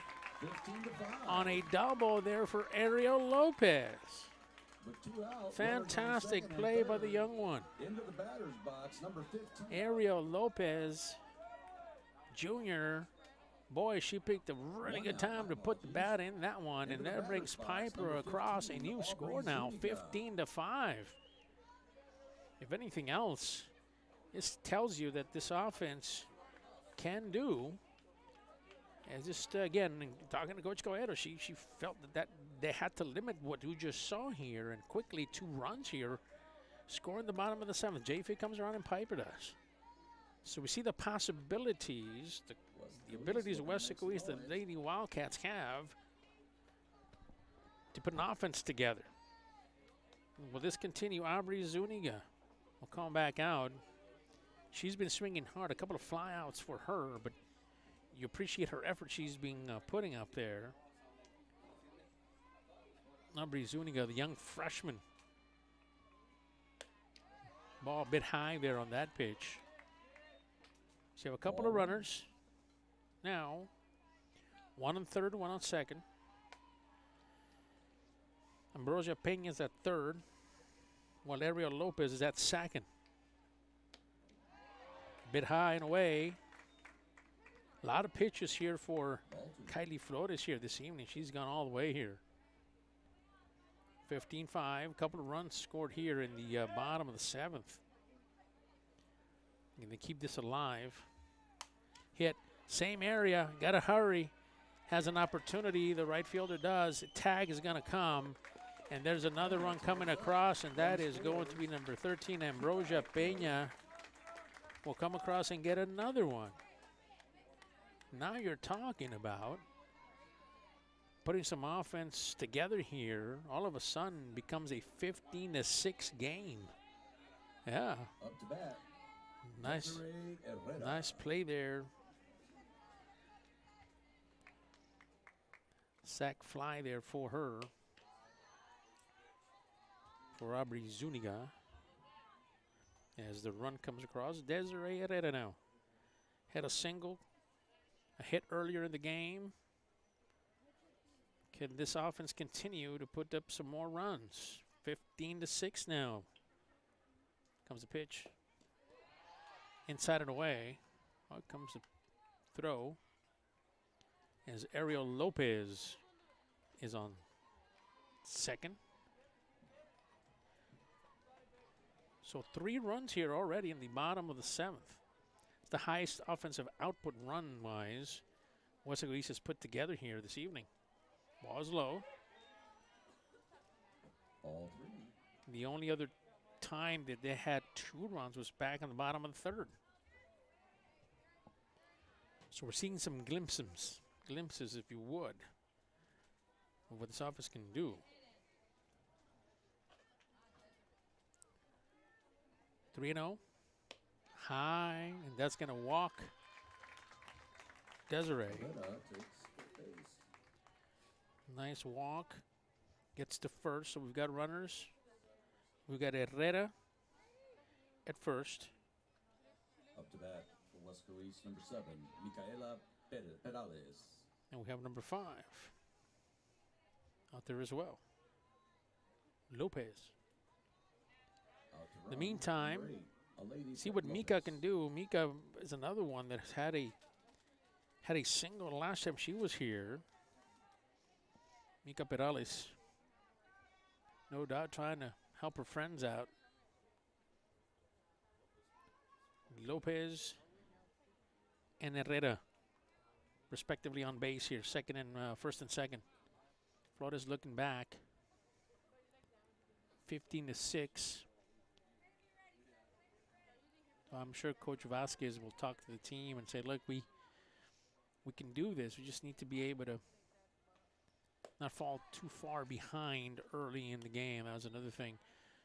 S2: on a double there for Ariel Lopez. Fantastic play by the young one. Ariel Lopez Jr. Boy, she picked a really good time to put the bat in that one, and that brings Piper across a new score now, 15-5. If anything else, this tells you that this offense can do And just again, talking to Coach Coelho, she felt that they had to limit what you just saw here, and quickly 2 runs here, scoring the bottom of the 7th. J-Fig comes around and Piper does. So we see the possibilities, the abilities of Weslaco East, the Lady Wildcats have to put an offense together. Will this continue? Aubrey Zuniga will come back out. She's been swinging hard, a couple of flyouts for her, but you appreciate her effort she's been putting up there. Aubrey Zuniga, the young freshman. Ball a bit high there on that pitch. So you have a couple of runners. Now, 1 on third, 1 on second. Ambrosia Peña's at third, while Ariel Lopez is at second. A bit high and away. A lot of pitches here for Kylie Flores here this evening. She's gone all the way here. 15-5, a couple of runs scored here in the bottom of the 7th. And they keep this alive. Hit, same area, gotta hurry. Has an opportunity, the right fielder does. Tag is gonna come, and there's another run coming across, and that is going to be number 13, Ambrosia Peña. Will come across and get another one. Now you're talking about putting some offense together here. All of a sudden becomes a 15-6 game. Yeah.
S1: Up to bat.
S2: Nice play there. Sack fly there for her. For Aubrey Zuniga. As the run comes across, Desiree Herrera now. Had a single, a hit earlier in the game. Can this offense continue to put up some more runs? 15-6 now. Comes the pitch. Inside and away. Out comes the throw. As Ariel Lopez is on second. So 3 runs here already in the bottom of the 7th. It's the highest offensive output run-wise Weslaco East has put together here this evening. Ball is low.
S1: All 3.
S2: The only other time that they had 2 runs was back in the bottom of the 3rd. So we're seeing some glimpses, if you would, of what this offense can do. 3-0. High, and that's going to walk Desiree. Nice walk. Gets to first, so we've got runners. We've got Herrera at first.
S1: Up to bat for Weslaco East, number 7, Micaela Perales.
S2: And we have number 5 out there as well. Lopez. In the meantime, see what Mika can do. Mika is another one that has had a single last time she was here. Mika Perales, no doubt trying to help her friends out. Lopez and Herrera, respectively, on base here, first and second. Flores looking back. 15-6. I'm sure Coach Vasquez will talk to the team and say, look, we can do this. We just need to be able to not fall too far behind early in the game. That was another thing.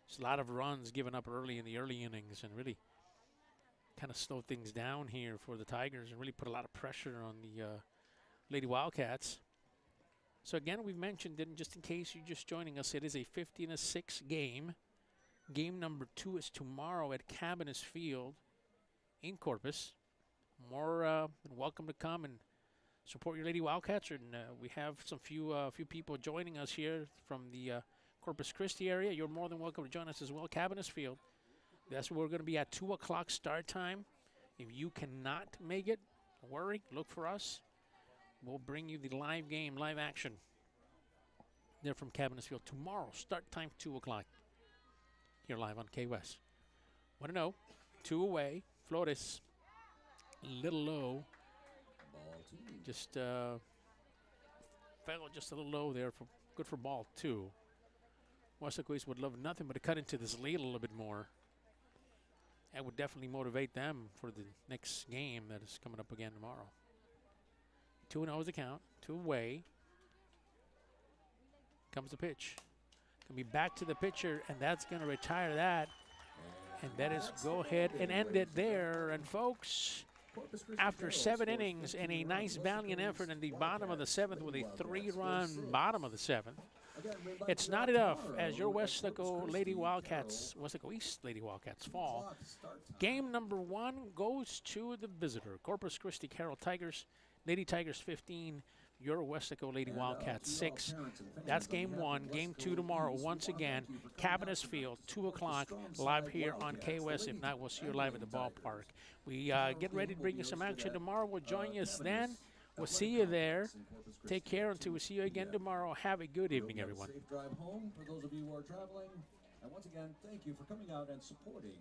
S2: There's a lot of runs given up early in the early innings and really kind of slowed things down here for the Tigers and really put a lot of pressure on the Lady Wildcats. So again, we've mentioned it, just in case you're just joining us, it is a 15-6 game. Game number 2 is tomorrow at KWES Field in Corpus. More than welcome to come and support your Lady Wildcats. And we have some few people joining us here from the Corpus Christi area. You're more than welcome to join us as well. KWES Field. That's where we're going to be at 2 o'clock start time. If you cannot make it, don't worry. Look for us. We'll bring you the live game, live action. There from KWES Field tomorrow. Start time 2 o'clock. Here live on KWES. 1-0, 2 away. Flores, a little low.
S1: Ball
S2: Just fell just a little low there. Good for ball 2. Weslaco East would love nothing but to cut into this lead a little bit more. That would definitely motivate them for the next game that is coming up again tomorrow. 2-0 is the count. 2 away. Comes the pitch. Going to be back to the pitcher, and that's going to retire that. And that is go ahead and end it there. And folks, after 7 innings and a nice valiant effort in the bottom of the 7th with a 3-run bottom of the 7th, it's not enough as your Weslaco Lady Wildcats, Weslaco East Lady Wildcats fall. Game number 1 goes to the visitor, Corpus Christi Carroll Tigers, Lady Tigers 15, your Weslaco Lady Wildcats 6. That's game 1. Game 2 tomorrow, once again, Cabinets Field, 2 o'clock, live here on KWES. If not, we'll see you live at the ballpark. We get ready to bring you some action tomorrow. We'll join us then. We'll see you there. Take care until we see you again tomorrow. Have a good evening, everyone.
S1: Safe drive home for those of you who are traveling. And once again, thank you for coming out and supporting